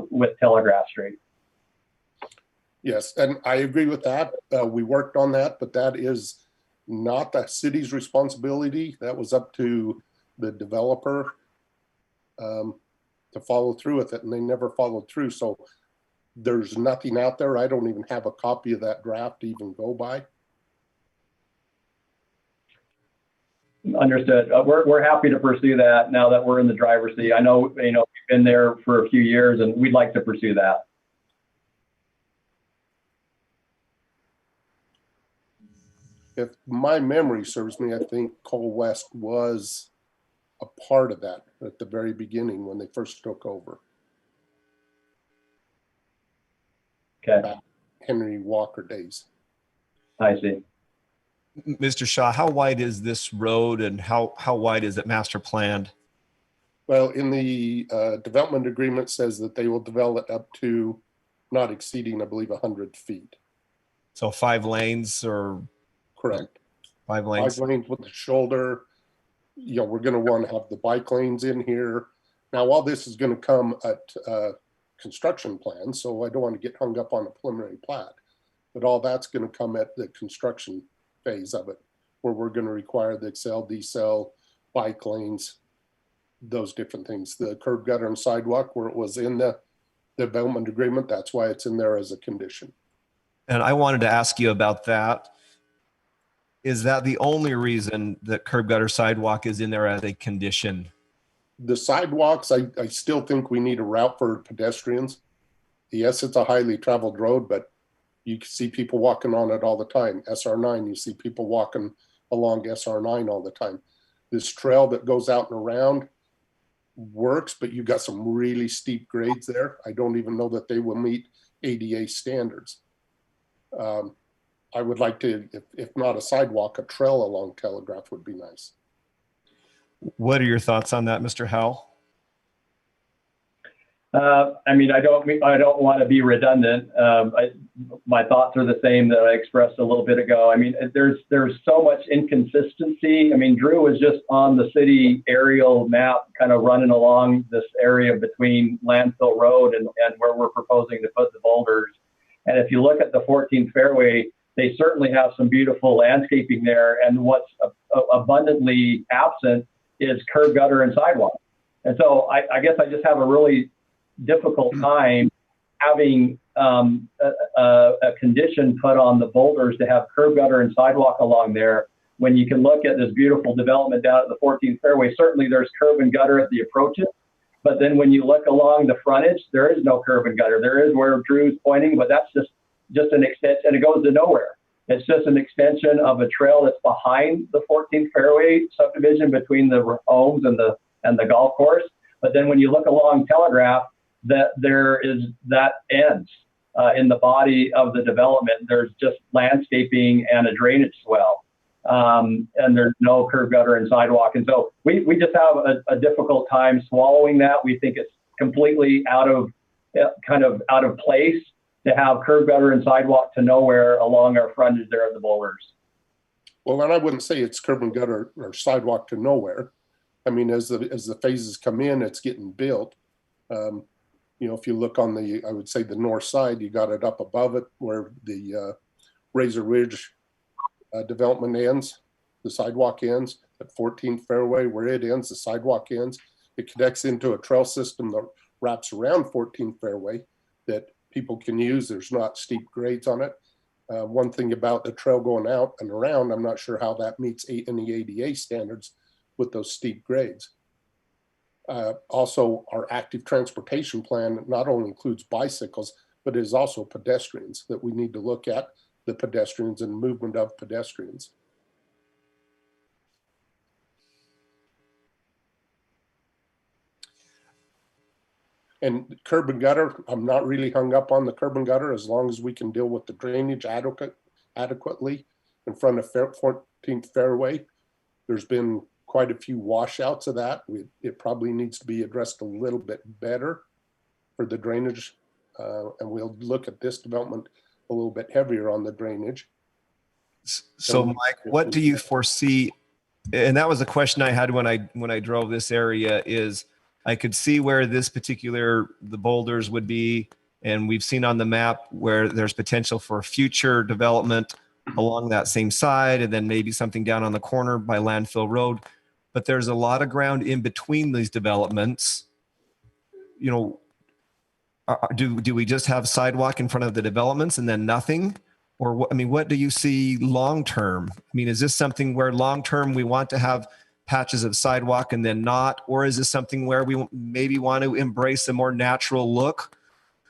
with Telegraph Street. Yes, and I agree with that. We worked on that, but that is not the city's responsibility. That was up to the developer to follow through with it, and they never followed through. So there's nothing out there. I don't even have a copy of that draft to even go by. Understood. We're happy to pursue that now that we're in the driver's seat. I know, we've been there for a few years, and we'd like to pursue that. If my memory serves me, I think Coal West was a part of that at the very beginning when they first took over. Okay. Back Henry Walker days. I see. Mr. Shaw, how wide is this road and how wide is it master planned? Well, in the development agreement says that they will develop up to not exceeding, I believe, 100 feet. So 5 lanes or? Correct. 5 lanes. 5 lanes with the shoulder. We're going to want to have the bike lanes in here. Now, all this is going to come at construction plans, so I don't want to get hung up on a preliminary plat, but all that's going to come at the construction phase of it, where we're going to require the excel, decel, bike lanes, those different things. The curb gutter and sidewalk, where it was in the development agreement, that's why it's in there as a condition. And I wanted to ask you about that. Is that the only reason that curb gutter sidewalk is in there as a condition? The sidewalks, I still think we need a route for pedestrians. Yes, it's a highly traveled road, but you can see people walking on it all the time. SR9, you see people walking along SR9 all the time. This trail that goes out and around works, but you've got some really steep grades there. I don't even know that they will meet ADA standards. I would like to, if not a sidewalk, a trail along Telegraph would be nice. What are your thoughts on that, Mr. Howell? I don't want to be redundant. My thoughts are the same that I expressed a little bit ago. There's so much inconsistency. Drew was just on the city aerial map, kind of running along this area between Landfill Road and where we're proposing to put the boulders. And if you look at the 14th fairway, they certainly have some beautiful landscaping there. And what's abundantly absent is curb gutter and sidewalk. And so I guess I just have a really difficult time having a condition put on the boulders to have curb gutter and sidewalk along there when you can look at this beautiful development down at the 14th fairway. Certainly there's curb and gutter at the approaches, but then when you look along the frontage, there is no curb and gutter. There is where Drew's pointing, but that's just an extension, and it goes to nowhere. It's just an extension of a trail that's behind the 14th fairway subdivision between the homes and the golf course. But then when you look along Telegraph, that ends in the body of the development. There's just landscaping and a drainage swell, and there's no curb gutter and sidewalk. And so we just have a difficult time swallowing that. We think it's completely out of place to have curb gutter and sidewalk to nowhere along our frontage there at the boulders. Well, and I wouldn't say it's curb and gutter or sidewalk to nowhere. As the phases come in, it's getting built. If you look on I would say the north side, you got it up above it where the Razor Ridge development ends, the sidewalk ends at 14th fairway where it ends, the sidewalk ends. It connects into a trail system that wraps around 14th fairway that people can use. There's not steep grades on it. One thing about the trail going out and around, I'm not sure how that meets any ADA standards with those steep grades. Also, our active transportation plan not only includes bicycles, but is also pedestrians that we need to look at, the pedestrians and movement of pedestrians. And curb and gutter, I'm not really hung up on the curb and gutter as long as we can deal with the drainage adequately in front of 14th fairway. There's been quite a few washouts of that. It probably needs to be addressed a little bit better for the drainage. And we'll look at this development a little bit heavier on the drainage. So Mike, what do you foresee and that was a question I had when I drove this area. Is I could see where the boulders would be, and we've seen on the map where there's potential for future development along that same side, and then maybe something down on the corner by Landfill Road. But there's a lot of ground in between these developments. You know, do we just have sidewalk in front of the developments and then nothing? Or what, I mean, what do you see long term? I mean, is this something where long term we want to have patches of sidewalk and then not? Or is this something where we maybe want to embrace a more natural look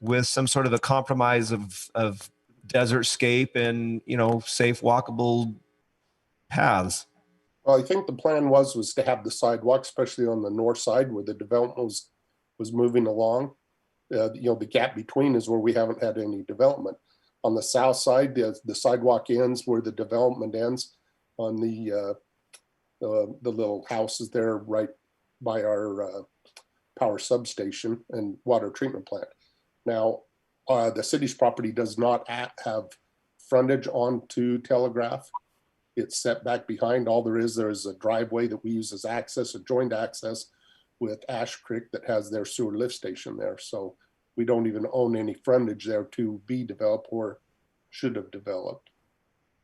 with some sort of a compromise of desert scape and, you know, safe walkable paths? Well, I think the plan was to have the sidewalk, especially on the north side where the development was moving along. You know, the gap between is where we haven't had any development. On the south side, the sidewalk ends where the development ends on the little houses there right by our power substation and water treatment plant. Now, the city's property does not have frontage onto Telegraph. It's set back behind. All there's a driveway that we use as access, a joint access with Ash Creek that has their sewer lift station there. So we don't even own any frontage there to be developed or should have developed.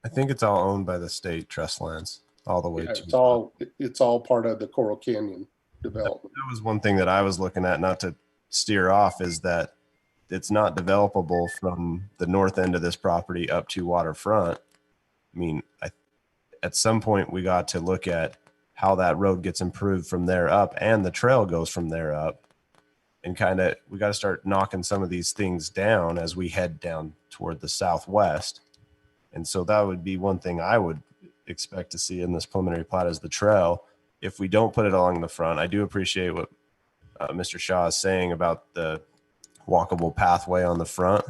I think it's all owned by the state trust lands all the way Yeah, to. it's all part of the Coral Canyon development. That was one thing that I was looking at, not to steer off, is that it's not developable from the north end of this property up to waterfront. I mean, at some point we got to look at how that road gets improved from there up, and the trail goes from there up, and kind of we got to start knocking some of these things down as we head down toward the southwest. And so that would be one thing I would expect to see in this preliminary plat is the trail. If we don't put it along the front, I do appreciate what Mr. Shaw is saying about the walkable pathway on the front,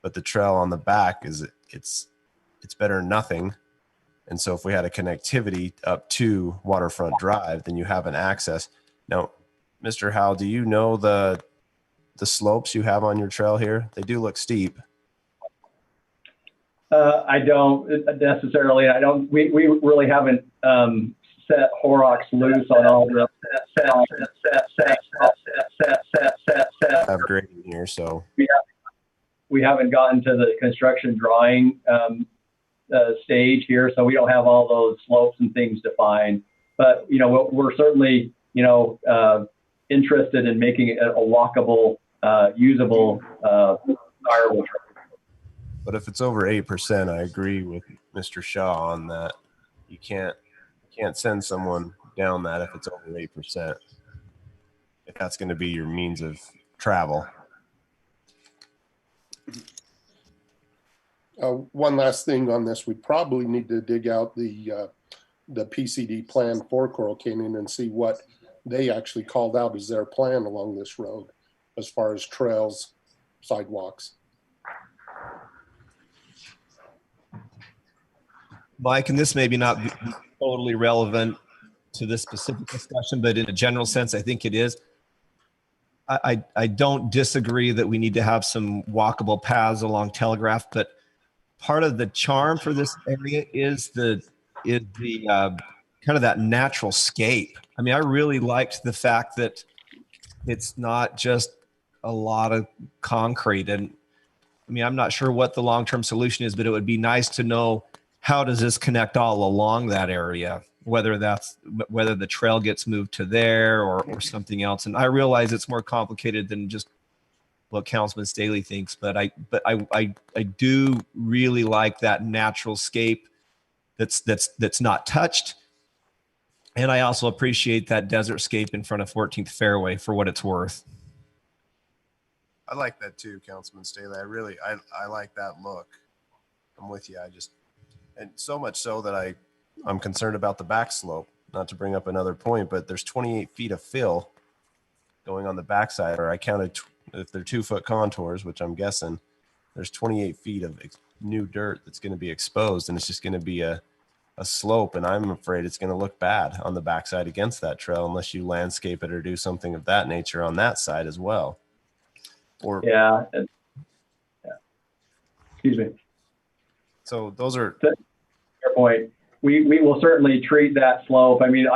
but the trail on the back it's better than nothing. And so if we had a connectivity up to Waterfront Drive, then you have an access. Now, Mr. Howell, do you know the slopes you have on your trail here? They do look steep. I don't necessarily. We really haven't set Horrocks loose on all the have grading here, so we haven't gotten to the construction drawing stage here, so we don't have all those slopes and things defined. But you know, we're certainly interested in making it a walkable, usable, desirable trail. But if it's over 8%, I agree with Mr. Shaw on that. You can't send someone down that if it's over 8%. If that's going to be your means of travel. One last thing on this, we probably need to dig out the PCD plan for Coral Canyon and see what they actually called out as their plan along this road as far as trails, sidewalks. Mike, and this maybe not be totally relevant to this specific discussion, but in a general sense, I think it is. I don't disagree that we need to have some walkable paths along Telegraph, but part of the charm for this area is the kind of that natural scape. I mean, I really liked the fact that it's not just a lot of concrete. And I mean, I'm not sure what the long-term solution is, but it would be nice to know, how does this connect all along that area? Whether the trail gets moved to there or something else. And I realize it's more complicated than just what Councilman Staley thinks, but I do really like that natural scape that's not touched. And I also appreciate that desert scape in front of 14th Fairway for what it's worth. I like that too, Councilman Staley. I like that look. I'm with you. And so much so that I'm concerned about the back slope. Not to bring up another point, but there's 28 feet of fill going on the backside, or I counted if they're 2-foot contours, which I'm guessing, there's 28 feet of new dirt that's going to be exposed, and it's just going to be a slope, and I'm afraid it's going to look bad on the backside against that trail unless you landscape it or do something of that nature on that side as well. Or yeah. Excuse me. So those are fair point. we will certainly treat that slope. I mean,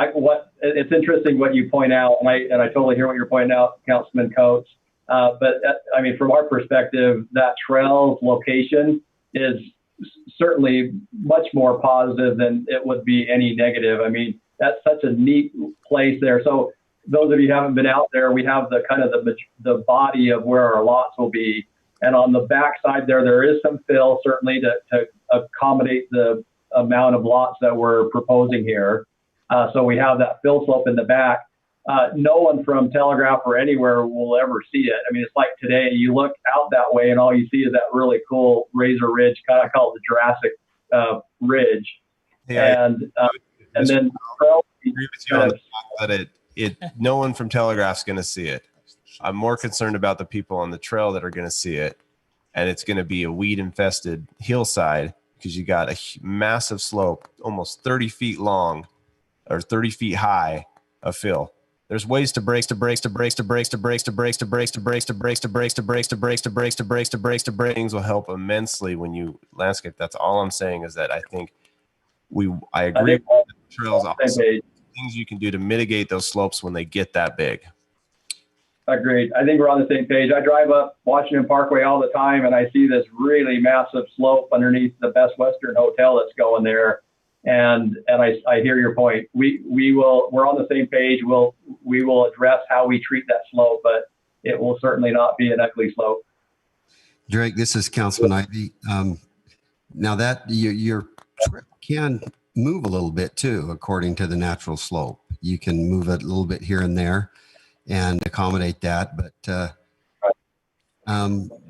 it's interesting what you point out, and I totally hear what you're pointing out, Councilman Coates. But I mean, from our perspective, that trail's location is certainly much more positive than it would be any negative. I mean, that's such a neat place there. So those of you who haven't been out there, we have the kind of the body of where our lots will be. And on the back side there is some fill certainly to accommodate the amount of lots that we're proposing here. So we have that fill slope in the back. No one from Telegraph or anywhere will ever see it. I mean, it's like today, you look out that way and all you see is that really cool razor ridge, kind of called the Jurassic Ridge. Yeah, and then I agree with you on the fact that no one from Telegraph's going to see it. I'm more concerned about the people on the trail that are going to see it, and it's going to be a weed infested hillside because you got a massive slope, almost 30 feet long or 30 feet high of fill. There's ways to brace things will help immensely when you landscape. That's all I'm saying is that I think I agree with the trails also. Things you can do to mitigate those slopes when they get that big. Agreed. I think we're on the same page. I drive up Washington Parkway all the time and I see this really massive slope underneath the Best Western Hotel that's going there. And I hear your point. We're on the same page. We will address how we treat that slope, but it will certainly not be an ugly slope. Drake, this is Councilman Ivy. Now that your trip can move a little bit too, according to the natural slope. You can move it a little bit here and there and accommodate that. But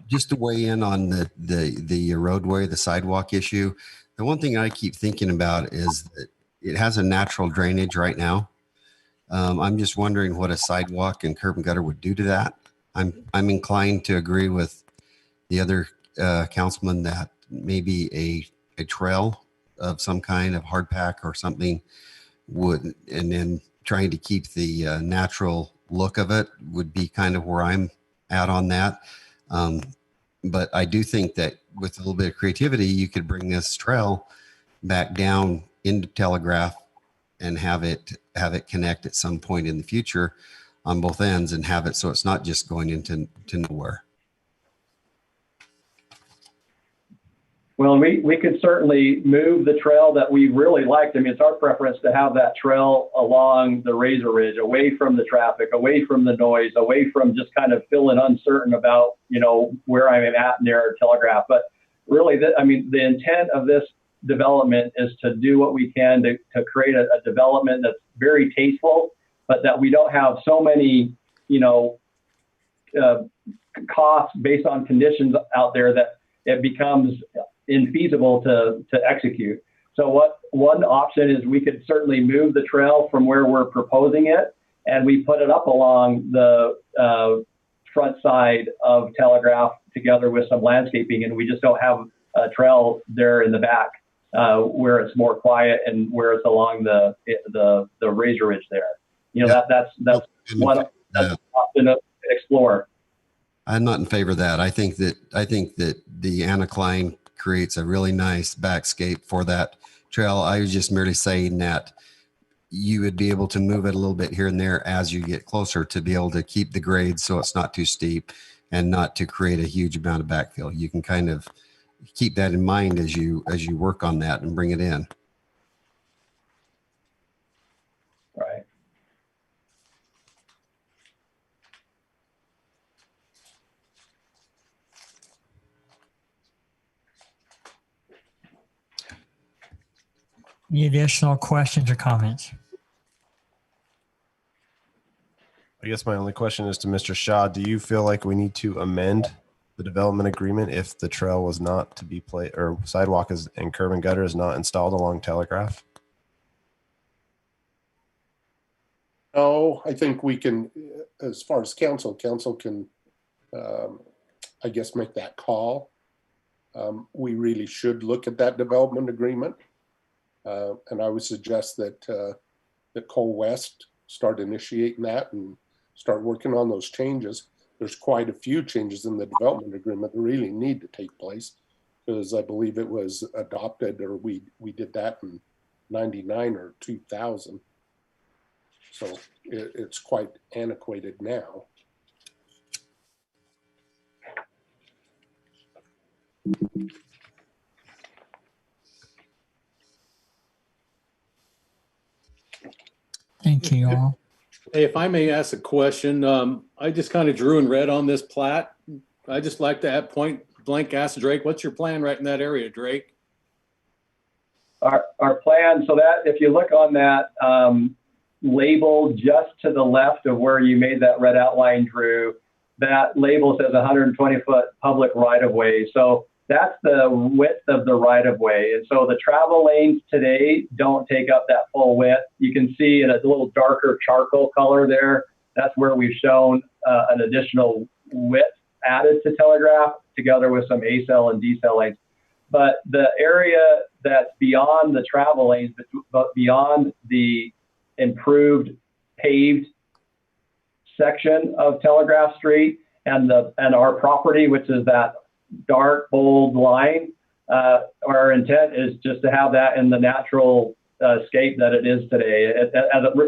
just to weigh in on the roadway, the sidewalk issue, the one thing I keep thinking about is that it has a natural drainage right now. I'm just wondering what a sidewalk and curb and gutter would do to that. I'm inclined to agree with the other councilman that maybe a trail of some kind of hard pack or something would, and then trying to keep the natural look of it would be kind of where I'm at on that. But I do think that with a little bit of creativity, you could bring this trail back down into Telegraph and have it connect at some point in the future on both ends and have it so it's not just going into nowhere. Well, we could certainly move the trail that we really liked. I mean, it's our preference to have that trail along the Razor Ridge, away from the traffic, away from the noise, away from just kind of feeling uncertain about, where I'm at near Telegraph. But really, the intent of this development is to do what we can to create a development that's very tasteful, but that we don't have so many, costs based on conditions out there that it becomes infeasible to execute. So one option is we could certainly move the trail from where we're proposing it, and we put it up along the front side of Telegraph together with some landscaping, and we just don't have a trail there in the back where it's more quiet and where it's along the Razor Ridge there. That's one option to explore. I'm not in favor of that. I think that the anticline creates a really nice backscape for that trail. I was just merely saying that you would be able to move it a little bit here and there as you get closer to be able to keep the grade so it's not too steep and not to create a huge amount of backfill. You can kind of keep that in mind as you work on that and bring it in. Right. Any additional questions or comments? I guess my only question is to Mr. Shaw. Do you feel like we need to amend the development agreement if the trail was not to be played or sidewalk and curb and gutter is not installed along Telegraph? No, I think we can, as far as council can, I guess, make that call. We really should look at that development agreement. And I would suggest that Coal West start initiating that and start working on those changes. There's quite a few changes in the development agreement that really need to take place because I believe it was adopted or we did that in 99 or 2000. So it's quite antiquated now. Thank you all. Hey, if I may ask a question, I just kind of drew and read on this plat. I just like to at point blank ask Drake, what's your plan right in that area, Drake? Our plan, so that if you look on that label just to the left of where you made that red outline, Drew, that label says 120-foot public right-of-way. So that's the width of the right-of-way. And so the travel lanes today don't take up that full width. You can see in a little darker charcoal color there, that's where we've shown an additional width added to Telegraph together with some A-cell and D-cell lanes. But the area that's beyond the travel lanes, but beyond the improved paved section of Telegraph Street and our property, which is that dark bold line, our intent is just to have that in the natural scape that it is today,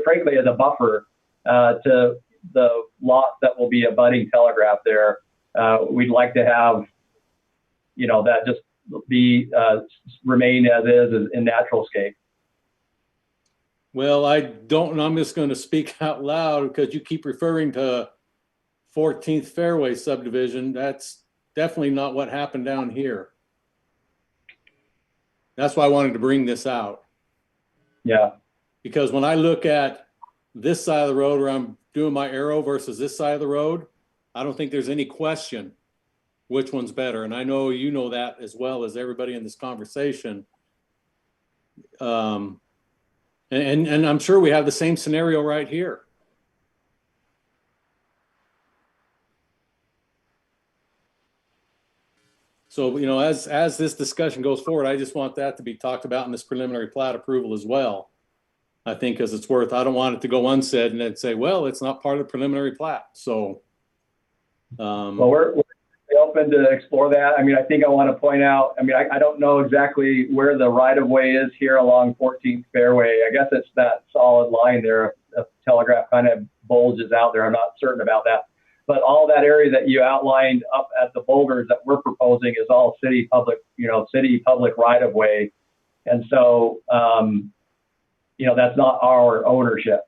frankly, as a buffer to the lot that will be abutting Telegraph there. We'd like to have, that just be remain as is in natural scape. Well, I'm just going to speak out loud because you keep referring to 14th Fairway subdivision. That's definitely not what happened down here. That's why I wanted to bring this out. Yeah. Because when I look at this side of the road where I'm doing my arrow versus this side of the road, I don't think there's any question which one's better. And I know you know that as well as everybody in this conversation. And I'm sure we have the same scenario right here. So, as this discussion goes forward, I just want that to be talked about in this preliminary plat approval as well. I think because it's worth, I don't want it to go unsaid and then say, well, it's not part of the preliminary plat. So, well, we're open to explore that. I mean, I think I want to point out, I don't know exactly where the right of way is here along 14th Fairway. I guess it's that solid line there. The Telegraph kind of bulges out there. I'm not certain about that. But all that area that you outlined up at the boulders that we're proposing is all city public, city public right of way. And so, that's not our ownership.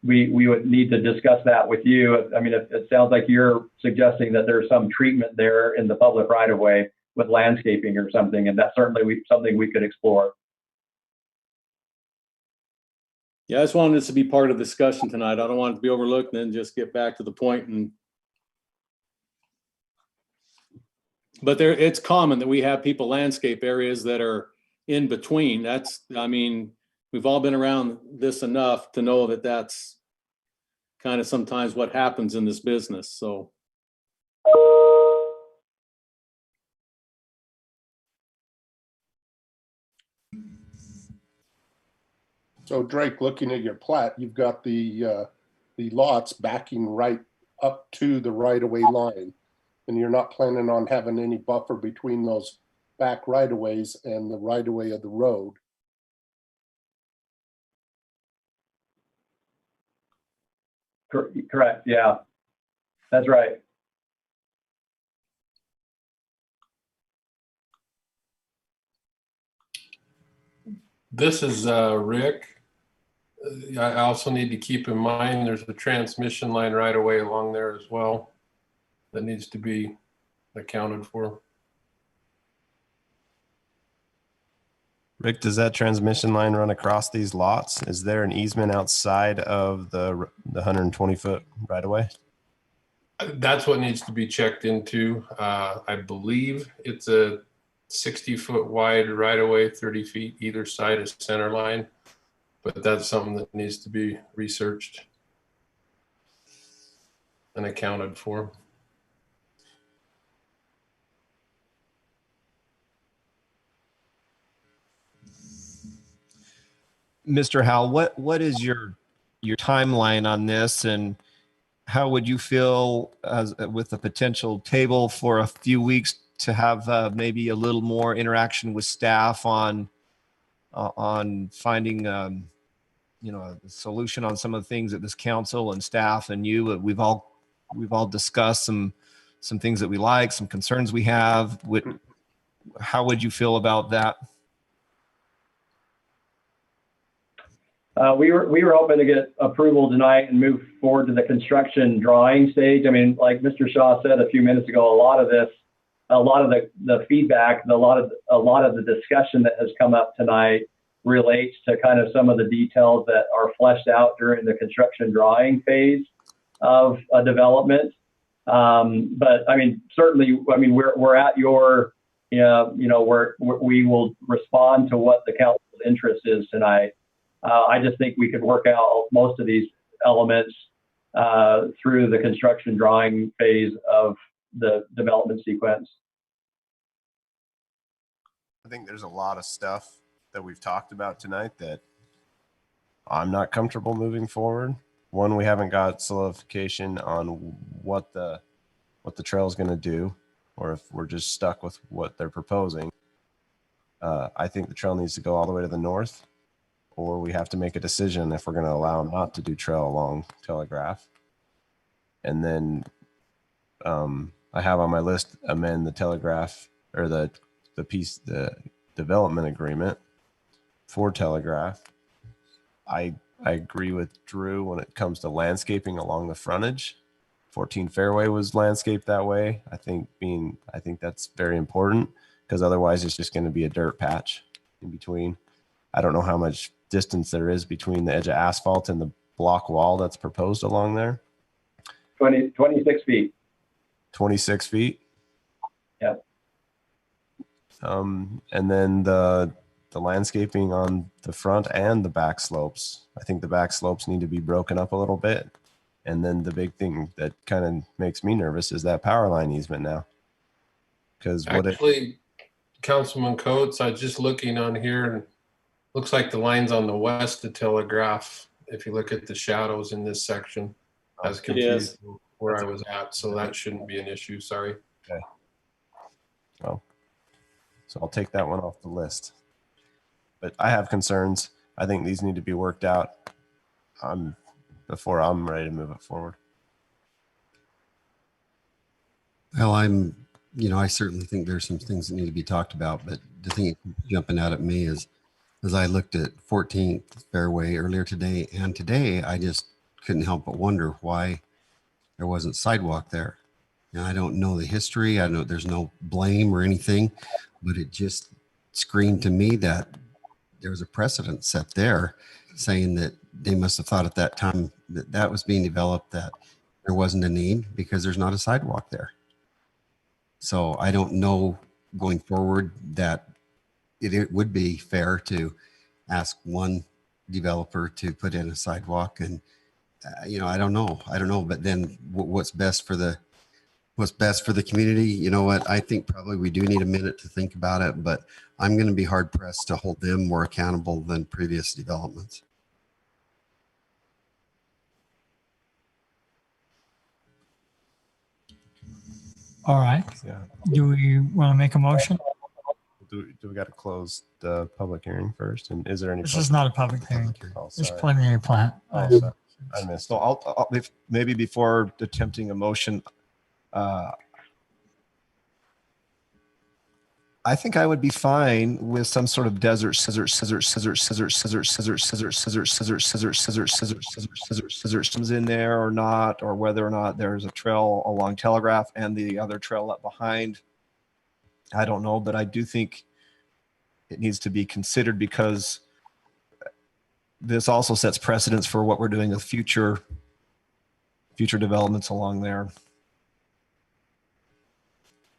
We would need to discuss that with you. I mean, it sounds like you're suggesting that there's some treatment there in the public right of way with landscaping or something, and that's certainly something we could explore. Yeah, I just wanted this to be part of the discussion tonight. I don't want it to be overlooked and then just get back to the point. But it's common that we have people landscape areas that are in between. We've all been around this enough to know that that's kind of sometimes what happens in this business. So. So Drake, looking at your plat, you've got the lots backing right up to the right-of-way line, and you're not planning on having any buffer between those back right-of-ways and the right-of-way of the road. Correct. Yeah, that's right. This is Rick. I also need to keep in mind there's a transmission line right away along there as well that needs to be accounted for. Rick, does that transmission line run across these lots? Is there an easement outside of the 120-foot right away? That's what needs to be checked into. I believe it's a 60-foot wide right away, 30 feet either side of center line, but that's something that needs to be researched and accounted for. Mr. Howell, what is your timeline on this, and how would you feel with the potential table for a few weeks to have maybe a little more interaction with staff on finding a solution on some of the things that this council and staff and you we've all discussed some things that we like, some concerns we have. How would you feel about that? We were hoping to get approval tonight and move forward to the construction drawing stage. I mean, like Mr. Shaw said a few minutes ago, a lot of the feedback, a lot of the discussion that has come up tonight relates to kind of some of the details that are fleshed out during the construction drawing phase of a development. But I mean, certainly, I mean, we're at your, we will respond to what the council's interest is tonight. I just think we could work out most of these elements through the construction drawing phase of the development sequence. I think there's a lot of stuff that we've talked about tonight that I'm not comfortable moving forward. One, we haven't got solidification on what the trail is going to do, or if we're just stuck with what they're proposing. I think the trail needs to go all the way to the north, or we have to make a decision if we're going to allow them not to do trail along Telegraph. And then I have on my list amend the Telegraph or the development agreement for Telegraph. I agree with Drew when it comes to landscaping along the frontage. 14 Fairway was landscaped that way. I think that's very important, because otherwise it's just going to be a dirt patch in between. I don't know how much distance there is between the edge of asphalt and the block wall that's proposed along there. 26 feet. 26 feet. Yep. And then the landscaping on the front and the back slopes. I think the back slopes need to be broken up a little bit. And then the big thing that kind of makes me nervous is that power line easement now. Because actually, Councilman Coates, I was just looking on here and looks like the line's on the west of Telegraph. If you look at the shadows in this section, as confused where I was at. So that shouldn't be an issue. Sorry. Okay. Well, so I'll take that one off the list. But I have concerns. I think these need to be worked out before I'm ready to move it forward. Well, I certainly think there's some things that need to be talked about, but the thing jumping out at me is, as I looked at 14th Fairway earlier today, and today I just couldn't help but wonder why there wasn't sidewalk there. Now, I don't know the history. I know there's no blame or anything, but it just screamed to me that there was a precedent set there saying that they must have thought at that time that was being developed, that there wasn't a need because there's not a sidewalk there. So I don't know going forward that it would be fair to ask one developer to put in a sidewalk. And, I don't know. But then what's best for the community? You know what? I think probably we do need a minute to think about it, but I'm going to be hard pressed to hold them more accountable than previous developments. All right. Yeah. Do we want to make a motion? Do we got to close the public hearing first? And is there any? This is not a public hearing. Oh, It's sorry. preliminary plat. Oh, sorry. I missed. So I'll maybe before attempting a motion, I think I would be fine with some sort of desert scissor comes in there or not, or whether or not there's a trail along Telegraph and the other trail up behind. I don't know, but I do think it needs to be considered, because this also sets precedence for what we're doing with future developments along there.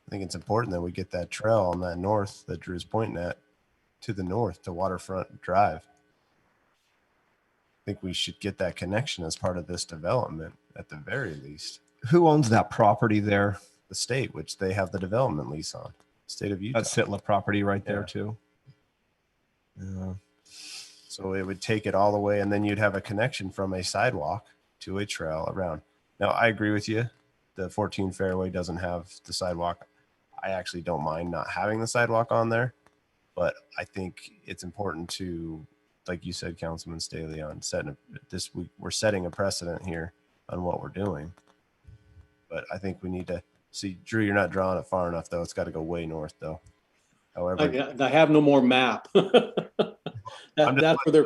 I think it's important that we get that trail on that north that Drew's pointing at to the north to Waterfront Drive. I think we should get that connection as part of this development at the very least. Who owns that property there? The state, which they have the development lease on. State of Utah. That's Sitla property right there too. Yeah. So it would take it all the way, and then you'd have a connection from a sidewalk to a trail around. Now, I agree with you. The 14 Fairway doesn't have the sidewalk. I actually don't mind not having the sidewalk on there, but I think it's important to, like you said, Councilman Staley, on setting this week, we're setting a precedent here on what we're doing. But I think we need to see, Drew, you're not drawing it far enough though. It's got to go way north though. However, I have no more map. That's where they're.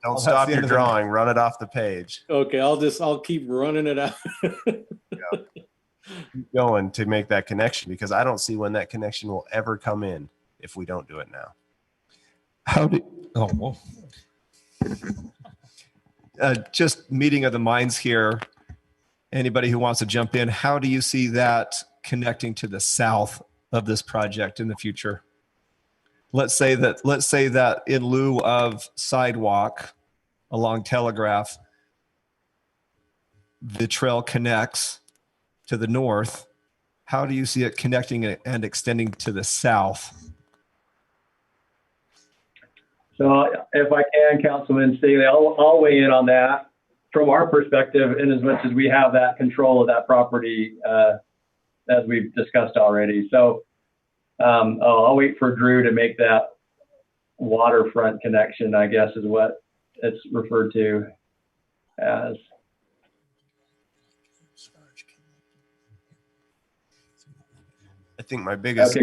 Don't stop your drawing. Run it off the page. Okay, I'll keep running it out. Keep going to make that connection, because I don't see when that connection will ever come in if we don't do it now. How do? Oh, well. Just meeting of the minds here. Anybody who wants to jump in, how do you see that connecting to the south of this project in the future? Let's say that in lieu of sidewalk along Telegraph, the trail connects to the north. How do you see it connecting and extending to the south? So if I can, Councilman Staley, I'll weigh in on that from our perspective, in as much as we have that control of that property, as we've discussed already. So I'll wait for Drew to make that waterfront connection, I guess is what it's referred to as. I think my biggest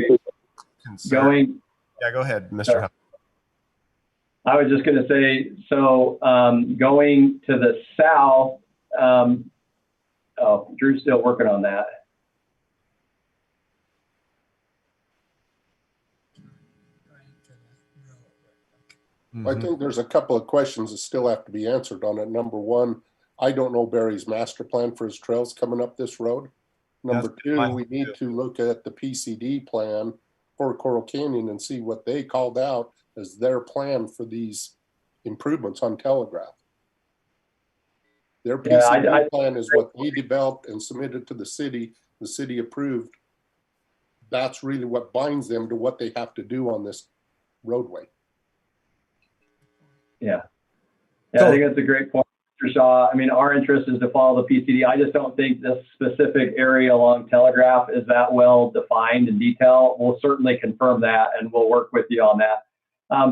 concern. Yeah, go ahead, Mr. Huff. I was just going to say, so going to the south, Drew's still working on that. I think there's a couple of questions that still have to be answered on it. Number one, I don't know Barry's master plan for his trails coming up this road. Number two, we need to look at the PCD plan for Coral Canyon and see what they called out as their plan for these improvements on Telegraph. Their PCD plan is what they developed and submitted to the city approved. That's really what binds them to what they have to do on this roadway. Yeah, I think that's a great point, Mr. Shaw. I mean, our interest is to follow the PCD. I just don't think this specific area along Telegraph is that well defined in detail. We'll certainly confirm that, and we'll work with you on that.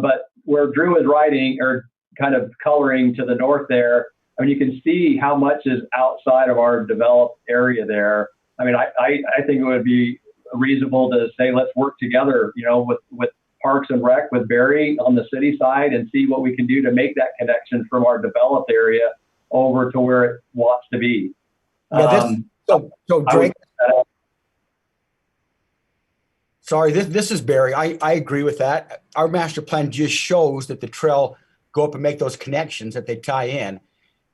But where Drew is writing or kind of coloring to the north there, I mean, you can see how much is outside of our developed area there. I mean, I think it would be reasonable to say, let's work together, you know, with Parks and Rec, with Barry on the city side, and see what we can do to make that connection from our developed area over to where it wants to be. Yeah, so Drake, sorry, this is Barry. I agree with that. Our master plan just shows that the trail go up and make those connections, that they tie in.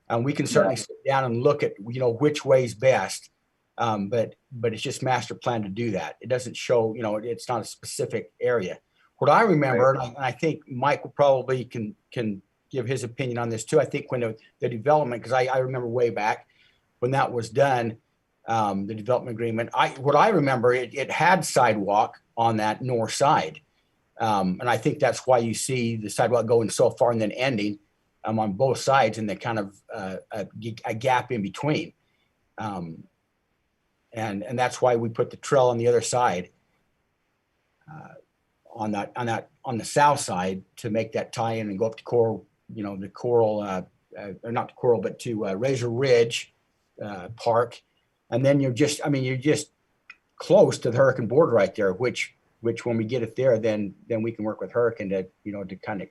And we can certainly sit down and look at, you know, which way's best. But it's just master plan to do that. It doesn't show, you know, it's not a specific area. What I remember, and I think Mike will probably can give his opinion on this too. I think when the development, because I remember way back when that was done, the development agreement, what I remember, it had sidewalk on that north side. And I think that's why you see the sidewalk going so far and then ending on both sides, and then kind of a gap in between. And that's why we put the trail on the other side, on the south side, to make that tie in and go up to Coral, you know, the Coral, or not to Coral, but to Razor Ridge Park. And then you're just close to the Hurricane border right there, which when we get it there, then we can work with Hurricane to, you know, to kind of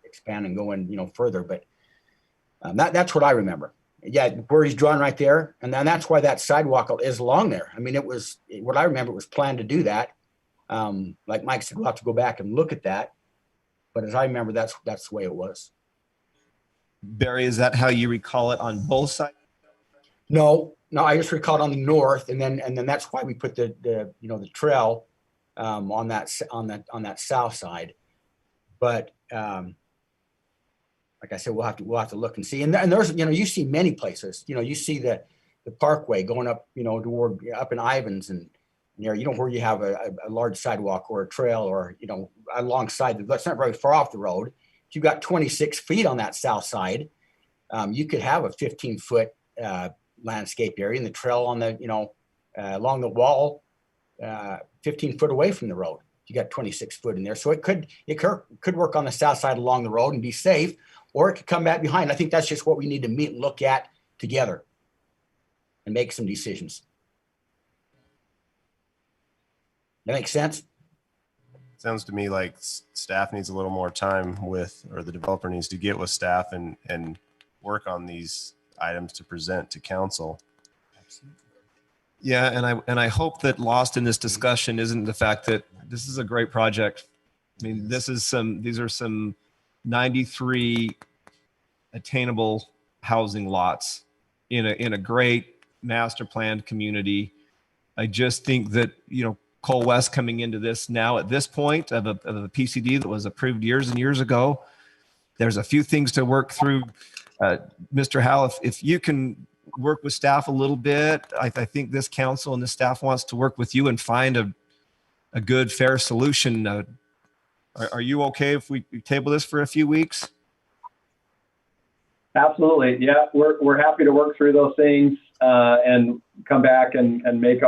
expand and go in, you know, further. But that's what I remember. Yeah, where he's drawn right there. And then that's why that sidewalk is along there. I mean, what I remember, it was planned to do that. Like Mike said, we'll have to go back and look at that. But as I remember, that's the way it was. Barry, is that how you recall it on both sides? No, I just recall it on the north, and then that's why we put the you know, the trail on that south side. But like I said, we'll have to look and see. And there's, you know, you see many places. You know, you see the parkway going up, you know, toward up in Ivans, and you know where you have a large sidewalk or a trail, or, you know, alongside. That's not very far off the road. If you got 26 feet on that south side, you could have a 15-foot landscape area, and the trail on the, you know, along the wall 15 foot away from the road. You got 26 foot in there. So it could work on the south side along the road and be safe, or it could come back behind. I think that's just what we need to meet and look at together and make some decisions. That makes sense? Sounds to me like staff needs a little more time with, or the developer needs to get with staff and work on these items to present to council. Yeah, and I hope that lost in this discussion isn't the fact that this is a great project. I mean, these are some 93 attainable housing lots in a great master planned community. I just think that, Cole West coming into this now at this point of a PCD that was approved years and years ago, there's a few things to work through. Mr. Howell, if you can work with staff a little bit, I think this council and this staff wants to work with you and find a good, fair solution. Are you okay if we table this for a few weeks? Absolutely. Yeah, we're happy to work through those things and come back and make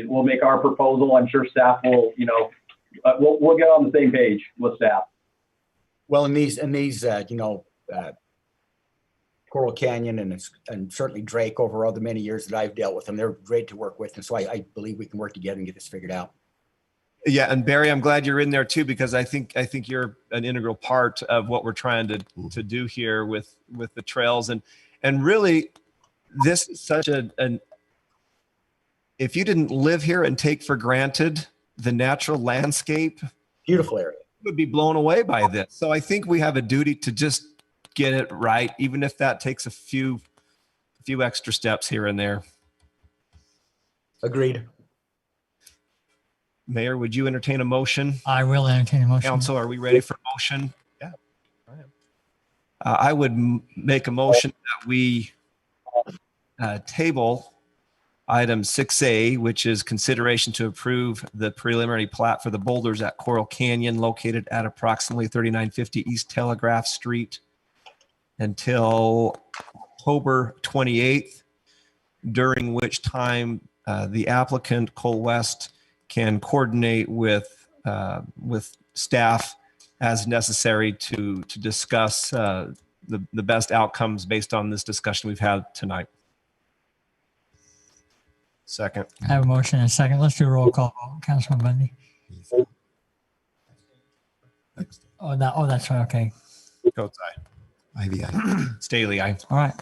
we'll make our proposal. I'm sure staff will, we'll get on the same page with staff. Well, in these Coral Canyon and certainly Drake over all the many years that I've dealt with them, they're great to work with. And so I believe we can work together and get this figured out. Yeah, and Barry, I'm glad you're in there too, because I think you're an integral part of what we're trying to do here with the trails and really this is such an if you didn't live here and take for granted the natural landscape, beautiful area, you would be blown away by this. So I think we have a duty to just get it right, even if that takes a few extra steps here and there. Agreed. Mayor, would you entertain a motion? I will entertain a motion. Council, are we ready for a motion? Yeah. I would make a motion that we table item 6A, which is consideration to approve the preliminary plat for the boulders at Coral Canyon located at approximately 3950 East Telegraph Street until October 28th, during which time the applicant, Cole West, can coordinate with staff as necessary to discuss the best outcomes based on this discussion we've had tonight. Second. I have a motion and a second. Let's do a roll call. Councilman Bundy. That's right. Okay. Coates aye. Ivy aye. Staley aye. All right.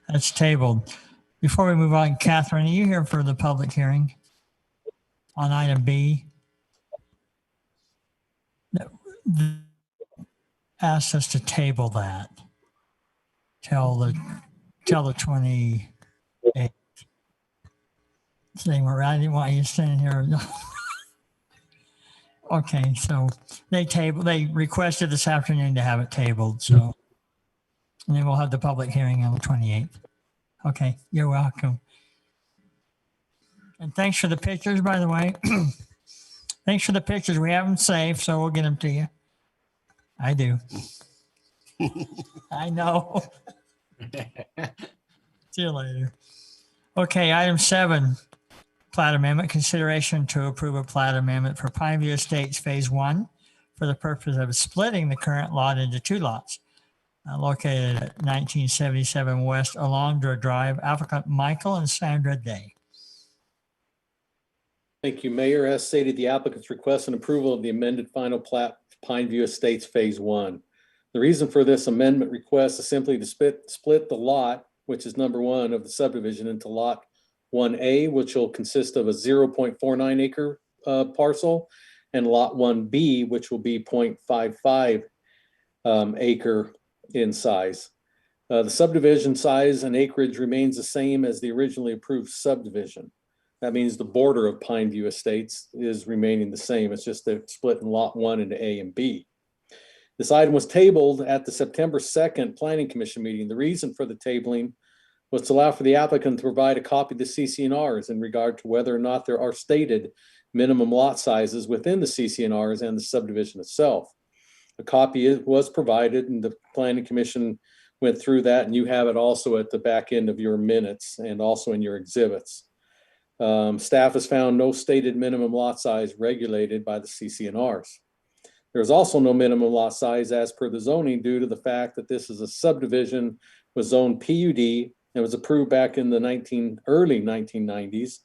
That's tabled. Before we move on, Catherine, are you here for the public hearing on item B? Asked us to table that till the 28th. Saying I didn't want you standing here. Okay, so they requested this afternoon to have it tabled, so and then we'll have the public hearing on the 28th. Okay, you're welcome. And thanks for the pictures, by the way. Thanks for the pictures. We have them saved, so we'll get them to you. I do. I know. See you later. Okay, item 7. Plat amendment, consideration to approve a plat amendment for Pineview Estates Phase 1 for the purpose of splitting the current lot into 2 lots located at 1977 West Alondra Drive, applicant Michael and Sandra Day. Thank you, Mayor. As stated, the applicants request an approval of the amended final plat Pineview Estates Phase 1. The reason for this amendment request is simply to split the lot, which is number 1 of the subdivision, into lot 1A, which will consist of a 0.49 acre parcel, and lot 1B, which will be 0.55 acre in size. The subdivision size and acreage remains the same as the originally approved subdivision. That means the border of Pineview Estates is remaining the same. It's just they're split in lot 1 into A and B. This item was tabled at the September 2nd Planning Commission meeting. The reason for the tabling was to allow for the applicant to provide a copy of the CC&Rs in regard to whether or not there are stated minimum lot sizes within the CC&Rs and the subdivision itself. A copy was provided and the Planning Commission went through that, and you have it also at the back end of your minutes and also in your exhibits. Staff has found no stated minimum lot size regulated by the CCNRs. There's also no minimum lot size as per the zoning due to the fact that this is a subdivision with zone PUD and was approved back in the early 1990s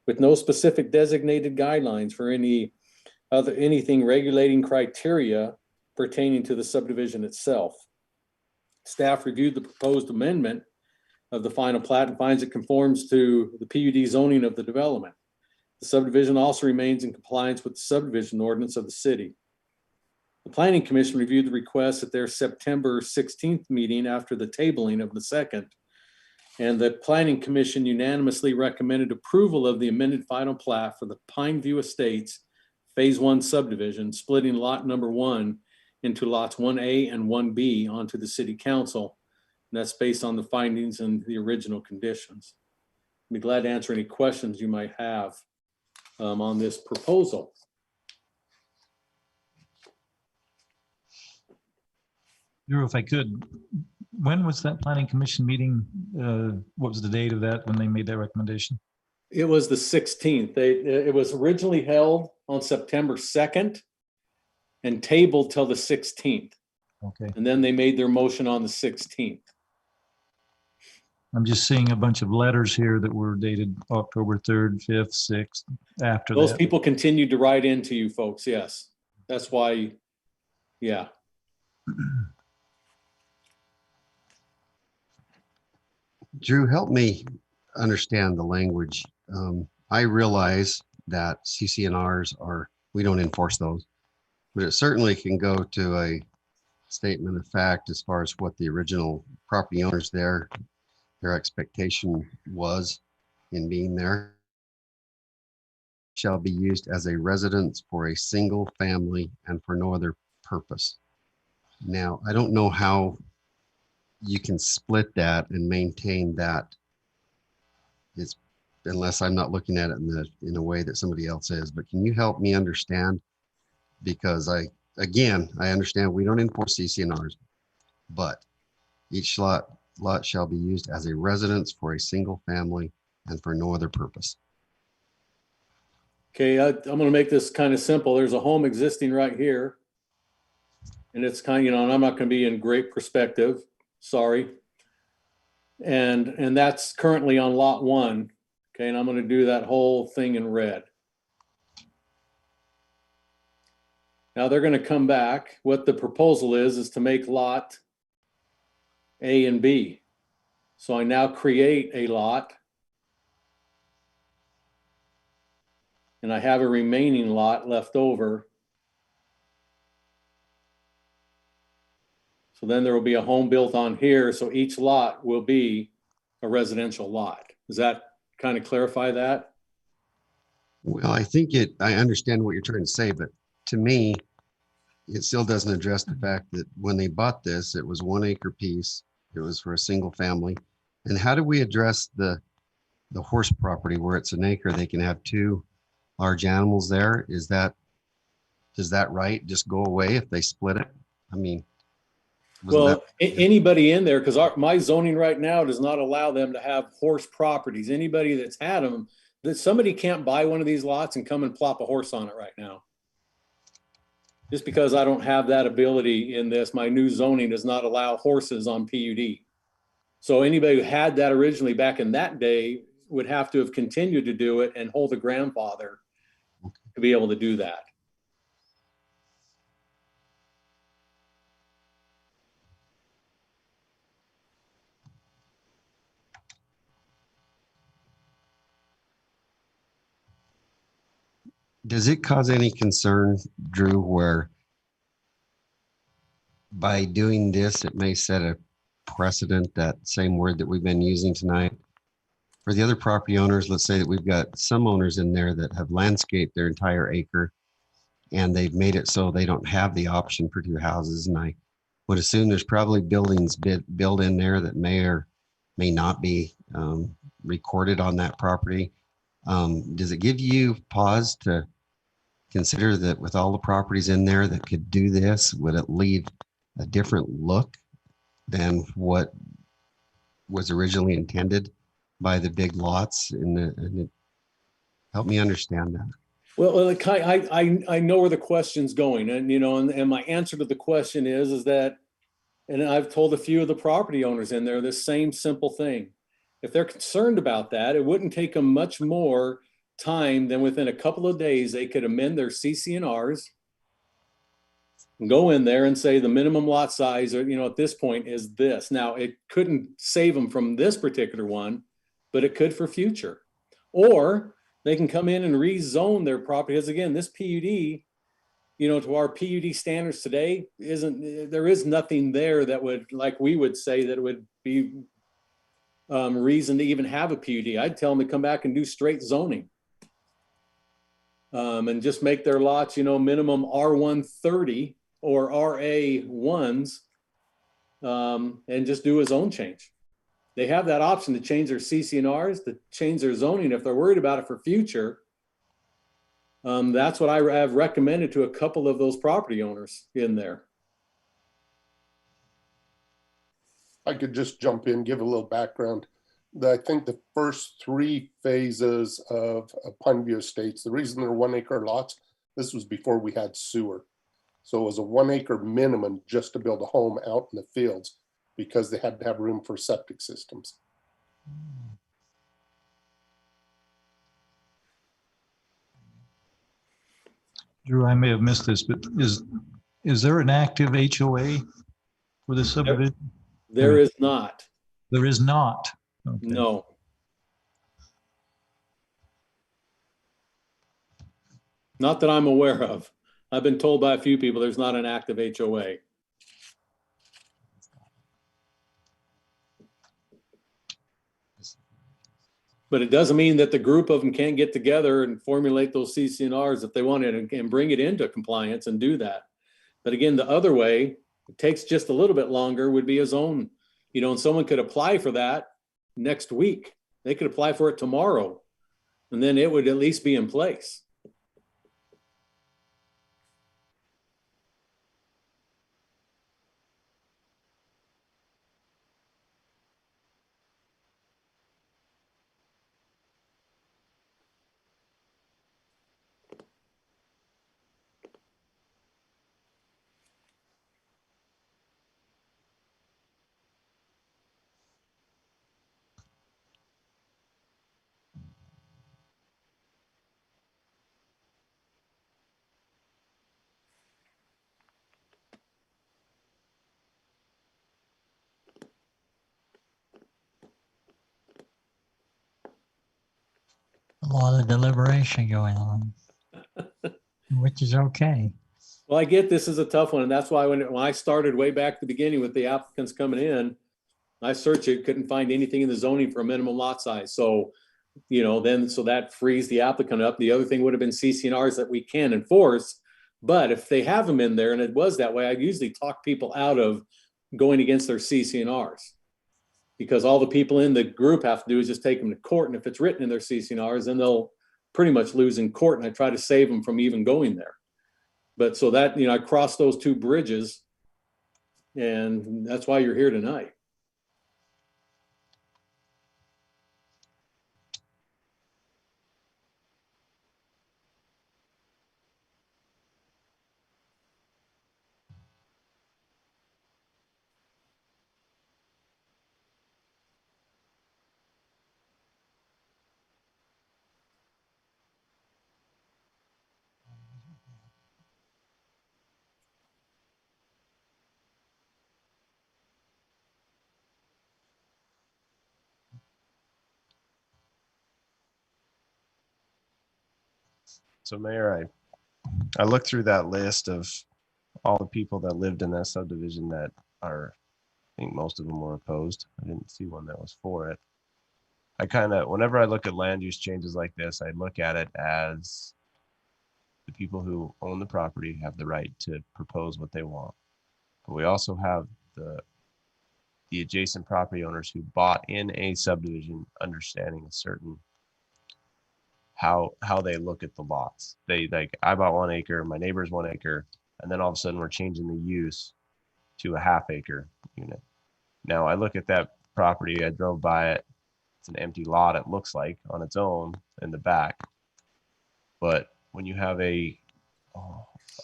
with no specific designated guidelines for anything regulating criteria pertaining to the subdivision itself. Staff reviewed the proposed amendment of the final plat and finds it conforms to the PUD zoning of the development. The subdivision also remains in compliance with the subdivision ordinance of the city. The Planning Commission reviewed the request at their September 16th meeting after the tabling of the second. And the Planning Commission unanimously recommended approval of the amended final plat for the Pineview Estates Phase 1 subdivision, splitting lot number 1 into lots 1A and 1B onto the City Council. And that's based on the findings and the original conditions. I'd be glad to answer any questions you might have on this proposal. Drew, if I could, when was that planning commission meeting? What was the date of that when they made that recommendation? It was the 16th. It was originally held on September 2nd and tabled till the 16th. Okay. And then they made their motion on the 16th. I'm just seeing a bunch of letters here that were dated October 3rd, 5th, 6th, after Those that. people continued to write into you folks, yes. That's why, yeah. Drew, help me understand the language. I realize that CCNRs we don't enforce those, but it certainly can go to a statement of fact as far as what the original property owners their expectation was in being there. Shall be used as a residence for a single family and for no other purpose. Now, I don't know how you can split that and maintain that. It's unless I'm not looking at it in a way that somebody else is, but can you help me understand? Because I understand we don't enforce CCNRs, but each lot shall be used as a residence for a single family and for no other purpose. Okay, I'm going to make this kind of simple. There's a home existing right here. And it's kind of, and I'm not going to be in great perspective, sorry. And that's currently on lot 1. Okay, and I'm going to do that whole thing in red. Now they're going to come back. What the proposal is to make lot A and B. So I now create a lot. And I have a remaining lot left over. So then there will be a home built on here. So each lot will be a residential lot. Does that kind of clarify that? Well, I understand what you're trying to say, but to me, it still doesn't address the fact that when they bought this, it was 1 acre piece. It was for a single family. And how do we address the horse property where it's an acre, they can have 2 large animals there? Does that right just go away if they split it? I mean, well, anybody in there, because my zoning right now does not allow them to have horse properties. Anybody that's had them, that somebody can't buy one of these lots and come and plop a horse on it right now. Just because I don't have that ability in this, my new zoning does not allow horses on PUD. So anybody who had that originally back in that day would have to have continued to do it and hold a grandfather to be able to do that. Does it cause any concern, Drew, where by doing this, it may set a precedent, that same word that we've been using tonight, for the other property owners? Let's say that we've got some owners in there that have landscaped their entire acre and they've made it so they don't have the option for 2 houses. And I would assume there's probably buildings built in there that may or may not be recorded on that property. Does it give you pause to consider that with all the properties in there that could do this, would it leave a different look than what was originally intended by the big lots in the Help me understand that. Well, I know where the question's going, and and my answer to the question is that, and I've told a few of the property owners in there this same simple thing. If they're concerned about that, it wouldn't take them much more time than within a couple of days they could amend their CC&Rs, go in there and say the minimum lot size, or at this point is this. Now it couldn't save them from this particular one, but it could for future. Or they can come in and rezone their property. Because again, this PUD, to our PUD standards today, there is nothing there that would, like we would say, that it would be reason to even have a PUD. I'd tell them to come back and do straight zoning. And just make their lots, minimum R130 or RA1s, and just do a zone change. They have that option to change their CC&Rs, to change their zoning if they're worried about it for future. That's what I have recommended to a couple of those property owners in there. I could just jump in, give a little background. I think the first 3 phases of Pineview Estates, the reason they're 1 acre lots, this was before we had sewer. So it was a 1 acre minimum just to build a home out in the fields, because they had to have room for septic systems. Drew, I may have missed this, but is there an active HOA for this subdivision? There is not. There is not. Okay. No. Not that I'm aware of. I've been told by a few people there's not an active HOA. But it doesn't mean that the group of them can't get together and formulate those CC&Rs if they want it, and bring it into compliance and do that. But again, the other way, it takes just a little bit longer, would be a zone, and someone could apply for that next week. They could apply for it tomorrow, and then it would at least be in place. A lot of deliberation going on, which is okay. Well, I get this is a tough one, and that's why when I started way back at the beginning with the applicants coming in, I searched it, couldn't find anything in the zoning for a minimum lot size. So, so that frees the applicant up. The other thing would have been CC&Rs that we can enforce, but if they have them in there and it was that way, I'd usually talk people out of going against their CC&Rs, because all the people in the group have to do is just take them to court. And if it's written in their CC&Rs, then they'll pretty much lose in court. And I try to save them from even going there. But so that, I crossed those 2 bridges, and that's why you're here tonight. So Mayor, I looked through that list of all the people that lived in that subdivision that are, I think most of them were opposed. I didn't see one that was for it. Whenever I look at land use changes like this, I look at it as the people who own the property have the right to propose what they want. But we also have the adjacent property owners who bought in a subdivision understanding a certain how they look at the lots. They I bought 1 acre, my neighbor's 1 acre, and then all of a sudden we're changing the use to a ½ acre unit. Now I look at that property, I drove by it, it's an empty lot, it looks like, on its own in the back. But when you have a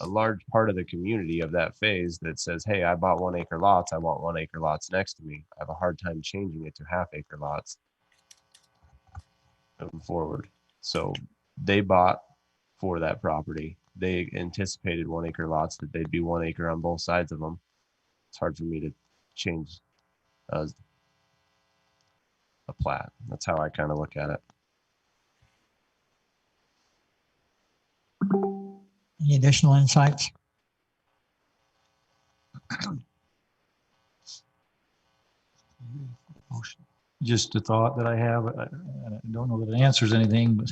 large part of the community of that phase that says, hey, I bought 1 acre lots, I want 1 acre lots next to me, I have a hard time changing it to half acre lots moving forward. So they bought for that property. They anticipated 1 acre lots, that they'd be 1 acre on both sides of them. It's hard for me to change a plat. That's how I kind of look at it. Any additional insights? Just a thought that I have. I don't know that it answers anything, but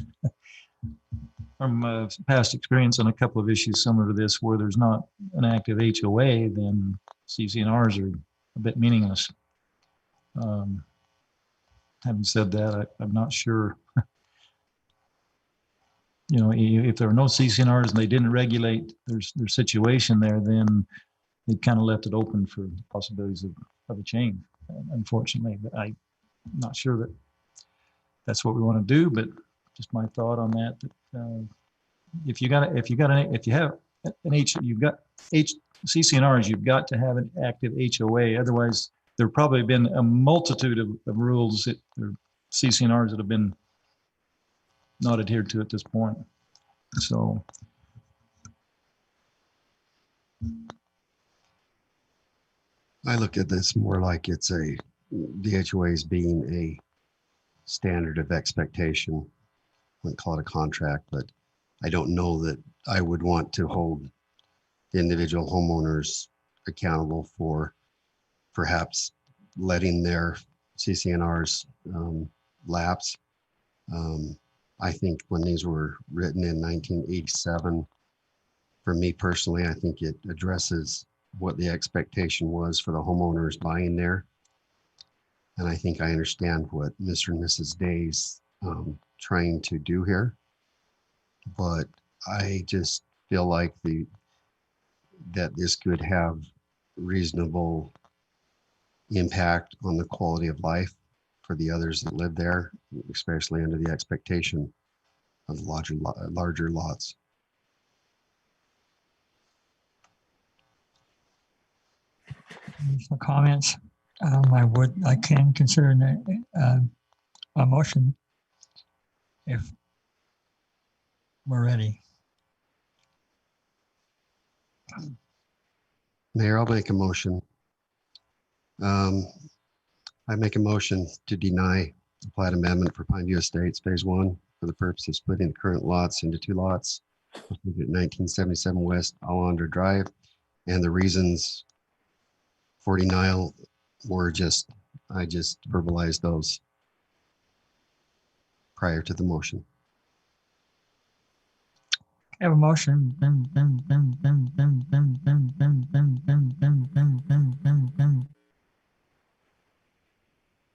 from past experience on a couple of issues similar to this, where there's not an active HOA, then CC&Rs are a bit meaningless. Having said that, I'm not sure. You know, if there are no CC&Rs and they didn't regulate their situation there, then they kind of left it open for possibilities of a change, unfortunately. But I'm not sure that that's what we want to do, but just my thought on that. If you have CC&Rs, you've got to have an active HOA. Otherwise, there probably been a multitude of rules that or CC&Rs that have been not adhered to at this point. So I look at this more like it's the HOAs being a standard of expectation. I wouldn't call it a contract, but I don't know that I would want to hold the individual homeowners accountable for perhaps letting their CC&Rs lapse. I think when these were written in 1987, for me personally, I think it addresses what the expectation was for the homeowners buying there. And I think I understand what Mr. and Mrs. Day's trying to do here. But I just feel like that this could have reasonable impact on the quality of life for the others that live there, especially under the expectation of larger lots. Additional comments? I can consider a motion if we're ready. Mayor, I'll make a motion. I make a motion to deny the plat amendment for Pineview Estates Phase 1 for the purpose of splitting the current lots into 2 lots at 1977 West Allender Drive. And the reasons for denial were I just verbalized those prior to the motion. I have a motion.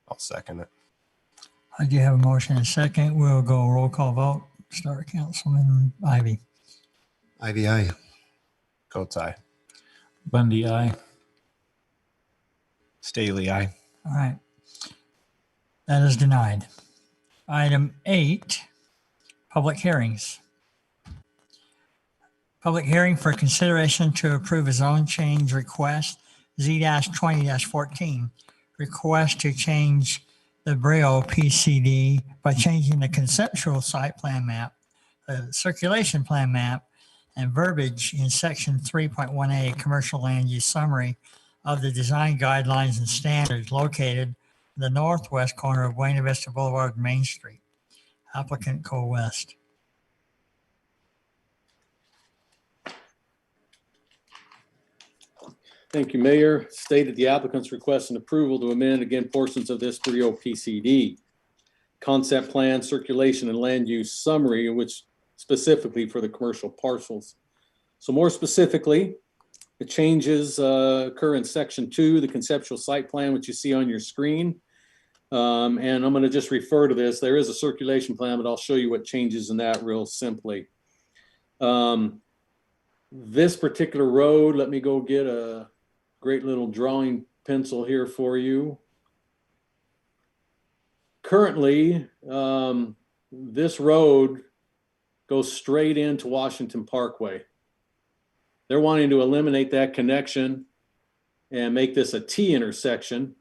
I'll second it. I do have a motion and a second. We'll go roll call vote. Start Councilman Ivy. Ivy, aye. Coates, aye. Bundy, aye. Staley, aye. All right. That is denied. Item 8, public hearings. Public hearing for consideration to approve a zone change request Z-20-14. Request to change the Brio PCD by changing the conceptual site plan map, the circulation plan map, and verbiage in section 3.1A commercial land use summary of the design guidelines and standards located in the northwest corner of Buena Vista Boulevard, Main Street. Applicant Co-West. Thank you, Mayor. Stated the applicant's requesting approval to amend again portions of this Brio PCD. Concept plan, circulation, and land use summary, which specifically for the commercial parcels. So more specifically, the changes occur in section 2, the conceptual site plan, which you see on your screen. And I'm going to just refer to this. There is a circulation plan, but I'll show you what changes in that real simply. This particular road, let me go get a great little drawing pencil here for you. Currently, this road goes straight into Washington Parkway. They're wanting to eliminate that connection and make this a T intersection.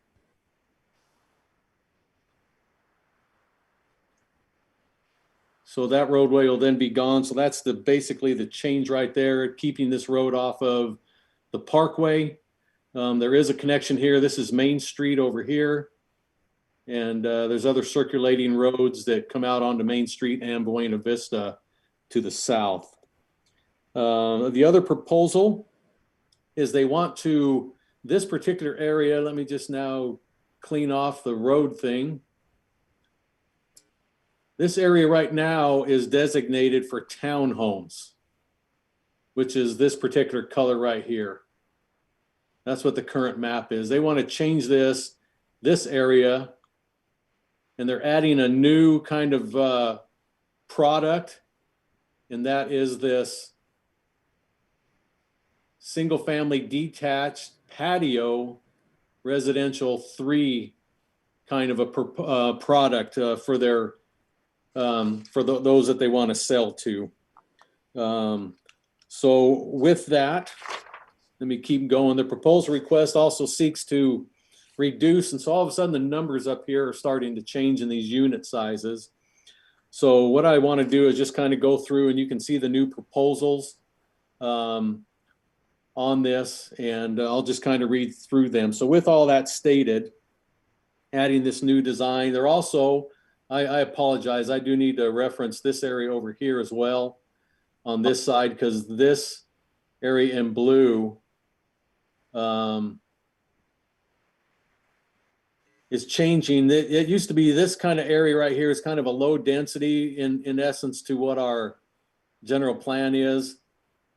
So that roadway will then be gone. So that's basically the change right there, keeping this road off of the Parkway. There is a connection here. This is Main Street over here. And there's other circulating roads that come out onto Main Street and Buena Vista to the south. The other proposal is they want to, this particular area, let me just now clean off the road thing. This area right now is designated for townhomes, which is this particular color right here. That's what the current map is. They want to change this area, and they're adding a new kind of product, and that is this single family detached patio residential 3 kind of a product for their those that they want to sell to. So with that, let me keep going. The proposal request also seeks to reduce, and so all of a sudden the numbers up here are starting to change in these unit sizes. So what I want to do is just kind of go through, and you can see the new proposals on this, and I'll just kind of read through them. So with all that stated, adding this new design, they're also, I apologize, I do need to reference this area over here as well on this side, because this area in blue is changing. It used to be this kind of area right here is kind of a low density in essence to what our general plan is.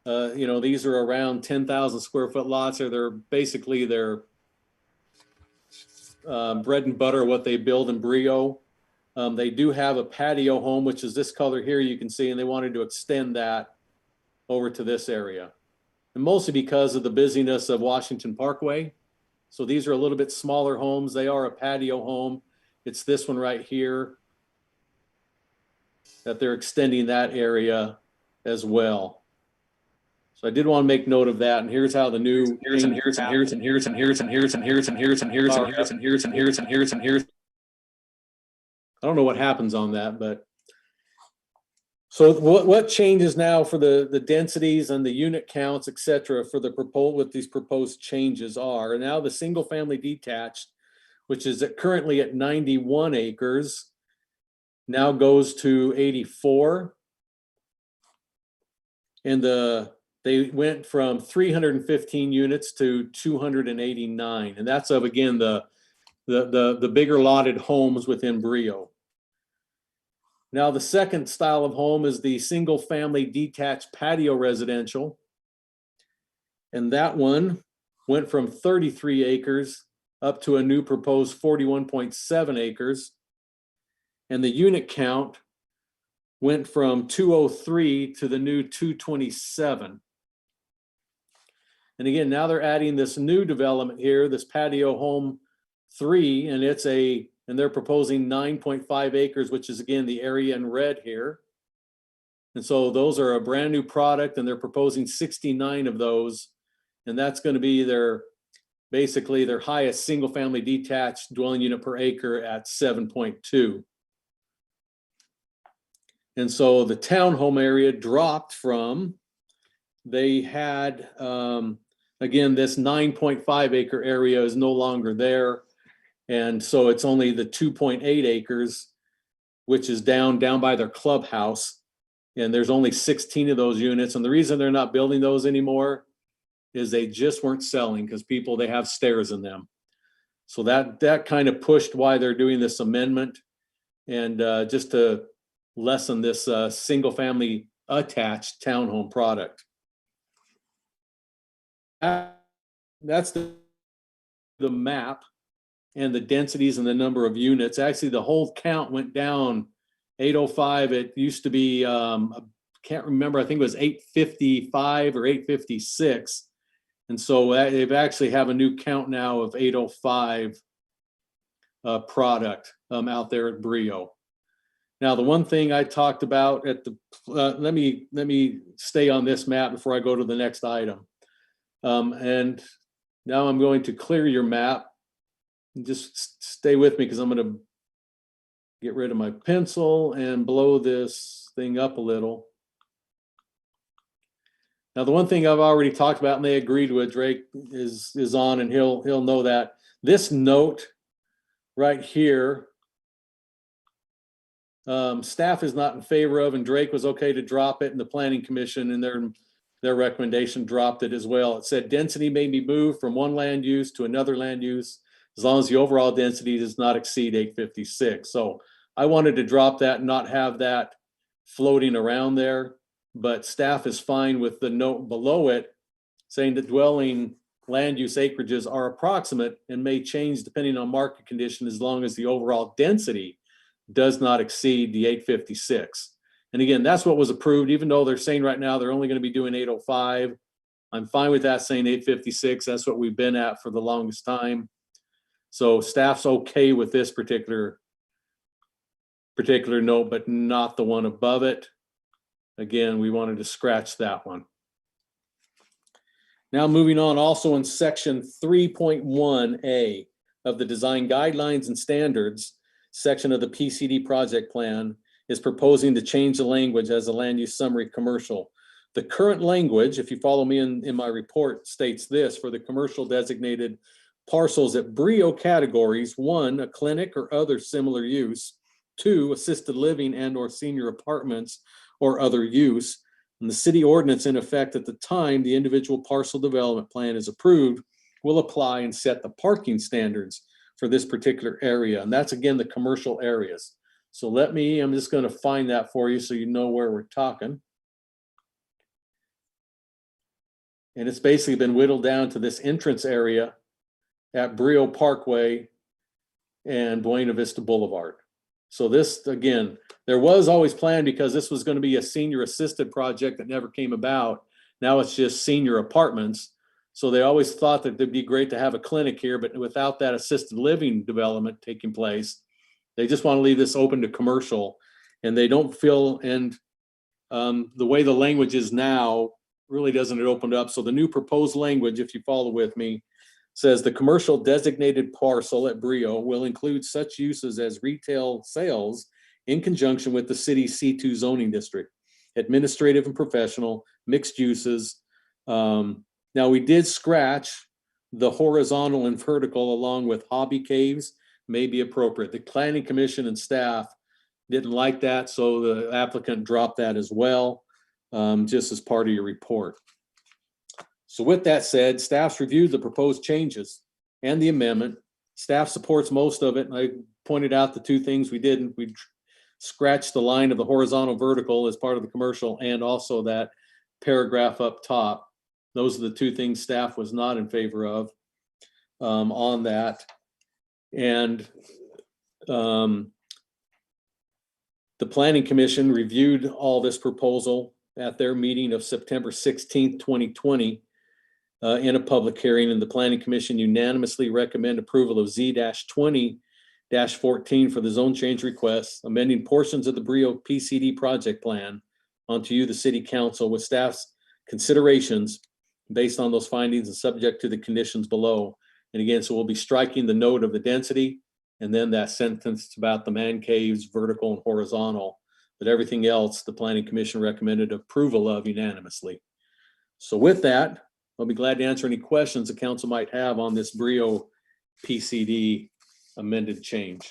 You know, these are around 10,000 square foot lots, or they're basically their bread and butter, what they build in Brio. They do have a patio home, which is this color here, you can see, and they wanted to extend that over to this area. And mostly because of the busyness of Washington Parkway. So these are a little bit smaller homes. They are a patio home. It's this one right here that they're extending that area as well. So I did want to make note of that. And here's how the new I don't know what happens on that, but so what changes now for the densities and the unit counts, et cetera, for the what these proposed changes are. Now the single family detached, which is currently at 91 acres, now goes to 84. And they went from 315 units to 289. And that's of, again, the bigger lotted homes within Brio. Now, the second style of home is the single family detached patio residential. And that one went from 33 acres up to a new proposed 41.7 acres. And the unit count went from 203 to the new 227. And again, now they're adding this new development here, this patio home 3, and and they're proposing 9.5 acres, which is again the area in red here. And so those are a brand new product, and they're proposing 69 of those. And that's going to be basically their highest single family detached dwelling unit per acre at 7.2. And so the townhome area dropped from, they had, again, this 9.5 acre area is no longer there. And so it's only the 2.8 acres, which is down by their clubhouse. And there's only 16 of those units. And the reason they're not building those anymore is they just weren't selling because they have stairs in them. So that kind of pushed why they're doing this amendment, and just to lessen this single family attached townhome product. That's the map and the densities and the number of units. Actually, the whole count went down 805. It used to be, I can't remember, I think it was 855 or 856. And so they've actually have a new count now of 805 product out there at Brio. Now, the one thing I talked about at the, let me stay on this map before I go to the next item. And now I'm going to clear your map. Just stay with me because I'm going to get rid of my pencil and blow this thing up a little. Now, the one thing I've already talked about and they agreed with, Drake is on, and he'll know that. This note right here, staff is not in favor of, and Drake was okay to drop it, and the Planning Commission and their recommendation dropped it as well. It said density may be moved from one land use to another land use as long as the overall density does not exceed 856. So I wanted to drop that and not have that floating around there, but staff is fine with the note below it saying that dwelling land use acreages are approximate and may change depending on market condition as long as the overall density does not exceed the 856. And again, that's what was approved, even though they're saying right now they're only going to be doing 805. I'm fine with that saying 856. That's what we've been at for the longest time. So staff's okay with this particular note, but not the one above it. Again, we wanted to scratch that one. Now moving on, also in section 3.1A of the design guidelines and standards section of the PCD project plan is proposing to change the language as a land use summary commercial. The current language, if you follow me in my report, states this: for the commercial designated parcels at BRIO categories: 1, a clinic or other similar use; 2, assisted living and or senior apartments or other use. And the city ordinance in effect at the time the individual parcel development plan is approved will apply and set the parking standards for this particular area. And that's again the commercial areas. So I'm just going to find that for you so you know where we're talking. And it's basically been whittled down to this entrance area at Brio Parkway and Buena Vista Boulevard. So this, again, there was always planned because this was going to be a senior assisted project that never came about. Now it's just senior apartments. So they always thought that it'd be great to have a clinic here, but without that assisted living development taking place, they just want to leave this open to commercial. And they don't feel, and the way the language is now really doesn't it open up. So the new proposed language, if you follow with me, says the commercial designated parcel at Brio will include such uses as retail sales in conjunction with the city's C2 zoning district, administrative and professional, mixed uses. Now we did scratch the horizontal and vertical along with hobby caves may be appropriate. The Planning Commission and staff didn't like that, so the applicant dropped that as well, just as part of your report. So with that said, staff's reviewed the proposed changes and the amendment. Staff supports most of it. And I pointed out the two things we didn't. We scratched the line of the horizontal vertical as part of the commercial and also that paragraph up top. Those are the two things staff was not in favor of on that. And the Planning Commission reviewed all this proposal at their meeting of September 16th, 2020 in a public hearing, and the Planning Commission unanimously recommend approval of Z-20-14 for the zone change request, amending portions of the Brio PCD project plan onto you, the City Council, with staff's considerations based on those findings and subject to the conditions below. And again, so we'll be striking the note of the density and then that sentence about the man caves, vertical and horizontal, but everything else the Planning Commission recommended approval of unanimously. So with that, I'll be glad to answer any questions the council might have on this Brio PCD amended change.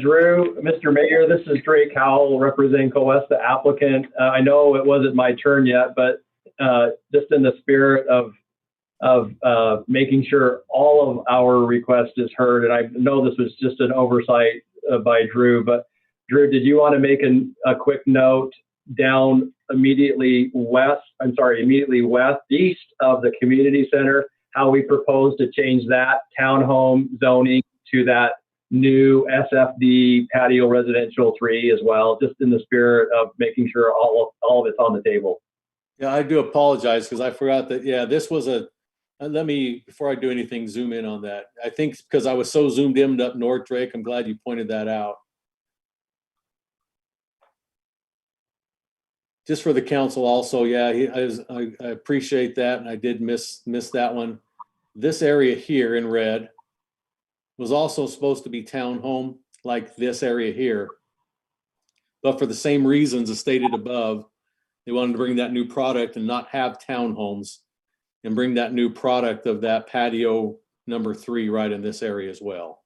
Drew, Mr. Mayor, this is Drake Howell representing Coest, the applicant. I know it wasn't my turn yet, but just in the spirit of making sure all of our request is heard, and I know this was just an oversight by Drew, but Drew, did you want to make a quick note down immediately west east of the community center, how we propose to change that townhome zoning to that new SFD patio residential 3 as well, just in the spirit of making sure all of it's on the table. Yeah, I do apologize because I forgot that, yeah, this was let me, before I do anything, zoom in on that. I think because I was so zoomed in up north, Drake, I'm glad you pointed that out. Just for the council also, yeah, I appreciate that, and I did miss that one. This area here in red was also supposed to be townhome, like this area here. But for the same reasons as stated above, they wanted to bring that new product and not have townhomes, and bring that new product of that patio number 3 right in this area as well.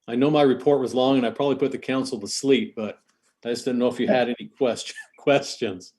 I know my report was long and I probably put the council to sleep, but I just didn't know if you had any questions.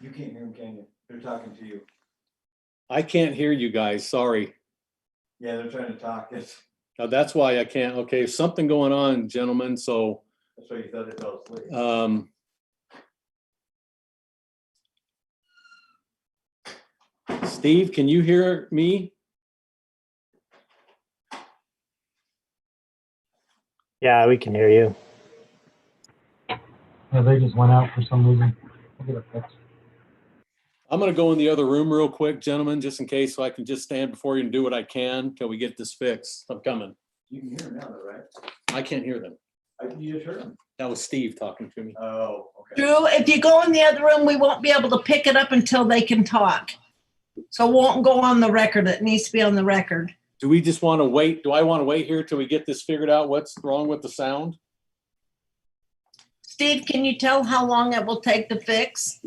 You can't hear them, can you? They're talking to you. I can't hear you guys, sorry. Yeah, they're trying to talk. That's why I can't. Okay, something going on, gentlemen, so. That's why you thought they fell asleep. Steve, can you hear me? Yeah, we can hear you. Yeah, they just went out for some reason. I'll get it fixed. I'm gonna go in the other room real quick, gentlemen, just in case, so I can just stand before you and do what I can till we get this fixed. I'm coming. You can hear them now, though, right? I can't hear them. You just heard them. That was Steve talking to me. Oh, okay. Drew, if you go in the other room, we won't be able to pick it up until they can talk. So it won't go on the record. It needs to be on the record. Do we just want to wait? Do I want to wait here till we get this figured out? What's wrong with the sound? Steve, can you tell how long it will take to fix?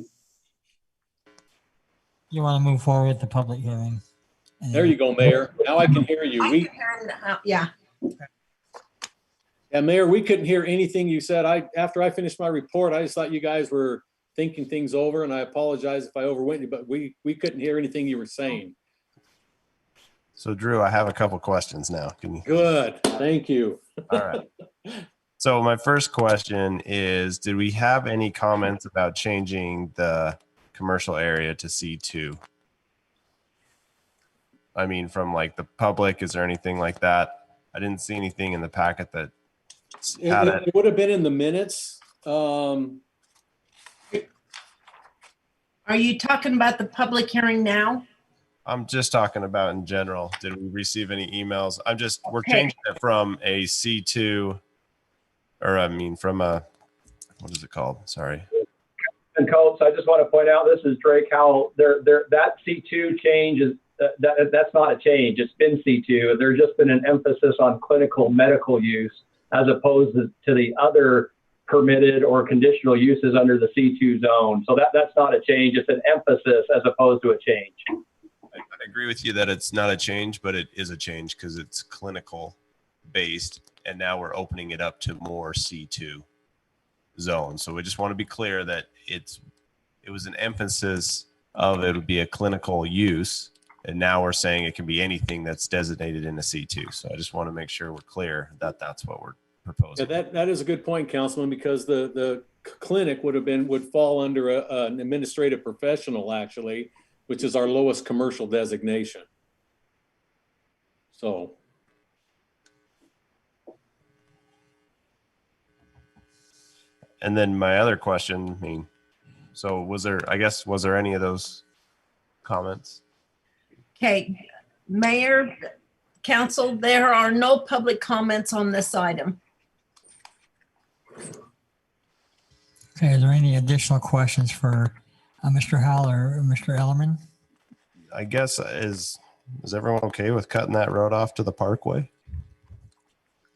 You want to move forward with the public hearing. There you go, Mayor. Now I can hear you. I can hear him now. Yeah. Yeah, Mayor, we couldn't hear anything you said. After I finished my report, I just thought you guys were thinking things over, and I apologize if I overwent you, but we couldn't hear anything you were saying. So Drew, I have a couple questions now. Can you? Good, thank you. All right. So my first question is, did we have any comments about changing the commercial area to C2? I mean, from like the public, is there anything like that? I didn't see anything in the packet that had it. It would have been in the minutes. Are you talking about the public hearing now? I'm just talking about in general. Did we receive any emails? We're Okay. changing it from a C2, or I mean, from a, what is it called? Sorry. And Coates, I just want to point out, this is Drake, how that C2 change is, that's not a change. It's been C2. There's just been an emphasis on clinical medical use as opposed to the other permitted or conditional uses under the C2 zone. So that's not a change. It's an emphasis as opposed to a change. I agree with you that it's not a change, but it is a change because it's clinical based, and now we're opening it up to more C2 zones. So we just want to be clear that it was an emphasis of it would be a clinical use, and now we're saying it can be anything that's designated in a C2. So I just want to make sure we're clear that that's what we're proposing. Yeah, that is a good point, Councilman, because the clinic would fall under an administrative professional, actually, which is our lowest commercial designation. So. And then my other question, I mean, so was there any of those comments? Okay, Mayor, Council, there are no public comments on this item. Okay, are there any additional questions for Mr. Howell or Mr. Ellerman? I guess is everyone okay with cutting that road off to the Parkway?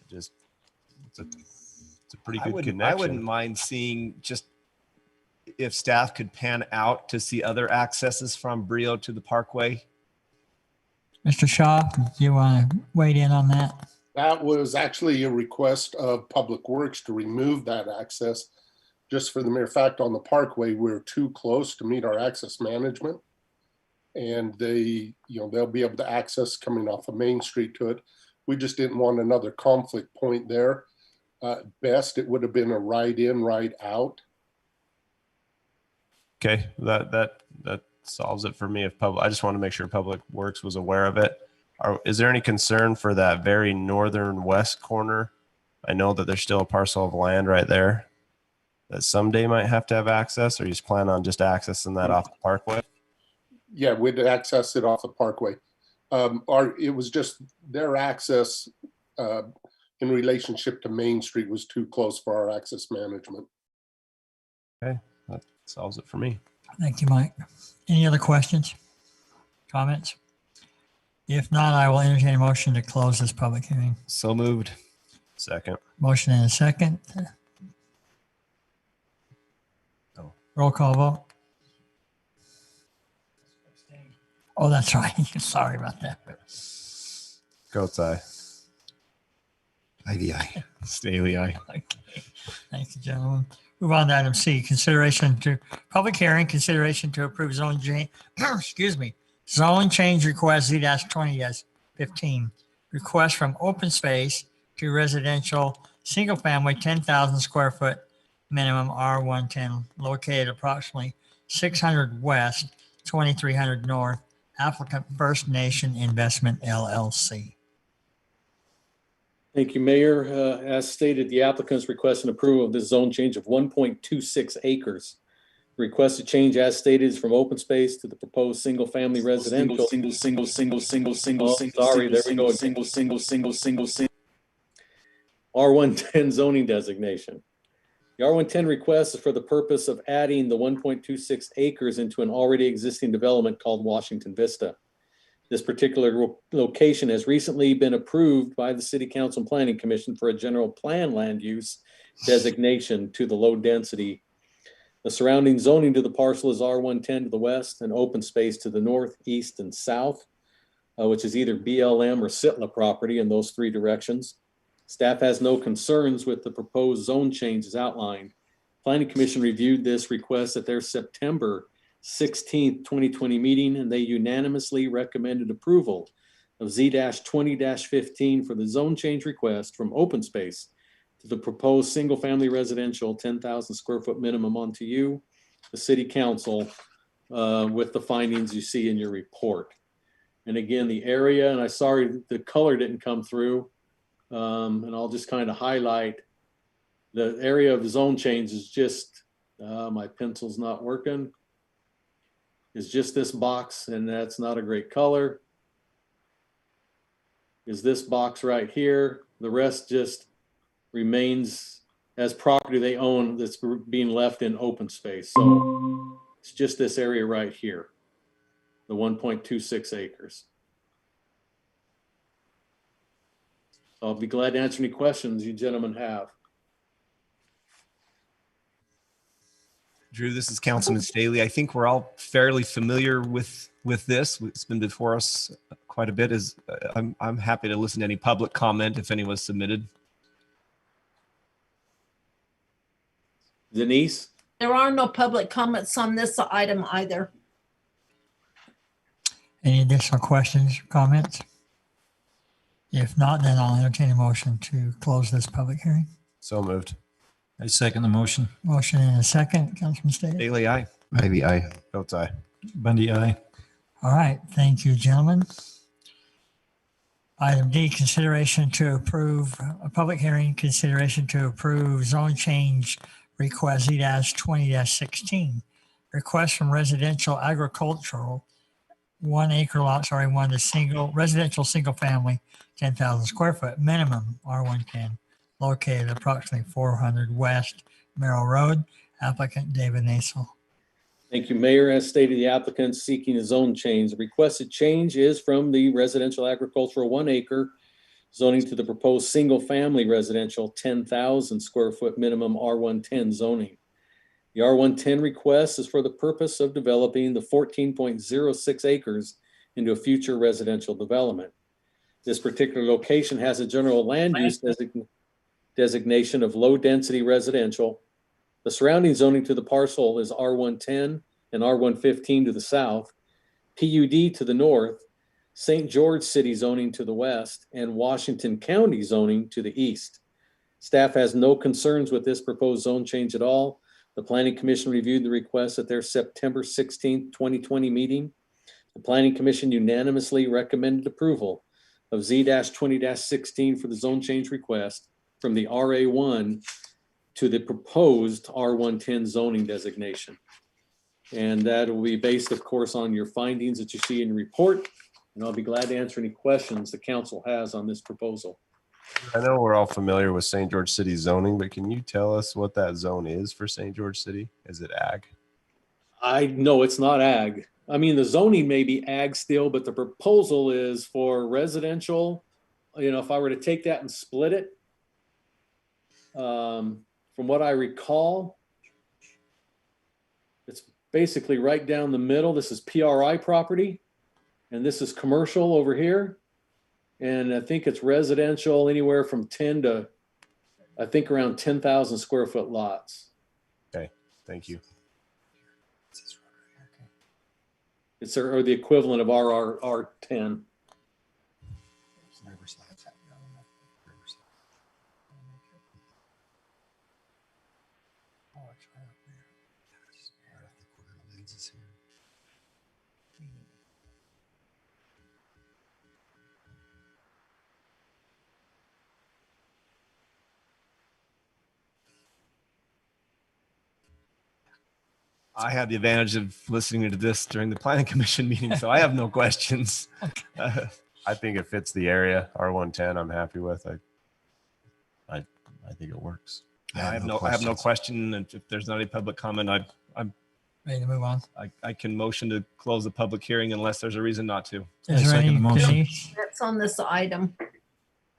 Just it's a pretty good connection. I wouldn't mind seeing just if staff could pan out to see other accesses from Brio to the Parkway. Mr. Shaw, do you want to weigh in on that? That was actually a request of Public Works to remove that access, just for the mere fact on the Parkway, we're too close to meet our access management. And they'll be able to access coming off of Main Street to it. We just didn't want another conflict point there. Best, it would have been a right in, right out. Okay, that solves it for me. I just want to make sure Public Works was aware of it. Is there any concern for that very northern west corner? I know that there's still a parcel of land right there that someday might have to have access, or you just plan on just accessing that off the Parkway? Yeah, we'd access it off the Parkway. It was just their access in relationship to Main Street was too close for our access management. Okay, that solves it for me. Thank you, Mike. Any other questions, comments? If not, I will entertain a motion to close this public hearing. So moved. Second. Motion and a second. Oh. Roll call vote. Oh, that's right. Sorry about that. Goat's eye. Ivy eye. Staley eye. Okay. Thank you, gentlemen. Move on to item C, consideration to public hearing, consideration to approve zone change, zone change request Z-20-15. Request from open space to residential, single family, 10,000 square foot minimum R110 located approximately 600 west, 2300 north, applicant First Nation Investment LLC. Thank you, Mayor. As stated, the applicant is requesting approval of this zone change of 1.26 acres. Requested change as stated is from open space to the proposed single-family residential. Single. Sorry, there we go. Single. R110 zoning designation. The R110 request is for the purpose of adding the 1.26 acres into an already existing development called Washington Vista. This particular location has recently been approved by the City Council and Planning Commission for a general plan land use designation to the low density. The surrounding zoning to the parcel is R110 to the west and open space to the north, east, and south, which is either BLM or Sitla property in those three directions. Staff has no concerns with the proposed zone changes outlined. Planning Commission reviewed this request at their September 16th, 2020 meeting, and they unanimously recommended approval of Z-20-15 for the zone change request from open space to the proposed single-family residential 10,000 square foot minimum onto you, the City Council, with the findings you see in your report. And again, the area, and I'm sorry the color didn't come through, and I'll just kind of highlight the area of the zone change is just, my pencil's not working. Is just this box, and that's not a great color. Is this box right here. The rest just remains as property they own that's being left in open space. So it's just this area right here, the 1.26 acres. So I'll be glad to answer any questions you gentlemen have. Drew, this is Councilman Staley. I think we're all fairly familiar with this. It's been before us quite a bit. I'm happy to listen to any public comment if any was submitted. Denise? There are no public comments on this item either. Any additional questions, comments? If not, then I'll entertain a motion to close this public hearing. So moved. I second the motion. Motion and a second, Councilman Staley. Staley, aye. Ivy eye. Goat's eye. Bundy, aye. All right, thank you, gentlemen. Item D, consideration to approve a public hearing, consideration to approve zone change request Z-20-16. Request from residential agricultural 1 acre lot, one to single residential single family 10,000 square foot minimum R110 located approximately 400 West Merrill Road. Applicant David Nasel. Thank you, Mayor. As stated, the applicant seeking a zone change. The requested change is from the residential agricultural 1 acre zoning to the proposed single-family residential 10,000 square foot minimum R110 zoning. The R110 request is for the purpose of developing the 14.06 acres into a future residential development. This particular location has a general land use designation of low-density residential. The surrounding zoning to the parcel is R110 and R115 to the south, PUD to the north, St. George City zoning to the west, and Washington County zoning to the east. Staff has no concerns with this proposed zone change at all. The Planning Commission reviewed the request at their September 16th, 2020 meeting. The Planning Commission unanimously recommended approval of Z-20-16 for the zone change request from the RA1 to the proposed R110 zoning designation. And that will be based, of course, on your findings that you see in your report. And I'll be glad to answer any questions the council has on this proposal. I know we're all familiar with St. George City zoning, but can you tell us what that zone is for St. George City? Is it ag? I know it's not ag. I mean, the zoning may be ag still, but the proposal is for residential. You know, if I were to take that and split it, from what I recall, it's basically right down the middle. This is PRI property, and this is commercial over here. And I think it's residential anywhere from 10 to, I think, around 10,000 square foot lots. Okay, thank you. It's or the equivalent of R10. I had the advantage of listening to this during the Planning Commission meeting, so I have no questions. I think it fits the area. R110, I'm happy with. I think it works. Yeah, I have no question. And if there's not any public comment, I'm ready to move on. I can motion to close the public hearing unless there's a reason not to. Is there any, Denise? That's on this item.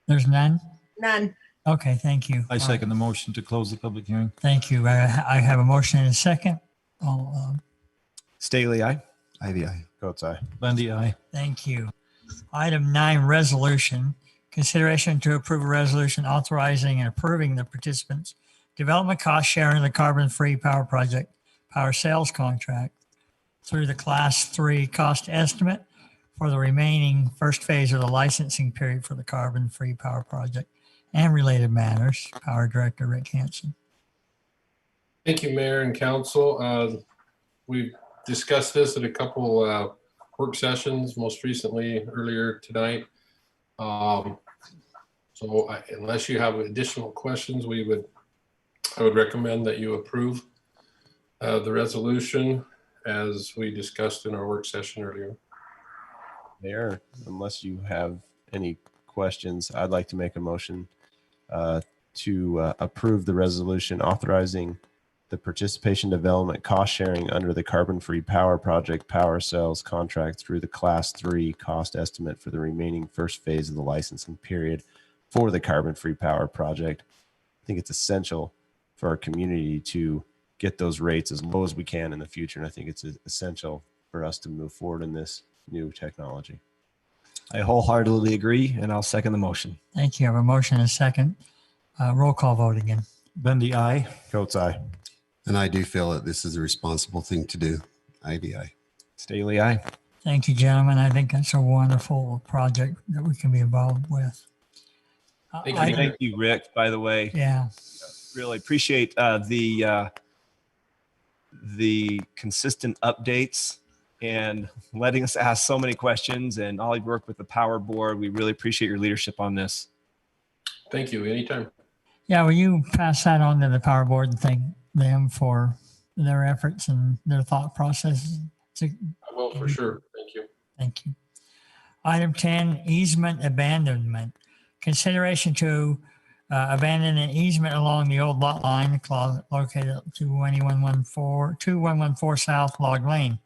There's none? None. Okay, thank you. I second the motion to close the public hearing. Thank you. I have a motion and a second. Staley, aye. Ivy, aye. Coates, aye. Bundy, aye. Thank you. Item 9, resolution. Consideration to approve a resolution authorizing and approving the participants' development cost sharing of the carbon-free power project power sales contract through the Class 3 cost estimate for the remaining first phase of the licensing period for the carbon-free power project and related matters. Power Director Rick Hansen. Thank you, Mayor and Council. We've discussed this at a couple work sessions, most recently earlier tonight. Unless you have additional questions, I would recommend that you approve the resolution as we discussed in our work session earlier. Mayor, unless you have any questions, I'd like to make a motion to approve the resolution authorizing the participation development cost sharing under the carbon-free power project power sales contract through the Class 3 cost estimate for the remaining first phase of the licensing period for the carbon-free power project. I think it's essential for our community to get those rates as low as we can in the future, and I think it's essential for us to move forward in this new technology. I wholeheartedly agree, and I'll second the motion. Thank you. I have a motion and a second. Roll call vote again. Bundy, aye. Coates, aye. And I do feel that this is a responsible thing to do. Ivy, aye. Staley, aye. Thank you, gentlemen. I think that's a wonderful project that we can be involved with. Thank you, Rick, by the way. Yeah. Really appreciate the consistent updates and letting us ask so many questions and all your work with the Power Board. We really appreciate your leadership on this. Thank you. Anytime. Yeah, will you pass that on to the Power Board and thank them for their efforts and their thought processes. I will for sure. Thank you. Thank you. Item 10, easement abandonment. Consideration to abandon an easement along the old lot line located at 2114 South Log Lane.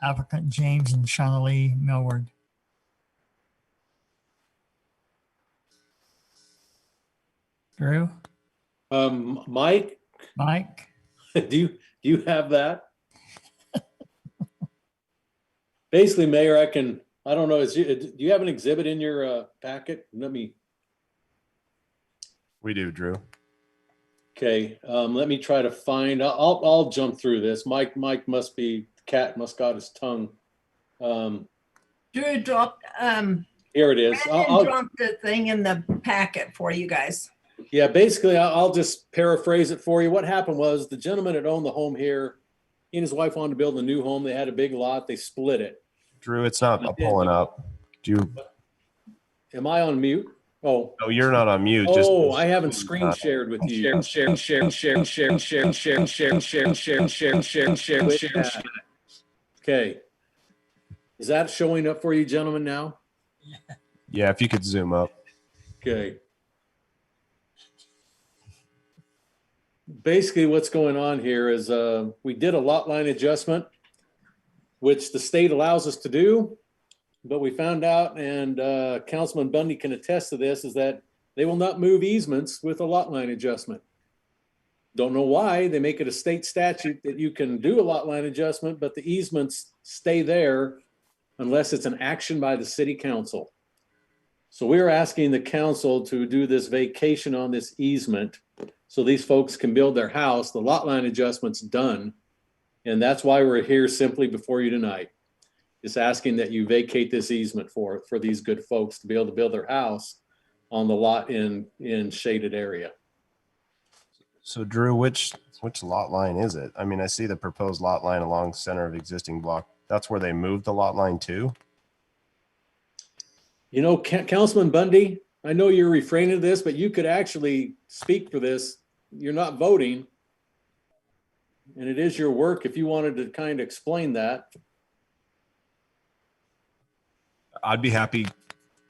Applicant James and Shauna Lee Millward. Drew? Mike, do you have that? Basically, Mayor, I don't know, do you have an exhibit in your packet? We do, Drew. Okay, let me try to find, I'll jump through this. Mike must got his tongue. Drew dropped, Here it is. Brandon dropped the thing in the packet for you guys. Yeah, basically, I'll just paraphrase it for you. What happened was the gentleman that owned the home here, he and his wife wanted to build a new home. They had a big lot. They split it. Drew, it's not pulling up. Am I on mute? Oh. No, you're not on mute. Oh, I haven't screen shared with you. Okay. Is that showing up for you gentlemen now? Yeah, if you could zoom up. Okay. Basically, what's going on here is we did a lot line adjustment, which the state allows us to do, but we found out, and Councilman Bundy can attest to this, is that they will not move easements with a lot line adjustment. Don't know why. They make it a state statute that you can do a lot line adjustment, but the easements stay there unless it's an action by the city council. So we're asking the council to do this vacation on this easement so these folks can build their house. The lot line adjustment's done. And that's why we're here simply before you tonight. Just asking that you vacate this easement for these good folks to be able to build their house on the lot in shaded area. So Drew, which lot line is it? I mean, I see the proposed lot line along center of existing block. That's where they moved the lot line to? You know, Councilman Bundy, I know you're refraining to this, but you could actually speak for this. You're not voting. And it is your work if you wanted to kind of explain that. I'd be happy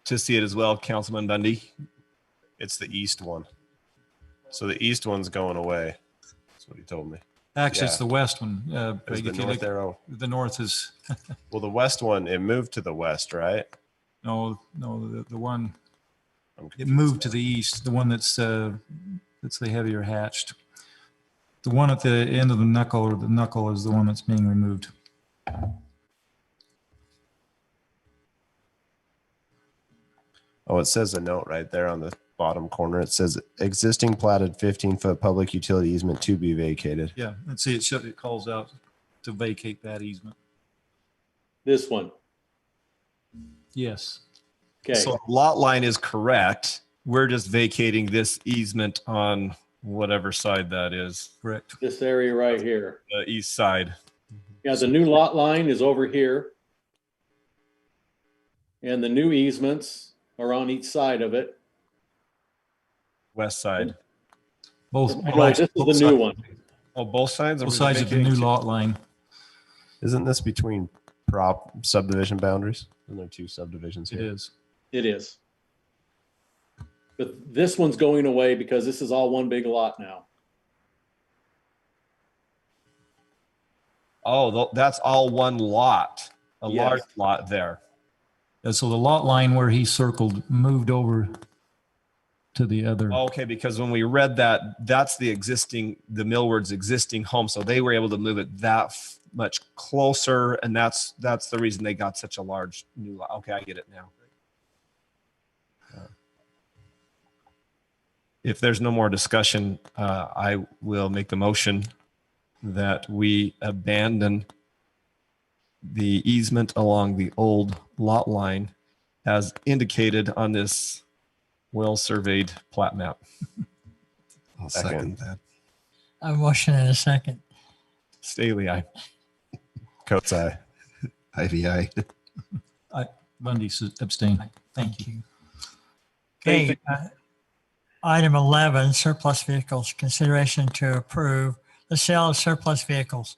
to see it as well, Councilman Bundy. It's the east one. So the east one's going away. That's what he told me. Actually, it's the west one. There's the north arrow. The north is. Well, the west one, it moved to the west, right? No, the one. It moved to the east. The one that's the heavier hatched. The one at the end of the knuckle, or the knuckle, is the one that's being removed. Oh, it says a note right there on the bottom corner. It says existing platted 15-foot public utility easement to be vacated. Yeah, and see, it calls out to vacate that easement. This one. Yes. Okay. So lot line is correct. We're just vacating this easement on whatever side that is. Correct. This area right here. The east side. Yeah, the new lot line is over here. And the new easements are on each side of it. West side. Both. No, this is the new one. Oh, both sides? Both sides of the new lot line. Isn't this between subdivision boundaries? And there are two subdivisions here. It is. It is. But this one's going away because this is all one big lot now. Oh, that's all one lot. A Yes. large lot there. And so the lot line where he circled moved over to the other. Okay, because when we read that, that's the Millward's existing home. So they were able to move it that much closer. And that's the reason they got such a large new lot. Okay, I get it now. If there's no more discussion, I will make the motion that we abandon the easement along the old lot line as indicated on this well-surveyed plat map. I'll second that. A motion and a second. Staley, aye. Coates, aye. Ivy, aye. Bundy abstain. Thank you. Okay. Item 11, surplus vehicles. Consideration to approve the sale of surplus vehicles.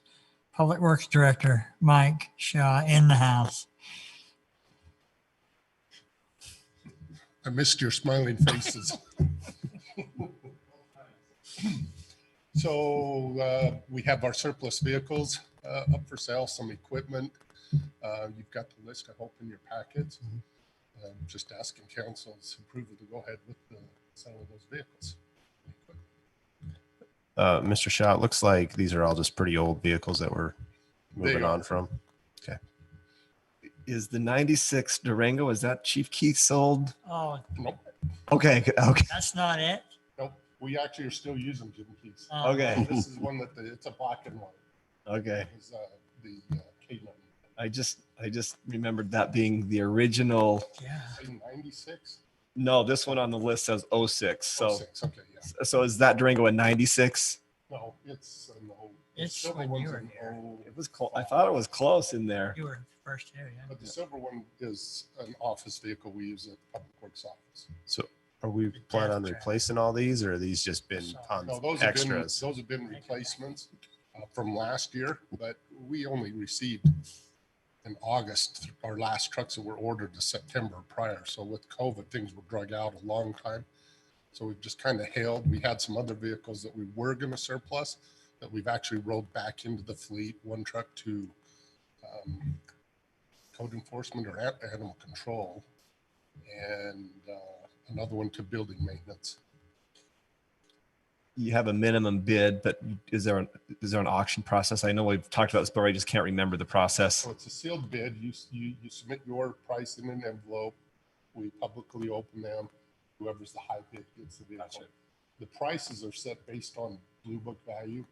Public Works Director Mike Shaw in the house. I missed your smiling faces. So we have our surplus vehicles up for sale, some equipment. You've got the list, I hope, in your packets. Just asking council's approval to go ahead with the sale of those vehicles. Mr. Shaw, it looks like these are all just pretty old vehicles that we're moving on from. Okay. Is the 96 Durango, is that Chief Keith sold? Oh, Nope. Okay. Okay. that's not it. Nope. We actually are still using Jim Keith's. Okay. This is one that it's a black and white. Okay. It's the K9. I just remembered that being the original. Yeah. 96. No, this one on the list says 06. So, 06, okay, yeah. so is that Durango a 96? No, it's an old. It's silver when one's you were an here. old- It was close. I thought it was close in there. You were first here, yeah. But the silver one is an office vehicle we use at Public Works office. So are we planning on replacing all these, or are these just been on No, those extras? have been replacements from last year, but we only received in August our last trucks that were ordered to September prior. So with COVID, things were drug out a long time. So we've just kind of hailed. We had some other vehicles that we were going to surplus that we've actually rolled back into the fleet. One truck to code enforcement or animal control, and another one to building maintenance. You have a minimum bid, but is there an auction process? I know we've talked about this, but I just can't remember the process. So it's a sealed bid. You submit your price in an envelope. We publicly open them. Whoever's the high bid gets the vehicle. Gotcha. The prices are set based on Blue Book value.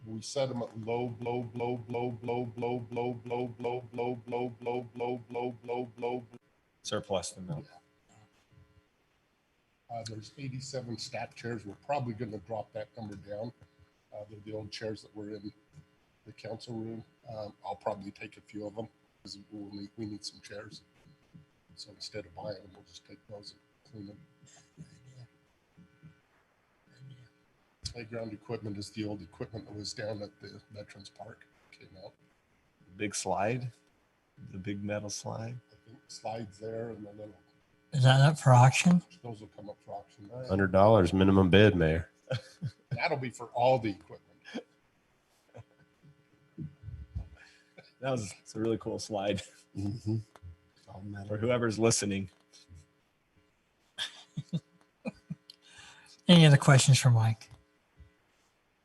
We set them at low, blow, blow, blow, blow, blow, blow, blow, blow, blow, blow, blow, blow, blow, blow, blow. Surplus them though. There's 87 stack chairs. We're probably going to drop that number down. They're the old chairs that were in the council room. I'll probably take a few of them because we need some chairs. So instead of buying them, we'll just take those and clean them. Playground equipment is the old equipment that was down at the Veterans Park. Came out. Big slide, the big metal slide. I think slides there and the little. Is that up for auction? Those will come up for auction. $100 minimum bid, Mayor. That'll be for all the equipment. It's a really cool slide. Mm-hmm. For whoever's listening. Any other questions for Mike?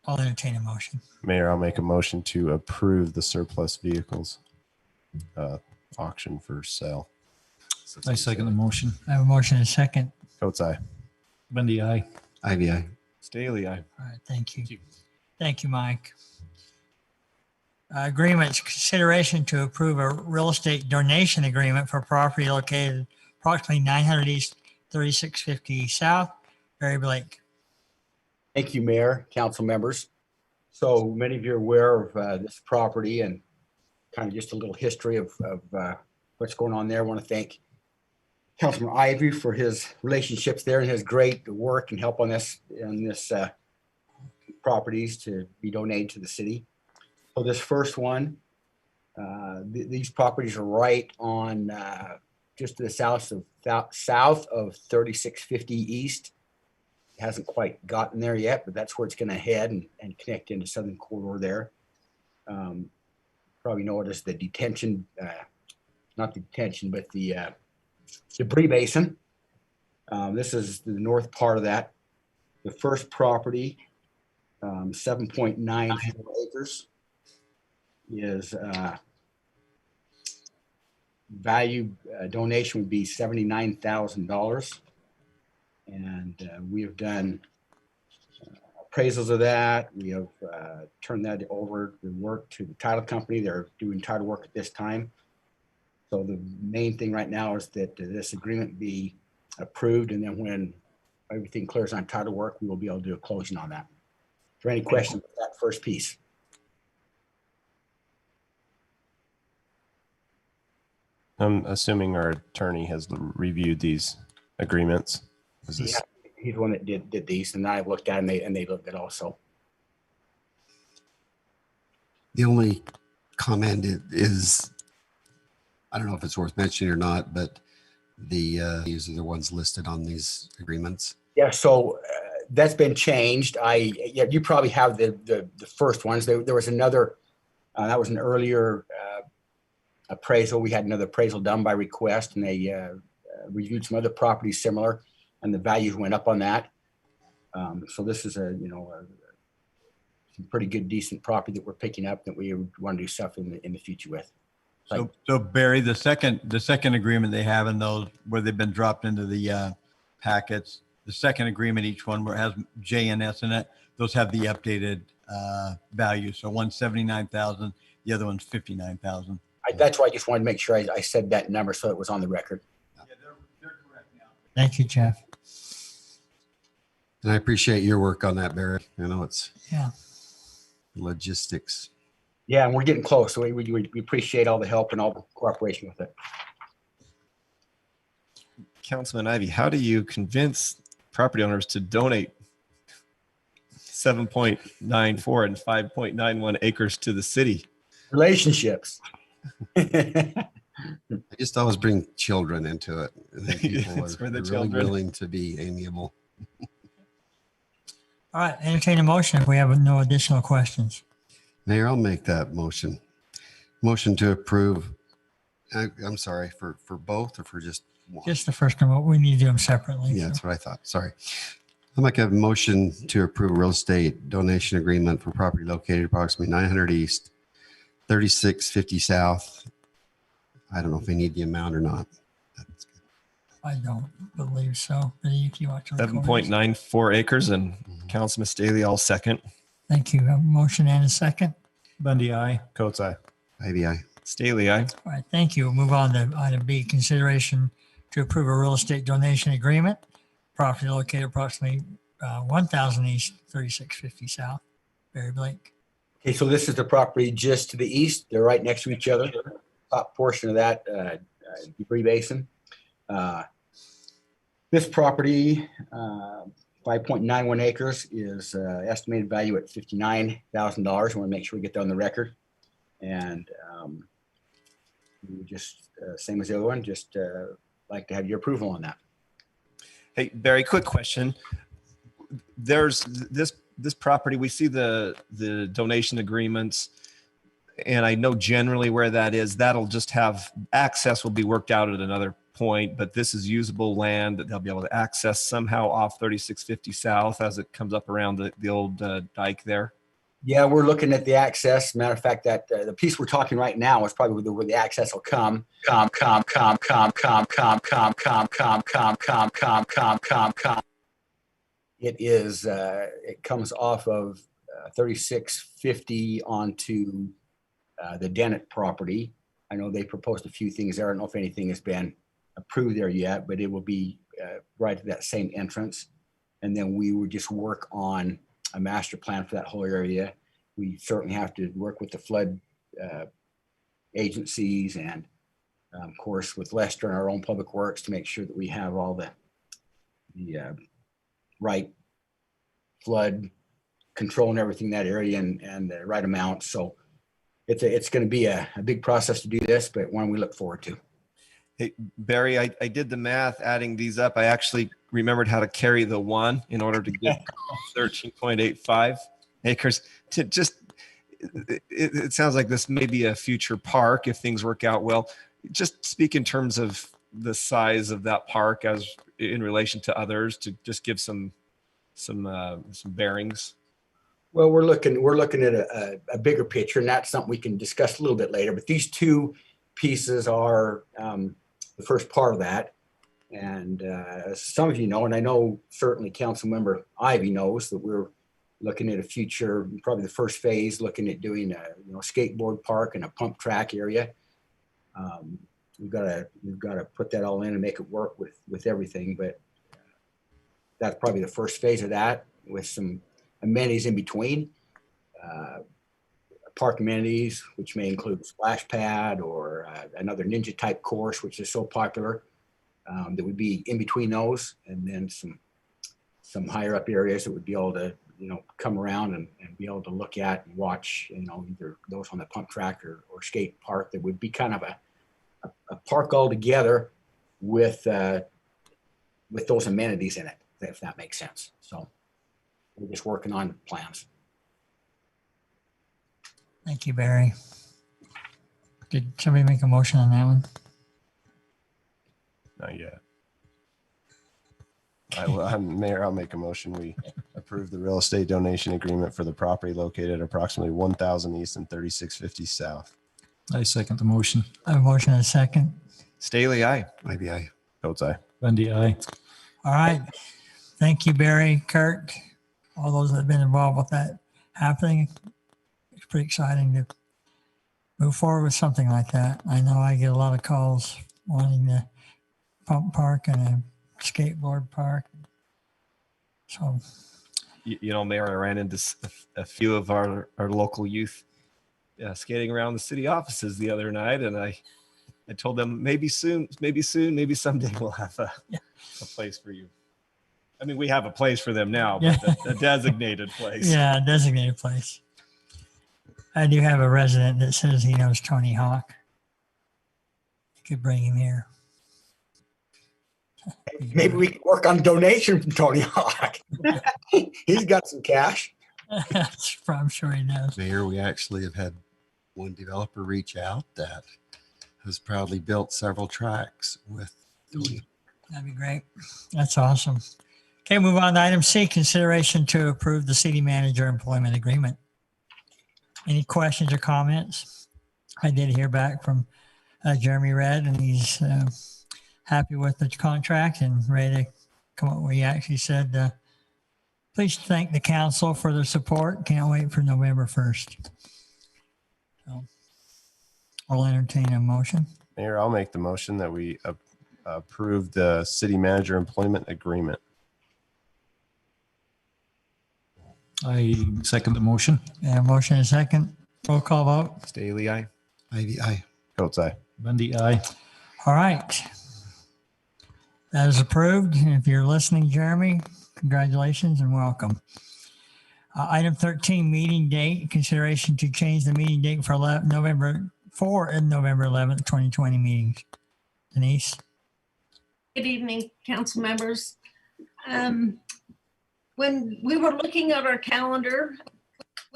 I'll entertain a motion. Mayor, I'll make a motion to approve the surplus vehicles auction for sale. I second the motion. I have a motion and a second. Coates, aye. Bundy, aye. Ivy, aye. Staley, aye. All right, thank you. Thank you, Mike. Agreements, consideration to approve a real estate donation agreement for property located approximately 900 East, 3650 South, Berry Blake. Thank you, Mayor, council members. So many of you are aware of this property and kind of just a little history of what's going on there. I want to thank Councilman Ivy for his relationships there and his great work and help on this properties to be donated to the city. So this first one, these properties are right on just to the south of 3650 East. It hasn't quite gotten there yet, but that's where it's going to head and connect into Southern Corridor there. Probably know it as the detention, not the detention, but the debris basin. This is the north part of that. The first property, 7.9 acres, is value donation would be $79,000. And we have done appraisals of that. We have turned that over the work to the title company. They're doing title work at this time. So the main thing right now is that this agreement be approved, and then when everything clears on title work, we will be able to do a closing on that. Is there any questions about that first piece? I'm assuming our attorney has reviewed these agreements. Is this... He's the one that did these, and I looked at them, and they looked at also. The only comment is, I don't know if it's worth mentioning or not, but these are the ones listed on these agreements. Yeah, so that's been changed. Yeah, you probably have the first ones. There was another, that was an earlier appraisal. We had another appraisal done by request, and they reviewed some other properties similar, and the values went up on that. So this is some pretty good, decent property that we're picking up that we want to do stuff in the future with. So Barry, the second agreement they have in those where they've been dropped into the packets, the second agreement, each one where it has J and S in it, those have the updated value. So one's 79,000, the other one's 59,000. That's why I just wanted to make sure I said that number so it was on the record. Thank you, Jeff. And I appreciate your work on that, Barry. I know it's Yeah. logistics. Yeah, and we're getting close. So we appreciate all the help and all the cooperation with it. Councilman Ivy, how do you convince property owners to donate 7.94 and 5.91 acres to the city? Relationships. I just always bring children into it. And then people It's for are the really children. willing to be amiable. All right, entertain a motion if we have no additional questions. Mayor, I'll make that motion. Motion to approve. I'm sorry, for both or for just one? Just the first one, we need to do them separately. Yeah, that's what I thought. Sorry. I'll make a motion to approve a real estate donation agreement for property located approximately 900 East, 3650 South. I don't know if we need the amount or not. I don't believe so. But if you want to record it. 7.94 acres, and Councilman Staley, all second. Thank you. A motion and a second. Bundy, aye. Coates, aye. Ivy, aye. Staley, aye. All right, thank you. We'll move on to item B, consideration to approve a real estate donation agreement. Property located approximately 1,000 East, 3650 South. Barry Blake. Okay, so this is the property just to the east. They're right next to each other. Top portion of that debris basin. This property, 5.91 acres, is estimated value at $59,000. I want to make sure we get that on the record. And we just, same as the other one, just like to have your approval on that. Hey, Barry, quick question. There's this property, we see the donation agreements, and I know generally where that is. That'll just have access will be worked out at another point, but this is usable land that they'll be able to access somehow off 3650 South as it comes up around the old dike there. Yeah, we're looking at the access. Matter of fact, that the piece we're talking right now is probably where the access will come. It is. It comes off of 3650 onto the Dennett property. I know they proposed a few things there. I don't know if anything has been approved there yet, but it will be right to that same entrance. And then we would just work on a master plan for that whole area. We certainly have to work with the flood agencies and of course with Lester and our own public works to make sure that we have all the right flood control and everything in that area and the right amount. So it's going to be a big process to do this, but one we look forward to. Hey, Barry, I did the math adding these up. I actually remembered how to carry the one in order to get 13.85 acres. To just, it sounds like this may be a future park if things work out well. Just speak in terms of the size of that park as in relation to others to just give some bearings. Well, we're looking at a bigger picture, and that's something we can discuss a little bit later. But these two pieces are the first part of that. And as some of you know, and I know certainly Councilmember Ivy knows that we're looking at a future, probably the first phase, looking at doing a skateboard park and a pump track area. We've got to put that all in and make it work with everything. But that's probably the first phase of that, with some amenities in between. Park amenities, which may include a splash pad or another ninja type course, which is so popular, that would be in between those, and then some higher up areas that would be able to come around and be able to look at and watch, either those on the pump track or skate park. That would be kind of a park altogether with those amenities in it, if that makes sense. So we're just working on plans. Thank you, Barry. Did somebody make a motion on that one? Not yet. Mayor, I'll make a motion. We approve the real estate donation agreement for the property located at approximately 1000 East and 3650 South. I second the motion. I have a motion and a second. Staley, aye. Maybe I. Coates, aye. Bundy, aye. All right. Thank you, Barry, Kirk, all those that have been involved with that happening. It's pretty exciting to move forward with something like that. I know I get a lot of calls wanting the pump park and a skateboard park. So, Mayor, I ran into a few of our local youth skating around the city offices the other night, and I told them maybe soon, maybe someday we'll have a place for you. I mean, we have a place for them now, but a designated place. Yeah, a designated place. I do have a resident that says he knows Tony Hawk. You could bring him here. Maybe we can work on donation from Tony Hawk. He's got some cash. I'm sure he knows. Mayor, we actually have had one developer reach out that has proudly built several tracks with Tony. That'd be great. That's awesome. Okay, move on to item C, consideration to approve the city manager employment agreement. Any questions or comments? I did hear back from Jeremy Red, and he's happy with the contract and ready to come up where he actually said, please thank the council for their support. Can't wait for November 1st. So I'll entertain a motion. Mayor, I'll make the motion that we approve the city manager employment agreement. I second the motion. Yeah, motion and second. Roll call vote. Staley, aye. Ivy, aye. Coates, aye. Bundy, aye. All right. That is approved. And if you're listening, Jeremy, congratulations and welcome. Item 13, meeting date, consideration to change the meeting date for November 11th, 2020 meetings. Denise? Good evening, council members. When we were looking at our calendar,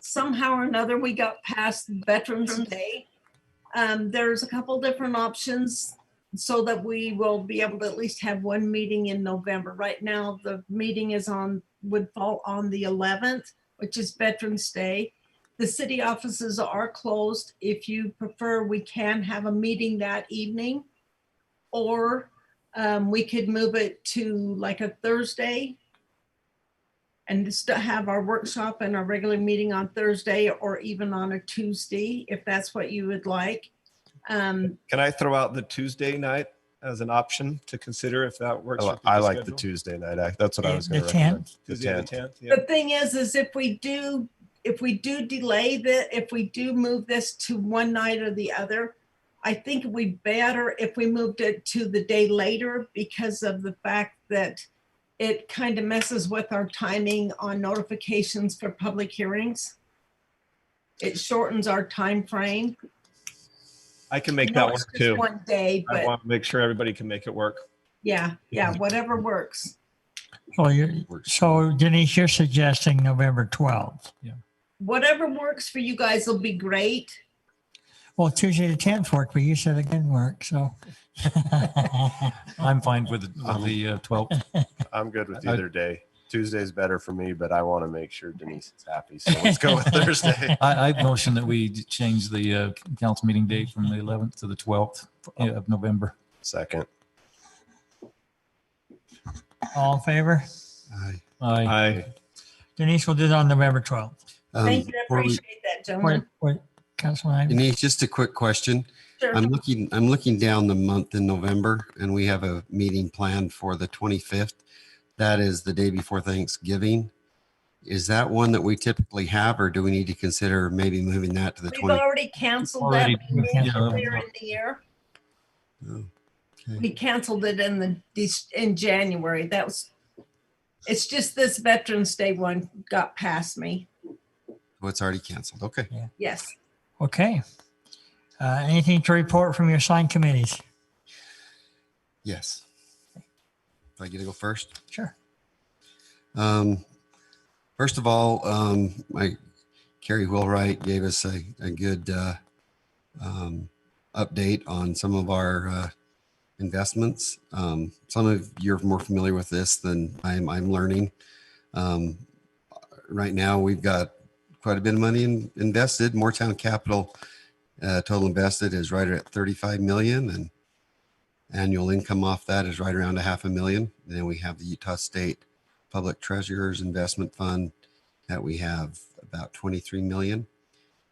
somehow or another, we got past Veterans Day. There's a couple different options so that we will be able to at least have one meeting in November. Right now, the meeting would fall on the 11th, which is Veterans Day. The city offices are closed. If you prefer, we can have a meeting that evening, or we could move it to like a Thursday and just have our workshop and our regular meeting on Thursday, or even on a Tuesday, if that's what you would like. Can I throw out the Tuesday night as an option to consider if that works? I like the Tuesday night. That's what I was going to recommend. Tuesday the 10th. Yeah. The thing is if we do move this to one night or the other, I think it'd be better if we moved it to the day later, because of the fact that it kind of messes with our timing on notifications for public hearings. It shortens our time frame. I can make that work too. One day, I but want to make sure everybody can make it work. yeah, whatever works. So Denise, you're suggesting November 12th. Yeah. Whatever works for you guys will be great. Well, Tuesday the 10th worked, but you said it didn't work, so. I'm fine with the 12th. I'm good with either day. Tuesday's better for me, but I want to make sure Denise is happy. So let's go with Thursday. I motion that we change the council meeting date from the 11th to the 12th of November. Second. All in favor? Aye. Aye. Denise, we'll do it on November 12th. Thank you, I appreciate that, gentlemen. Wait, Councilman Ivey? Denise, just a quick question. Sure. I'm looking down the month in November, and we have a meeting planned for the 25th. That is the day before Thanksgiving. Is that one that we typically have, or do we need to consider maybe moving that to the 20th? We've already canceled that earlier in the year. Oh, okay. We canceled it in January. That was It's just this Veterans Day one got past me. Oh, it's already canceled. Okay. Yes. Okay. Anything to report from your assigned committees? Yes. Do I get to go first? Sure. First of all, Carrie Wheelwright gave us a good update on some of our investments. Some of you're more familiar with this than I'm learning. Right now, we've got quite a bit of money invested. Moortown Capital total invested is right at 35 million, and annual income off that is right around $500,000. And then we have the Utah State Public Treasurer's Investment Fund that we have about 23 million,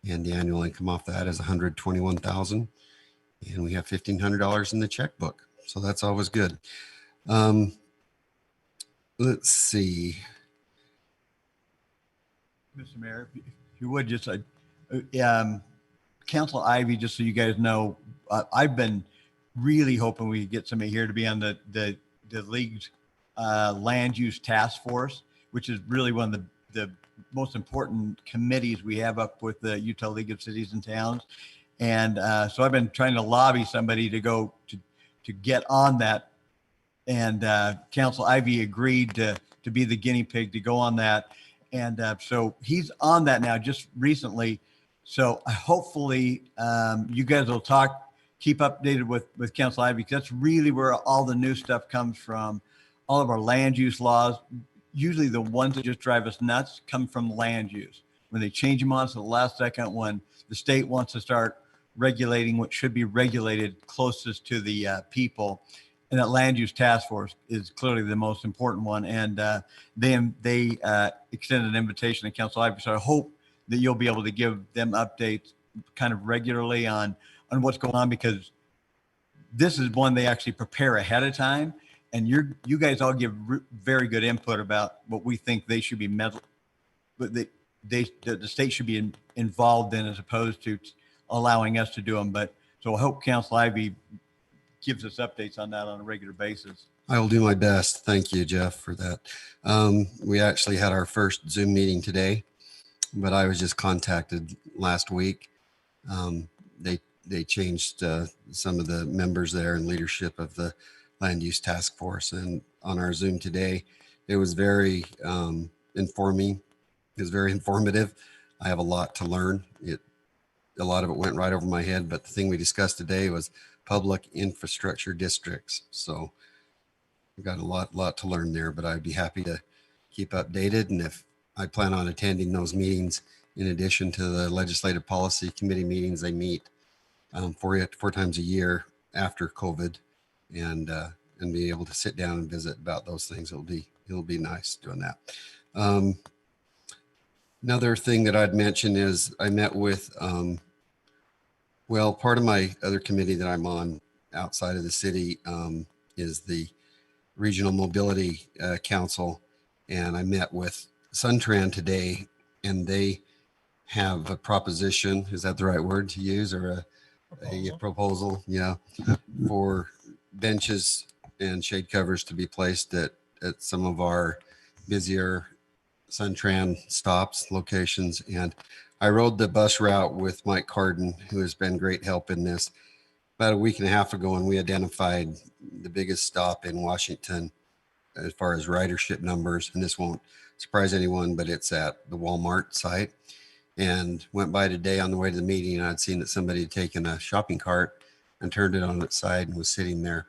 and the annual income off that is 121,000. And we have $1,500 in the checkbook, so that's always good. Let's see. Mr. Mayor, if you would just, Council Ivy, just so you guys know, I've been really hoping we get somebody here to be on the league's land use task force, which is really one of the most important committees we have up with the Utah League of Cities and Towns. And so I've been trying to lobby somebody to go to get on that. And Council Ivy agreed to be the guinea pig to go on that. And so he's on that now just recently. So hopefully you guys will keep updated with Council Ivy, because that's really where all the new stuff comes from. All of our land use laws, usually the ones that just drive us nuts, come from land use. When they change them on to the last second, when the state wants to start regulating what should be regulated closest to the people. And that land use task force is clearly the most important one. And they extended an invitation to Council Ivy. So I hope that you'll be able to give them updates kind of regularly on what's going on, because this is one they actually prepare ahead of time. And you guys all give very good input about what we think they should be but the state should be involved in, as opposed to allowing us to do them. But so I hope Council Ivy gives us updates on that on a regular basis. I will do my best. Thank you, Jeff, for that. We actually had our first Zoom meeting today, but I was just contacted last week. They changed some of the members there and leadership of the land use task force. And on our Zoom today, it was very informing. It was very informative. I have a lot to learn. A lot of it went right over my head, but the thing we discussed today was public infrastructure districts. So we've got a lot to learn there, but I'd be happy to keep updated. And if I plan on attending those meetings, in addition to the Legislative Policy Committee meetings, they meet four times a year after COVID, and be able to sit down and visit about those things. It'll be nice doing that. Another thing that I'd mention is I met with, part of my other committee that I'm on outside of the city is the Regional Mobility Council. And I met with Suntran today, and they have a proposition, is that the right word to use, or a proposal, yeah, for benches and shade covers to be placed at some of our busier Suntran stops, locations. And I rode the bus route with Mike Carden, who has been great help in this, about a week and a half ago, and we identified the biggest stop in Washington as far as ridership numbers. And this won't surprise anyone, but it's at the Walmart site. And went by today on the way to the meeting, and I'd seen that somebody had taken a shopping cart and turned it on its side and was sitting there.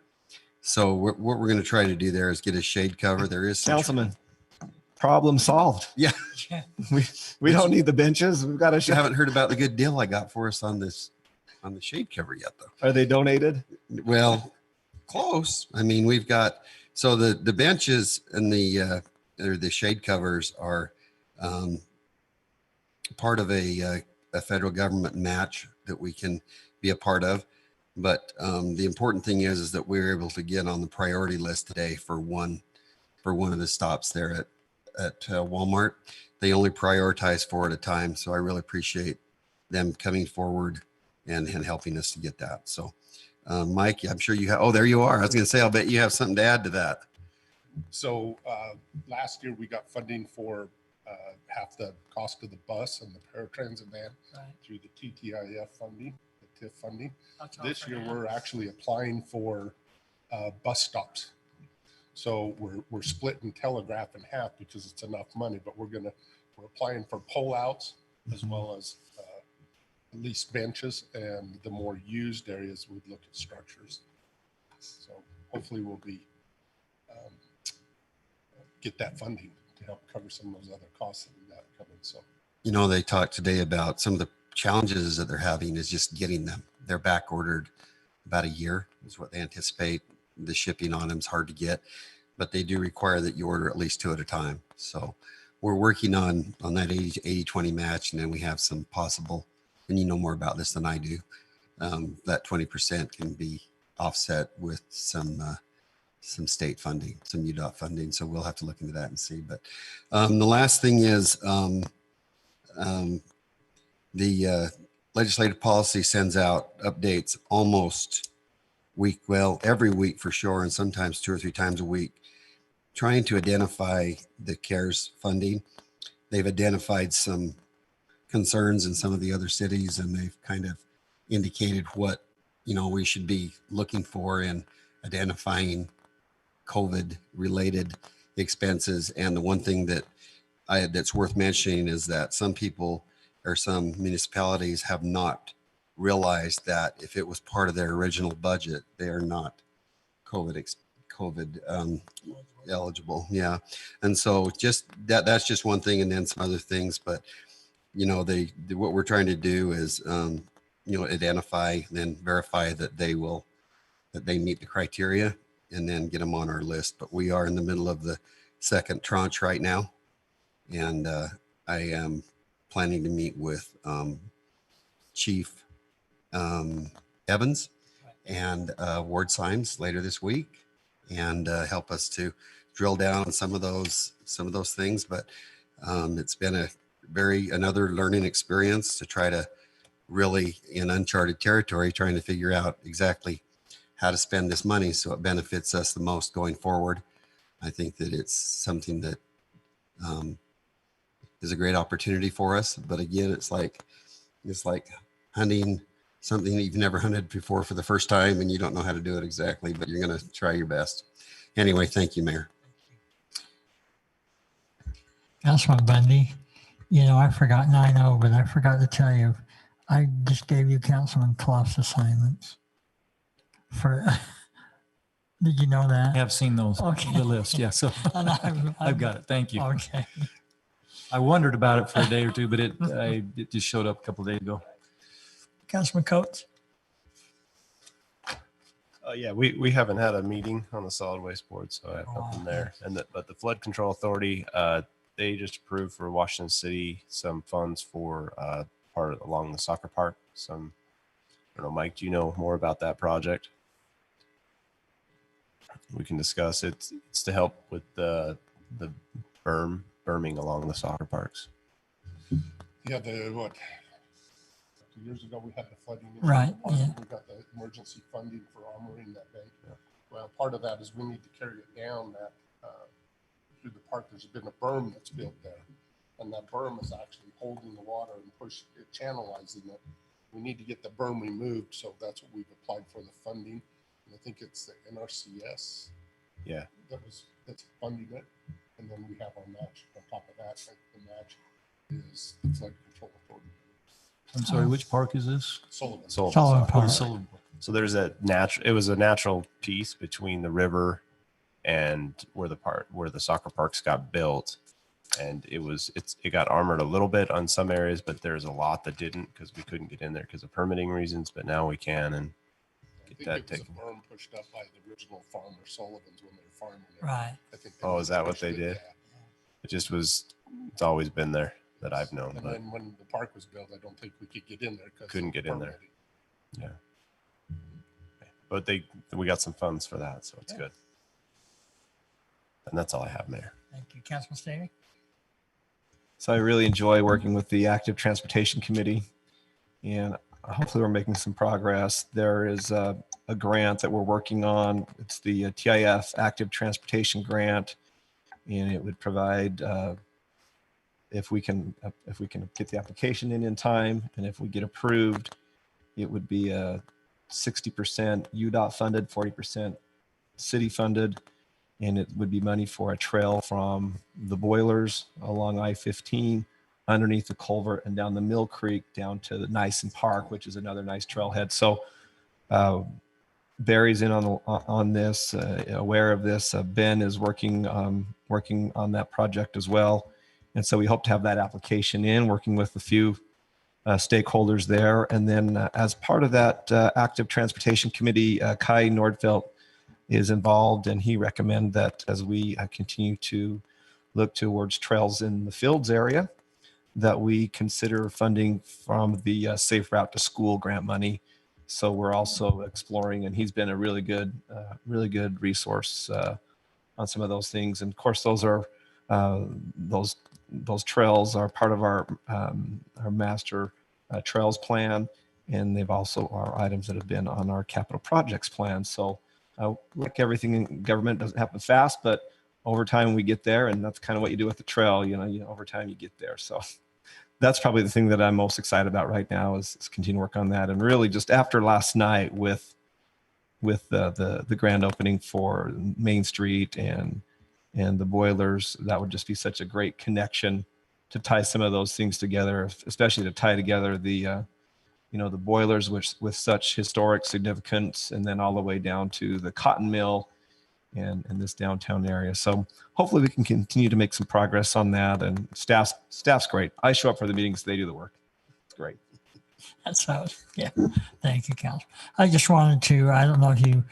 So what we're going to try to do there is get a shade cover. There is some Councilman, problem solved. Yeah. We don't need the benches. We've got You haven't heard about the good deal I got for us on the shade cover yet, though. Are they donated? Well, close. I mean, we've got, so the benches and the shade covers are part of a federal government match that we can be a part of. But the important thing is that we were able to get on the priority list today for one of the stops there at Walmart. They only prioritize 4 at a time. So I really appreciate them coming forward and helping us to get that. So Mike, I'm sure you have, oh, there you are. I was going to say, I'll bet you have something to add to that. So last year we got funding for half the cost of the bus and the paratransit van through the TTIF funding, the TIF funding. This year we're actually applying for bus stops. So we're splitting Telegraph in half because it's enough money, but we're applying for pullouts as well as at least benches, and the more used areas we'd look at structures. So hopefully we'll be get that funding to help cover some of those other costs that we got coming. So, You know, they talked today about some of the challenges that they're having is just getting them. They're back ordered about a year is what they anticipate. The shipping on them is hard to get, but they do require that you order at least 2 at a time. So we're working on that 80-20 match. And then we have some possible, and you know more about this than I do, that 20% can be offset with some state funding, some UDOT funding. So we'll have to look into that and see. But the last thing is the legislative policy sends out updates almost every week for sure, and sometimes 2 or 3 times a week, trying to identify the CARES funding. They've identified some concerns in some of the other cities, and they've kind of indicated what, we should be looking for in identifying COVID related expenses. And the one thing that's worth mentioning is that some people or some municipalities have not realized that if it was part of their original budget, they are not COVID eligible. Yeah. And so just that's just one thing, and then some other things. But what we're trying to do is identify, then verify that they meet the criteria, and then get them on our list. But we are in the middle of the second tranche right now, and I am planning to meet with Chief Evans and Ward Symes later this week, and help us to drill down on some of those things. But it's been another learning experience to try to really, in uncharted territory, trying to figure out exactly how to spend this money so it benefits us the most going forward. I think that it's something that is a great opportunity for us. But again, it's like hunting something that you've never hunted before for the first time, and you don't know how to do it exactly, but you're going to try your best. Anyway, thank you, Mayor. Councilman Bundy, I forgot, and I know, but I forgot to tell you, I just gave you Councilman Clough's assignments for. Did you know that? I have seen those, Okay. the list. Yeah. So I've got it. Thank you. Okay. I wondered about it for a day or two, but it just showed up a couple of days ago. Councilman Coates. Yeah, we haven't had a meeting on the solid waste board, so I have nothing there. But the Flood Control Authority, they just approved for Washington City some funds for part along the soccer park. I don't know, Mike, do you know more about that project? We can discuss it. It's to help with the berming along the soccer parks. Yeah, 2 years ago we had the flooding. Right. Yeah. We got the emergency funding for armoring that bank. Yeah. Well, part of that is we need to carry it down that through the park. There's been a berm that's built there, and that berm is actually holding the water and channelizing it. We need to get the berm removed, so that's what we've applied for the funding. And I think it's the NRCS. Yeah. That's funding it, and then we have our match on top of that. The match is the Flood Control Authority. I'm sorry, which park is this? Sullivan. Sullivan Park. So there's it was a natural piece between the river and where the soccer parks got built. And it got armored a little bit on some areas, but there's a lot that didn't, because we couldn't get in there because of permitting reasons, but now we can and get that taken. A berm pushed up by the original farmer Sullivan's when they were farming it. Right. I think Is that what they did? Yeah. It's always been there that I've known. And but then when the park was built, I don't think we could get in there because couldn't get in there. Yeah. But we got some funds for that, so it's good. And that's all I have, Mayor. Thank you. Councilman Staley. So I really enjoy working with the Active Transportation Committee, and hopefully we're making some progress. There is a grant that we're working on. It's the TIF Active Transportation Grant, and it would provide if we can get the application in time, and if we get approved, it would be a 60% UDOT funded, 40% city funded, and it would be money for a trail from the boilers along I-15 underneath the culvert and down the Mill Creek down to the Nyson Park, which is another nice trailhead. So Barry's in on this, aware of this. Ben is working on that project as well. And so we hope to have that application in, working with a few stakeholders there. And then as part of that active transportation committee, Kai Nordfeldt is involved, and he recommended that as we continue to look towards trails in the Fields area, that we consider funding from the Safe Route to School grant money. So we're also exploring, and he's been a really good resource on some of those things. And of course, those are those trails are part of our master trails plan, and they've also are items that have been on our capital projects plan. So like everything in government, doesn't happen fast, but over time we get there, and that's kind of what you do with the trail. You know, over time you get there. So that's probably the thing that I'm most excited about right now is continue to work on that. And really, just after last night with the grand opening for Main Street and the boilers, that would just be such a great connection to tie some of those things together, especially to tie together the the boilers, which with such historic significance, and then all the way down to the cotton mill and this downtown area. So hopefully we can continue to make some progress on that. And staff's great. I show up for the meetings, they do the work. It's great. That's how, yeah. Thank you, Council. I just wanted to, I don't know if you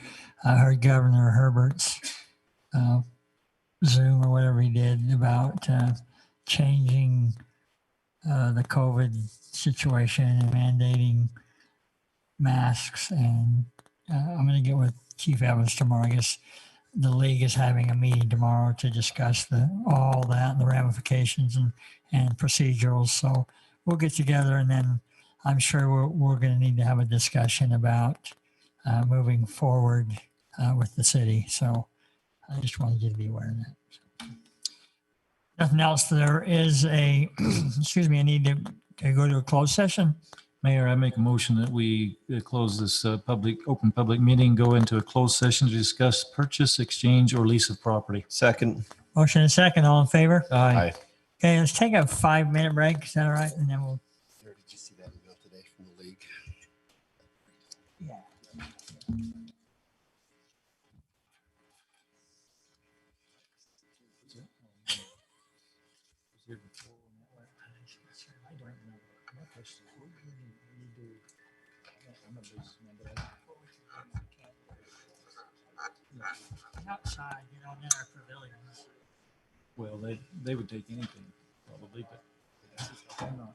heard Governor Herbert's Zoom or whatever he did about changing the COVID situation and mandating masks. And I'm going to get with Chief Evans tomorrow. I guess the league is having a meeting tomorrow to discuss all that and the ramifications and procedurals. So we'll get together, and then I'm sure we're going to need to have a discussion about moving forward with the city. So I just wanted you to be aware of that. Nothing else. There is a, excuse me, I need to go to a closed session. Mayor, I make a motion that we close this open public meeting, go into a closed session to discuss purchase, exchange, or lease of property. Second. Motion and second. All in favor? Aye. Okay, let's take a 5-minute break. Is that all right? And then we'll. Did you see that email today from the league? Yeah. Outside, in our pavilions. Well, they would take anything, probably, but I'm not.